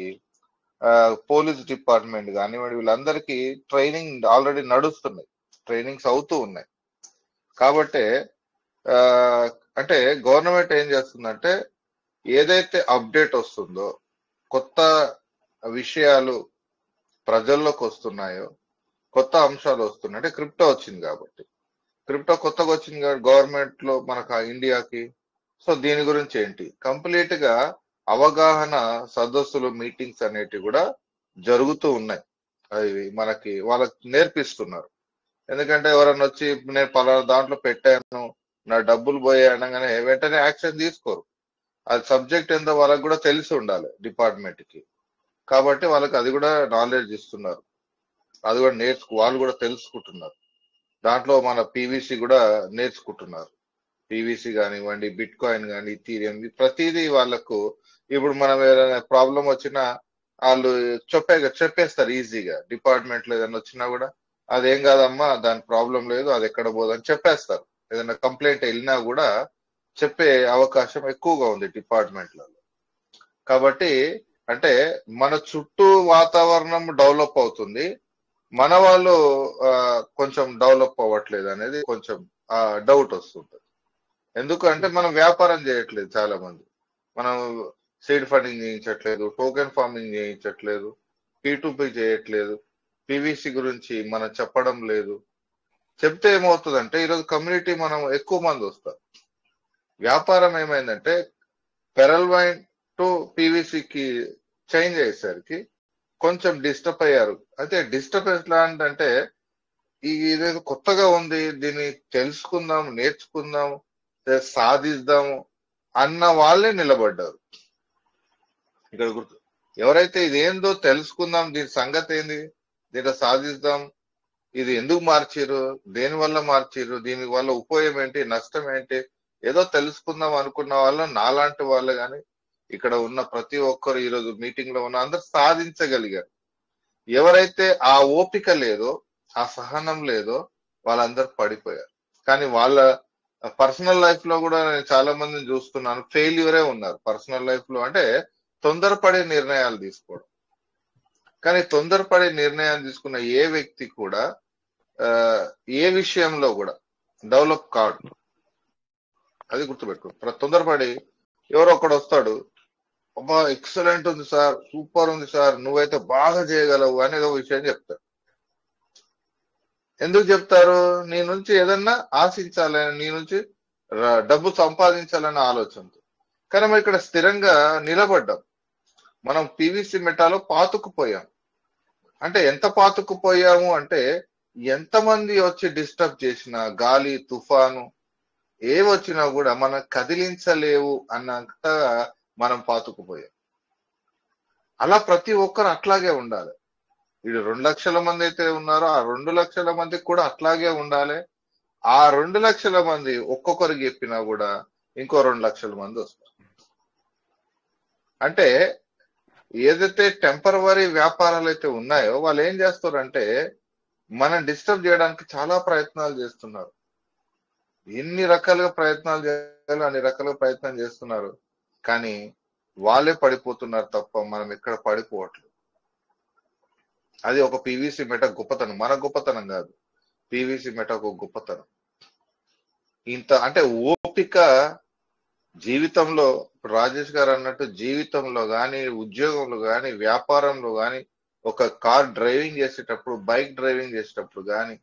S6: పోలీస్ డిపార్ట్మెంట్ కానివ్వండి, వీళ్ళందరికీ ట్రైనింగ్ ఆల్రెడీ నడుస్తున్నాయి, ట్రైనింగ్స్ అవుతూ ఉన్నాయి. కాబట్టి అంటే గవర్నమెంట్ ఏం చేస్తుందంటే ఏదైతే అప్డేట్ వస్తుందో, కొత్త విషయాలు ప్రజల్లోకి వస్తున్నాయో, కొత్త అంశాలు వస్తున్నాయి, అంటే క్రిప్టో వచ్చింది కాబట్టి, క్రిప్టో కొత్తగా వచ్చింది కాబట్టి గవర్నమెంట్ లో మనకు ఇండియాకి, సో దీని గురించి ఏంటి కంప్లీట్ గా అవగాహన సదస్సులు, మీటింగ్స్ అనేటివి కూడా జరుగుతూ ఉన్నాయి. అవి వాళ్ళకి నేర్పిస్తున్నారు. ఎందుకంటే ఎవరన్నా వచ్చి నేను పలానా దాంట్లో పెట్టాను, నా డబ్బులు పోయాయి అనగానే వెంటనే యాక్షన్ తీసుకోరు. అది సబ్జెక్ట్ ఏందో వాళ్ళకి కూడా తెలిసి ఉండాలి డిపార్ట్మెంట్ కి. కాబట్టి వాళ్ళకి అది కూడా నాలెడ్జ్ ఇస్తున్నారు, అది కూడా వాళ్ళు కూడా తెలుసుకుంటున్నారు. దాంట్లో మన పీవీసీ కూడా నేర్చుకుంటున్నారు. పీవీసీ కానివ్వండి, బిట్ కాయిన్ కానీ, ఇథీరియం, ప్రతిదీ వాళ్ళకు ఇప్పుడు మనం ఏదైనా ప్రాబ్లం వచ్చినా వాళ్ళు చెప్పేస్తారు ఈజీగా. డిపార్ట్మెంట్ లో ఏదైనా వచ్చినా కూడా అదేం కాదమ్మా, దాని ప్రాబ్లం లేదు, అది ఎక్కడ పోదని చెప్పేస్తారు. ఏదైనా కంప్లైంట్ వెళ్ళినా కూడా చెప్పే అవకాశం ఎక్కువగా ఉంది డిపార్ట్మెంట్లలో. కాబట్టి అంటే మన చుట్టూ వాతావరణం డెవలప్ అవుతుంది, మన వాళ్ళు కొంచెం డెవలప్ అవ్వట్లేదు అనేది కొంచెం డౌట్ వస్తుంటది. ఎందుకంటే మనం వ్యాపారం చేయట్లేదు. చాలా మంది మనం సీడ్ ఫండింగ్ చేయించట్లేదు, టోకెన్ ఫార్మింగ్ చేయించట్లేదు, P2P చేయట్లేదు, పీవీసీ గురించి మనం చెప్పడం లేదు. చెప్తే ఏమవుతుందంటే ఈరోజు కమ్యూనిటీ మనం ఎక్కువ మంది వస్తారు. వ్యాపారం ఏమైందంటే పెరల్ వైన్ టు పీవీసీకి చేంజ్ అయ్యేసరికి కొంచెం డిస్టర్బ్ అయ్యారు. అయితే డిస్టర్బ్ ఎట్లా అంటే ఇదేదో కొత్తగా ఉంది, దీన్ని తెలుసుకుందాం, నేర్చుకుందాం, సాధిద్దాము అన్న వాళ్ళే నిలబడ్డారు. ఇక్కడ గుర్తు ఎవరైతే ఇదేందో తెలుసుకుందాం, దీని సంగతి ఏంది, దీంట్లో సాధిద్దాం, ఇది ఎందుకు మార్చిరు, దేని వల్ల మార్చిరు, దీని వల్ల ఉపయోగం ఏంటి, నష్టం ఏంటి, ఏదో తెలుసుకుందాం అనుకున్న వాళ్ళు నాలాంటి వాళ్ళు కానీ ఇక్కడ ఉన్న ప్రతి ఒక్కరు ఈరోజు మీటింగ్ లో ఉన్న అందరు సాధించగలిగారు. ఎవరైతే ఆ ఓపిక లేదో, ఆ సహనం లేదో వాళ్ళందరూ పడిపోయారు. కానీ వాళ్ళ పర్సనల్ లైఫ్ లో కూడా నేను చాలా మందిని చూస్తున్నాను, ఫెయిల్యూరే ఉన్నారు పర్సనల్ లైఫ్ లో. అంటే తొందరపడే నిర్ణయాలు తీసుకోవడం. కానీ తొందరపడే నిర్ణయాలు తీసుకున్న ఏ వ్యక్తి కూడా ఏ విషయంలో కూడా డెవలప్ కాడు. అది గుర్తుపెట్టుకో. తొందరపడి ఎవరో ఒకడు వస్తాడు, అబ్బా ఎక్సలెంట్ ఉంది సార్, సూపర్ ఉంది సార్, నువ్వైతే బాగా చేయగలవు అనేది ఒక విషయం చెప్తారు. ఎందుకు చెప్తారు? నీ నుంచి ఏదన్నా ఆశించాలని, నీ నుంచి డబ్బు సంపాదించాలన్న ఆలోచనతో. కానీ మనం ఇక్కడ స్థిరంగా నిలబడ్డాం. మనం పీవీసీ మెటాలో పాతుకుపోయాం. అంటే ఎంత పాతుకుపోయాము అంటే ఎంతమంది వచ్చి డిస్టర్బ్ చేసినా, గాలి తుఫాను ఏవచ్చినా కూడా మనం కదిలించలేవు అన్నంత మనం పాతుకుపోయాం. అలా ప్రతి ఒక్కరు అట్లాగే ఉండాలి. వీడు 2 లక్షల మంది అయితే ఉన్నారో ఆ 2 లక్షల మందికి కూడా అట్లాగే ఉండాలి. ఆ 2 లక్షల మంది ఒక్కొక్కరికి చెప్పినా కూడా ఇంకో 2 లక్షల మంది వస్తారు. అంటే ఏదైతే టెంపరవరీ వ్యాపారాలు అయితే ఉన్నాయో వాళ్ళు ఏం చేస్తారంటే మనం డిస్టర్బ్ చేయడానికి చాలా ప్రయత్నాలు చేస్తున్నారు. ఎన్ని రకాలుగా ప్రయత్నాలు చేయాలో అన్ని రకాలుగా ప్రయత్నం చేస్తున్నారు. కానీ వాళ్ళే పడిపోతున్నారు తప్ప మనం ఎక్కడ పడిపోవట్లేదు. అది ఒక పీవీసీ మెటా గొప్పతనం, మన గొప్పతనం కాదు, పీవీసీ మెటా ఒక గొప్పతనం. ఇంత అంటే ఓపిక జీవితంలో, ఇప్పుడు రాజేష్ గారు అన్నట్టు జీవితంలో కానీ, ఉద్యోగంలో కానీ, వ్యాపారంలో కానీ, ఒక కార్ డ్రైవింగ్ చేసేటప్పుడు, బైక్ డ్రైవింగ్ చేసేటప్పుడు కానీ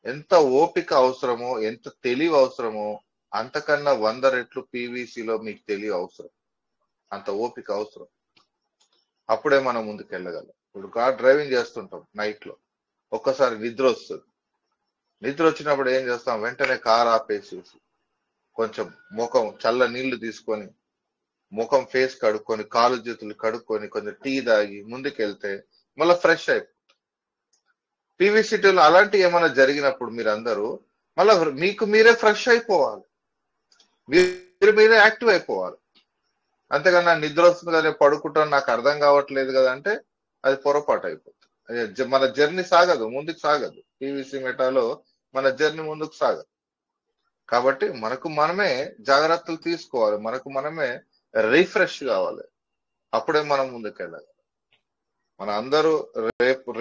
S6: ఎంత ఓపిక అవసరమో, ఎంత తెలివి అవసరమో అంతకన్నా 100 రెట్లు పీవీసీలో మీకు తెలివి అవసరం. అంత ఓపిక అవసరం. అప్పుడే మనం ముందుకు వెళ్ళగలం. ఇప్పుడు కార్ డ్రైవింగ్ చేస్తుంటాం, నైట్ లో ఒక్కసారి నిద్ర వస్తుంది. నిద్ర వచ్చినప్పుడు ఏం చేస్తాం? వెంటనే కార్ ఆపేసి కొంచెం ముఖం చల్ల నీళ్లు తీసుకొని ముఖం ఫేస్ కడుక్కొని కాలు చేతులు కడుక్కొని కొంచెం టీ తాగి ముందుకెళ్తే మళ్ళీ ఫ్రెష్ అయిపోతుంది. పీవీసీటీలో అలాంటి ఏమైనా జరిగినప్పుడు మీరందరూ మళ్ళీ మీకు మీరే ఫ్రెష్ అయిపోవాలి, మీరు మీరే యాక్టివ్ అయిపోవాలి. అంతేగాని నిద్ర వస్తుంది కదా పడుకుంటాను నాకు అర్థం కావట్లేదు కదా అంటే అది పొరపాటు అయిపోతుంది. మన జర్నీ సాగదు, ముందుకు సాగదు. పీవీసీ మెటాలో మన జర్నీ ముందుకు సాగదు. కాబట్టి మనకు మనమే జాగ్రత్తలు తీసుకోవాలి, మనకు మనమే రీఫ్రెష్ కావాలి. అప్పుడే మనం ముందుకు వెళ్ళాలి. మన అందరూ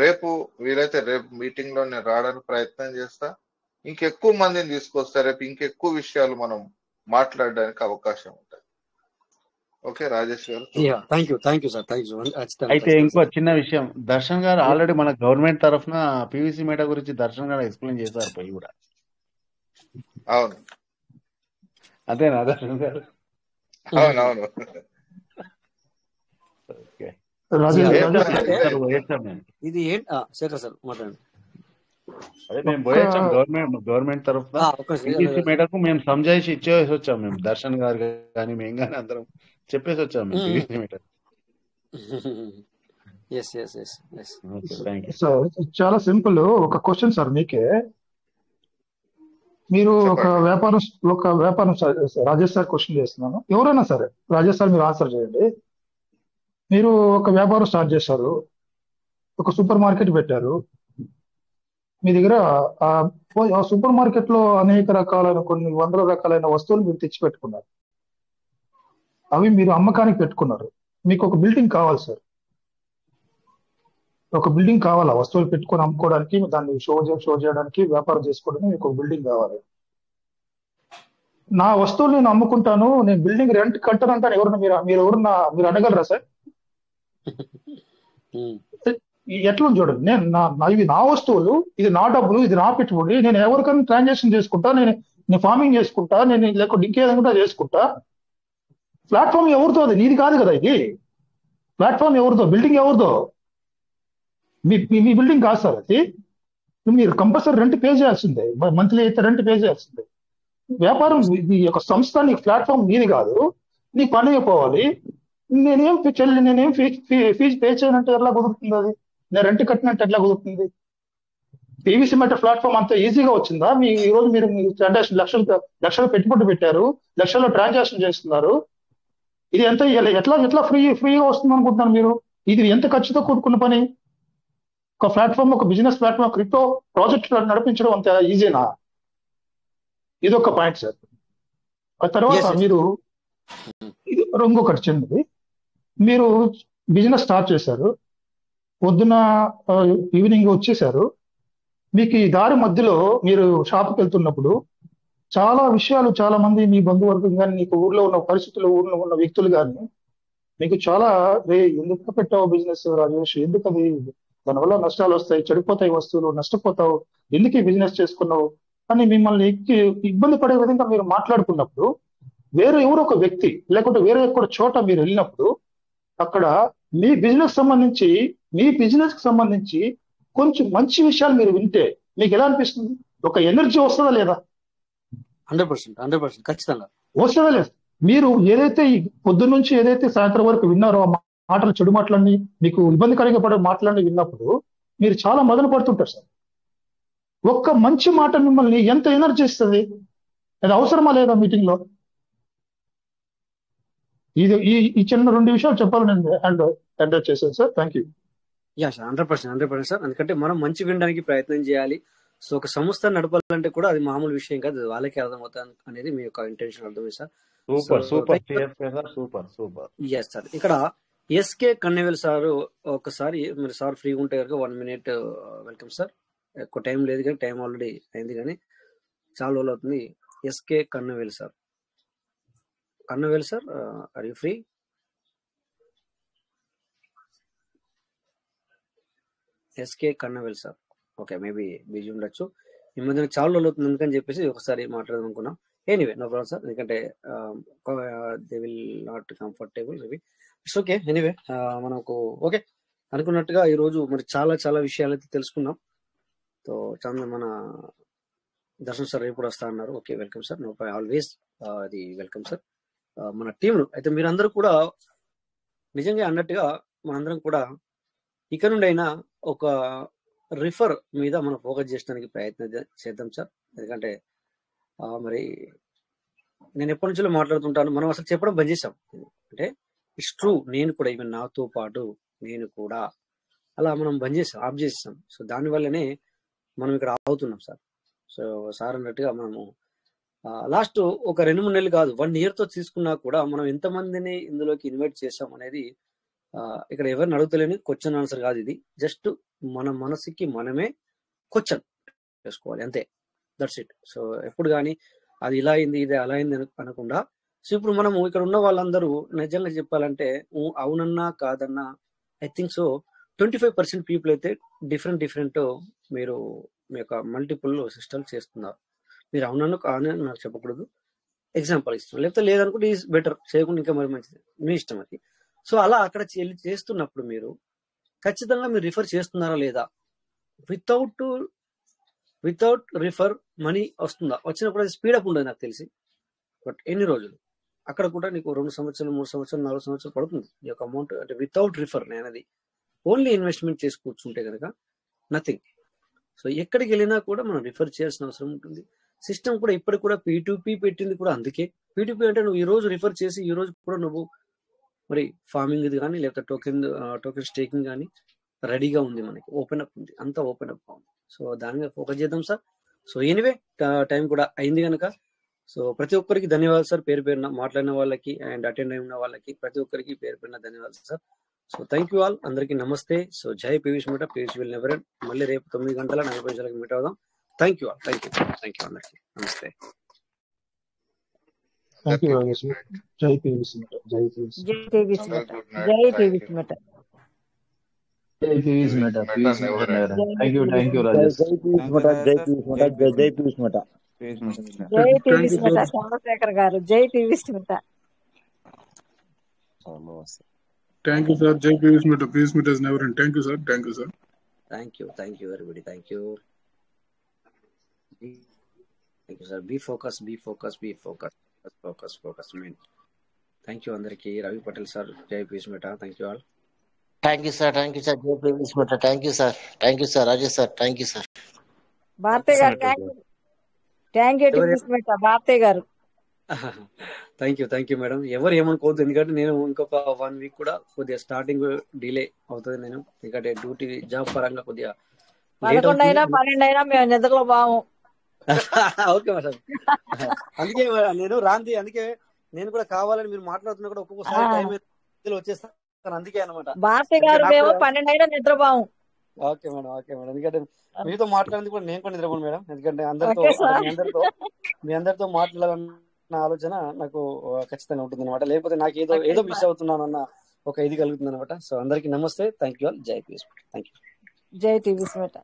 S6: రేపు వీలైతే రేపు మీటింగ్ లో నేను రావడానికి ప్రయత్నం చేస్తా. ఇంకెక్కువ మందిని తీసుకొస్తా. రేపు ఇంకెక్కువ విషయాలు మనం మాట్లాడడానికి అవకాశం ఉంటుంది. ఓకే రాజేష్ గారు.
S1: Thank you sir, thank you.
S7: అయితే ఇంకో చిన్న విషయం, దర్శన్ గారు ఆల్రెడీ మన గవర్నమెంట్ తరఫున పీవీసీ మెటా గురించి దర్శన్ గారు ఎక్స్ప్లెయిన్ చేశారు పోయి కూడా.
S6: అవును,
S7: అదేనా దర్శన్ గారు?
S6: అవునవును.
S7: ఓకే,
S1: ఇది ఏంటి సరే సార్ మాట్లాడండి.
S7: అదే మేము పోయొచ్చాం గవర్నమెంట్ తరఫున పీవీసీ మెటాకు మేము సంజాయిషి ఇచ్చేసి వచ్చాం. మేము దర్శన్ గారు కానీ మేము కానీ అందరం చెప్పేసి వచ్చాం మేము పీవీసీ మెటా.
S8: చాలా సింపుల్. ఒక క్వశ్చన్ సార్ మీకే. మీరు ఒక వ్యాపారం రాజేష్ సార్ క్వశ్చన్ చేస్తున్నాను, ఎవరైనా సరే రాజేష్ సార్ మీరు ఆన్సర్ చేయండి. మీరు ఒక వ్యాపారం స్టార్ట్ చేశారు, ఒక సూపర్ మార్కెట్ పెట్టారు. మీ దగ్గర ఆ సూపర్ మార్కెట్ లో అనేక రకాలైన కొన్ని వందల రకాలైన వస్తువులు మీరు తెచ్చి పెట్టుకున్నారు. అవి మీరు అమ్మకానికి పెట్టుకున్నారు. మీకు ఒక బిల్డింగ్ కావాలి సార్, ఒక బిల్డింగ్ కావాలా వస్తువులు పెట్టుకొని అమ్ముకోవడానికి, దాన్ని షో చేయడానికి, వ్యాపారం చేసుకోవడానికి మీకు ఒక బిల్డింగ్ కావాలి. నా వస్తువులు నేను అమ్ముకుంటాను, నేను బిల్డింగ్ రెంట్ కట్టనంటాను ఎవరన్నా మీరు ఎవరన్నా మీరు అనగలరా సార్? ఎట్లా చూడండి, ఇవి నా వస్తువులు, ఇది నా డబ్బులు, ఇది నా పెట్టుబడి, నేను ఎవరికైనా ట్రాన్సాక్షన్ చేసుకుంటా, నేను ఫార్మింగ్ చేసుకుంటా, నేను లేకపోతే ఇంకేదైనా చేసుకుంటా. ప్లాట్ఫామ్ ఎవరితో? అది నీది కాదు కదా. ఇది ప్లాట్ఫామ్ ఎవరితో? బిల్డింగ్ ఎవరితో? మీ బిల్డింగ్ కాదు సార్ అది. మీరు కంపల్సరీ రెంట్ పే చేయాల్సిందే, మంత్లీ అయితే రెంట్ పే చేయాల్సిందే. వ్యాపారం ఇది ఒక సంస్థ, నీకు ప్లాట్ఫామ్ నీది కాదు, నీకు పని అయిపోవాలి. నేనేం ఫీజు పే చేయనంటే ఎట్లా కుదురుతుంది? అది నేను రెంట్ కట్టినట్టు ఎట్లా కుదురుతుంది? పీవీసీ మెటల్ ప్లాట్ఫామ్ అంత ఈజీగా వచ్చిందా? ఈ రోజు మీరు ట్రాన్సాక్షన్ లక్షలు పెట్టుబడి పెట్టారు, లక్షల్లో ట్రాన్సాక్షన్ చేస్తున్నారు. ఇది ఎంత ఎట్లా ఫ్రీగా వస్తుంది అనుకుంటున్నారు మీరు? ఇది ఎంత ఖర్చుతో కూడుకున్న పని? ఒక ప్లాట్ఫామ్, ఒక బిజినెస్ ప్లాట్ఫామ్, క్రిప్టో ప్రాజెక్ట్ నడిపించడం అంత ఈజీనా? ఇది ఒక పాయింట్ సార్. ఆ తర్వాత మీరు ఇంకొకటి చిన్నది, మీరు బిజినెస్ స్టార్ట్ చేశారు, పొద్దున ఈవినింగ్ వచ్చేసారు. మీకు ఈ దారి మధ్యలో మీరు షాప్కి వెళ్తున్నప్పుడు చాలా విషయాలు, చాలా మంది మీ బంధువర్గం కానీ, మీకు ఊర్లో ఉన్న పరిస్థితులు, ఊర్లో ఉన్న వ్యక్తులు కానీ మీకు చాలా ఎందుకు పెట్టావు బిజినెస్ రాజేష్, ఎందుకు అది, దానివల్ల నష్టాలు వస్తాయి, చెడిపోతాయి వస్తువులు, నష్టపోతావు, ఎందుకు ఈ బిజినెస్ చేసుకున్నావు అని మిమ్మల్ని ఇబ్బంది పడే విధంగా మీరు మాట్లాడుకున్నప్పుడు, వేరే ఎవరో ఒక వ్యక్తి లేకుంటే వేరే ఎక్కడ చోట మీరు వెళ్ళినప్పుడు అక్కడ మీ బిజినెస్ కి సంబంధించి కొంచెం మంచి విషయాలు మీరు వింటే మీకు ఎలా అనిపిస్తుంది? ఒక ఎనర్జీ వస్తుందా లేదా?
S1: 100% ఖచ్చితంగా
S8: వస్తుందా లేదా? మీరు ఏదైతే ఈ పొద్దున్న నుంచి ఏదైతే సాయంత్రం వరకు విన్నారో ఆ మాటలు, చెడు మాటలన్నీ, మీకు ఇబ్బందికరంగా పడే మాటలన్నీ విన్నప్పుడు మీరు చాలా మదన పడుతుంటారు సార్. ఒక్క మంచి మాట మిమ్మల్ని ఎంత ఎనర్జీ ఇస్తుంది? అది అవసరమా లేదా మీటింగ్ లో? ఈ చిన్న 2 విషయాలు చెప్పాలని నేను హ్యాండ్ చేశాను sir. Thank you.
S1: Yeah sir, 100% sir. ఎందుకంటే మనం మంచి వినడానికి ప్రయత్నం చేయాలి. సో ఒక సంస్థ నడపాలంటే కూడా అది మామూలు విషయం కాదు, వాళ్ళకి అర్థమవుతాను అనేది మీ యొక్క ఇంటెన్షన్. అర్థమే సార్.
S7: సూపర్.
S1: Yes sir. ఇక్కడ ఎస్కే కన్నెవేల్ సార్, ఒకసారి మీరు సార్ ఫ్రీగా ఉంటే కనుక 1 minute వెల్కమ్ సార్. ఎక్కువ టైం లేదు కానీ, టైం ఆల్రెడీ అయింది కానీ చాలా రోజులు అవుతుంది. SK Kannevel sir, are you free? SK Kannevel sir, okay, maybe busy ఉండొచ్చు. ఈ మధ్యన చాలా రోజులు అవుతుంది అందుకని చెప్పేసి ఒకసారి మాట్లాడదాం అనుకున్నాం. Anyway, no problem sir. ఎందుకంటే they will not comfortable maybe. It's okay. Anyway, మనకు ఓకే అనుకున్నట్టుగా ఈరోజు మరి చాలా విషయాలు అయితే తెలుసుకున్నాం. సో మన దర్శన్ సార్ రేపు వస్తా అన్నారు. Okay, welcome sir. No always అది వెల్కమ్ సార్. మన టీంను అయితే మీరందరూ కూడా నిజంగా అన్నట్టుగా మనందరం కూడా ఇక నుండి అయినా ఒక రిఫర్ మీద మనం ఫోకస్ చేయడానికి ప్రయత్నం చేద్దాం సార్. ఎందుకంటే మరి నేను ఎప్పటి నుంచో మాట్లాడుతుంటాను, మనం అసలు చెప్పడం బంద్ చేసాం. అంటే ఇట్స్ ట్రూ, నేను కూడా ఈవెన్ నాతో పాటు నేను కూడా అలా మనం బంద్ చేసాం, ఆఫ్ చేసాం. సో దానివల్లనే మనం ఇక్కడ అవుతున్నాం సార్. సో సార్ అన్నట్టుగా మనము లాస్ట్ ఒక 2-3 నెలలు కాదు, 1 year తో తీసుకున్నా కూడా మనం ఎంతమందిని ఇందులోకి ఇన్వైట్ చేసాం అనేది ఇక్కడ ఎవరిని అడుగుతలేని క్వశ్చన్ ఆన్సర్ కాదు. ఇది జస్ట్ మన మనసుకి మనమే క్వశ్చన్ చేసుకోవాలి, అంతే. That's it. సో ఎప్పుడు కానీ అది ఇలా అయింది, ఇది అలా అయింది అనకుండా, సో ఇప్పుడు మనము ఇక్కడ ఉన్న వాళ్ళందరూ నిజంగా చెప్పాలంటే అవునన్నా కాదన్నా ఐ థింక్ సో 25% పీపుల్ అయితే డిఫరెంట్ మీరు మీ యొక్క మల్టిపుల్ సిస్టమ్ చేస్తున్నారు. మీరు అవునన్నా కాదని నాకు చెప్పకూడదు, ఎగ్జాంపుల్ ఇస్తాను, లేకపోతే లేదనుకుంటే ఈజ్ బెటర్, చేయకుండా ఇంకా మరి మంచిది, మీ ఇష్టం అది. సో అలా అక్కడ చేస్తున్నప్పుడు మీరు ఖచ్చితంగా మీరు రిఫర్ చేస్తున్నారా లేదా? వితౌట్ రిఫర్ మనీ వస్తుందా? వచ్చినప్పుడు అది స్పీడప్ ఉండదు నాకు తెలిసి. బట్ ఎన్ని రోజులు అక్కడ కూడా నీకు 2 సంవత్సరాలు, 3 సంవత్సరాలు, 4 సంవత్సరాలు పడుతుంది ఈ యొక్క అమౌంట్. అంటే వితౌట్ రిఫర్, నేను అది ఓన్లీ ఇన్వెస్ట్మెంట్ చేసి కూర్చుంటే కనుక నథింగ్. సో ఎక్కడికి వెళ్ళినా కూడా మనం రిఫర్ చేయాల్సిన అవసరం ఉంటుంది. సిస్టమ్ కూడా ఇప్పటికి కూడా P2P పెట్టింది కూడా అందుకే. P2P అంటే నువ్వు ఈ రోజు రిఫర్ చేసి ఈ రోజు కూడా నువ్వు మరి ఫార్మింగ్ ఇది కానీ లేకపోతే టోకెన్ స్టేకింగ్ కానీ రెడీగా ఉంది, మనకి ఓపెన్ అప్ ఉంది, అంతా ఓపెన్ అప్ ఉంది. సో దాని మీద ఫోకస్ చేద్దాం సార్. సో ఎనీవే, టైం కూడా అయింది కనుక సో ప్రతి ఒక్కరికి ధన్యవాదాలు సార్. పేరున మాట్లాడిన వాళ్ళకి అండ్ అటెండ్ అయిన వాళ్ళకి ప్రతి ఒక్కరికి పేరున ధన్యవాదాలు sir. So thank you all, అందరికీ నమస్తే. సో జై PVS meta, PVS will never end. మళ్ళీ రేపు 9:40 మీట్ అవుదాం. Thank you all, thank you అందరికీ, నమస్తే.
S8: థ్యాంక్ యూ
S6: అందరికి
S8: రాజేష్.
S6: Good night.
S8: జై పీవీసీ మెట, జై పీవీసీ
S9: జై టీవీస్ మెట,
S6: అందరికి గుడ్ నైట్.
S9: జై
S6: థ్యాంక్
S9: టీవీస్
S6: యూ.
S9: మెట,
S8: జై PVC meta,
S6: meta
S8: PVC meta
S6: never
S8: never.
S9: జై
S8: thank you
S9: TVS meta,
S8: Rajesh.
S10: జై పీస్
S11: థ్యాంక్ యూ
S10: మట,
S11: రాజా
S10: జై
S11: సార్.
S10: పీస్ మట,
S11: జై పీస్
S10: జై
S11: మట.
S10: పీస్ మట.
S11: Peace meta.
S9: జై
S4: thank
S9: TVS
S4: you
S9: meta.
S4: Sir.
S9: Chandrashekar గారు జై టీవీస్ మెట.
S3: నమస్తే.
S4: Thank you sir. జై PVS meta, peace meta is never. Thank you sir. Thank you sir.
S1: Thank you everybody, thank you sir. Be focus main. Thank you అందరికి. Ravi Patel sir, జై peace meta. Thank you all.
S10: Thank you sir, thank you sir. జై PVC meta. Thank you sir. Rajesh sir, thank you sir.
S9: Bharati గారు thank you TVS మెట. Bharati గారు
S1: thank you madam. ఎవరు ఏమనుకోవద్దు, ఎందుకంటే నేను ఇంకొక 1 వీక్ కూడా కొద్దిగా స్టార్టింగ్ డిలే అవుతుంది. నేను ఎందుకంటే డ్యూటీ జాబ్ పరంగా కొద్దిగా లేట్
S9: 11 అయినా
S1: అవుతుంది.
S9: 12 అయినా మేము నిద్రలో బాము.
S1: Okay madam. అందుకే నేను రాంది, అందుకే నేను కూడా కావాలని మీరు మాట్లాడుతున్నా కూడా ఒక్కొక్కసారి టైం వచ్చేస్తాను. అందుకే అనమాట.
S9: భారతి గారు మేము 12 అయినా నిద్రపోము.
S1: Okay madam. ఎందుకంటే మీతో మాట్లాడేందుకు కూడా నేను కూడా నిద్రపోను మేడం. ఎందుకంటే అందరితో
S9: ఓకే సార్.
S1: మీ అందరితో మాట్లాడాలన్న ఆలోచన నాకు ఖచ్చితంగా ఉంటుంది అనమాట. లేకపోతే నాకు ఏదో మిస్ అవుతున్నాను అన్న ఒక ఇది కలుగుతుంది అనమాట. సో అందరికి నమస్తే. Thank you all. జై పీస్. Thank you.
S9: జై టీవీస్ మెట.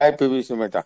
S12: జై పీవీసీ మెట.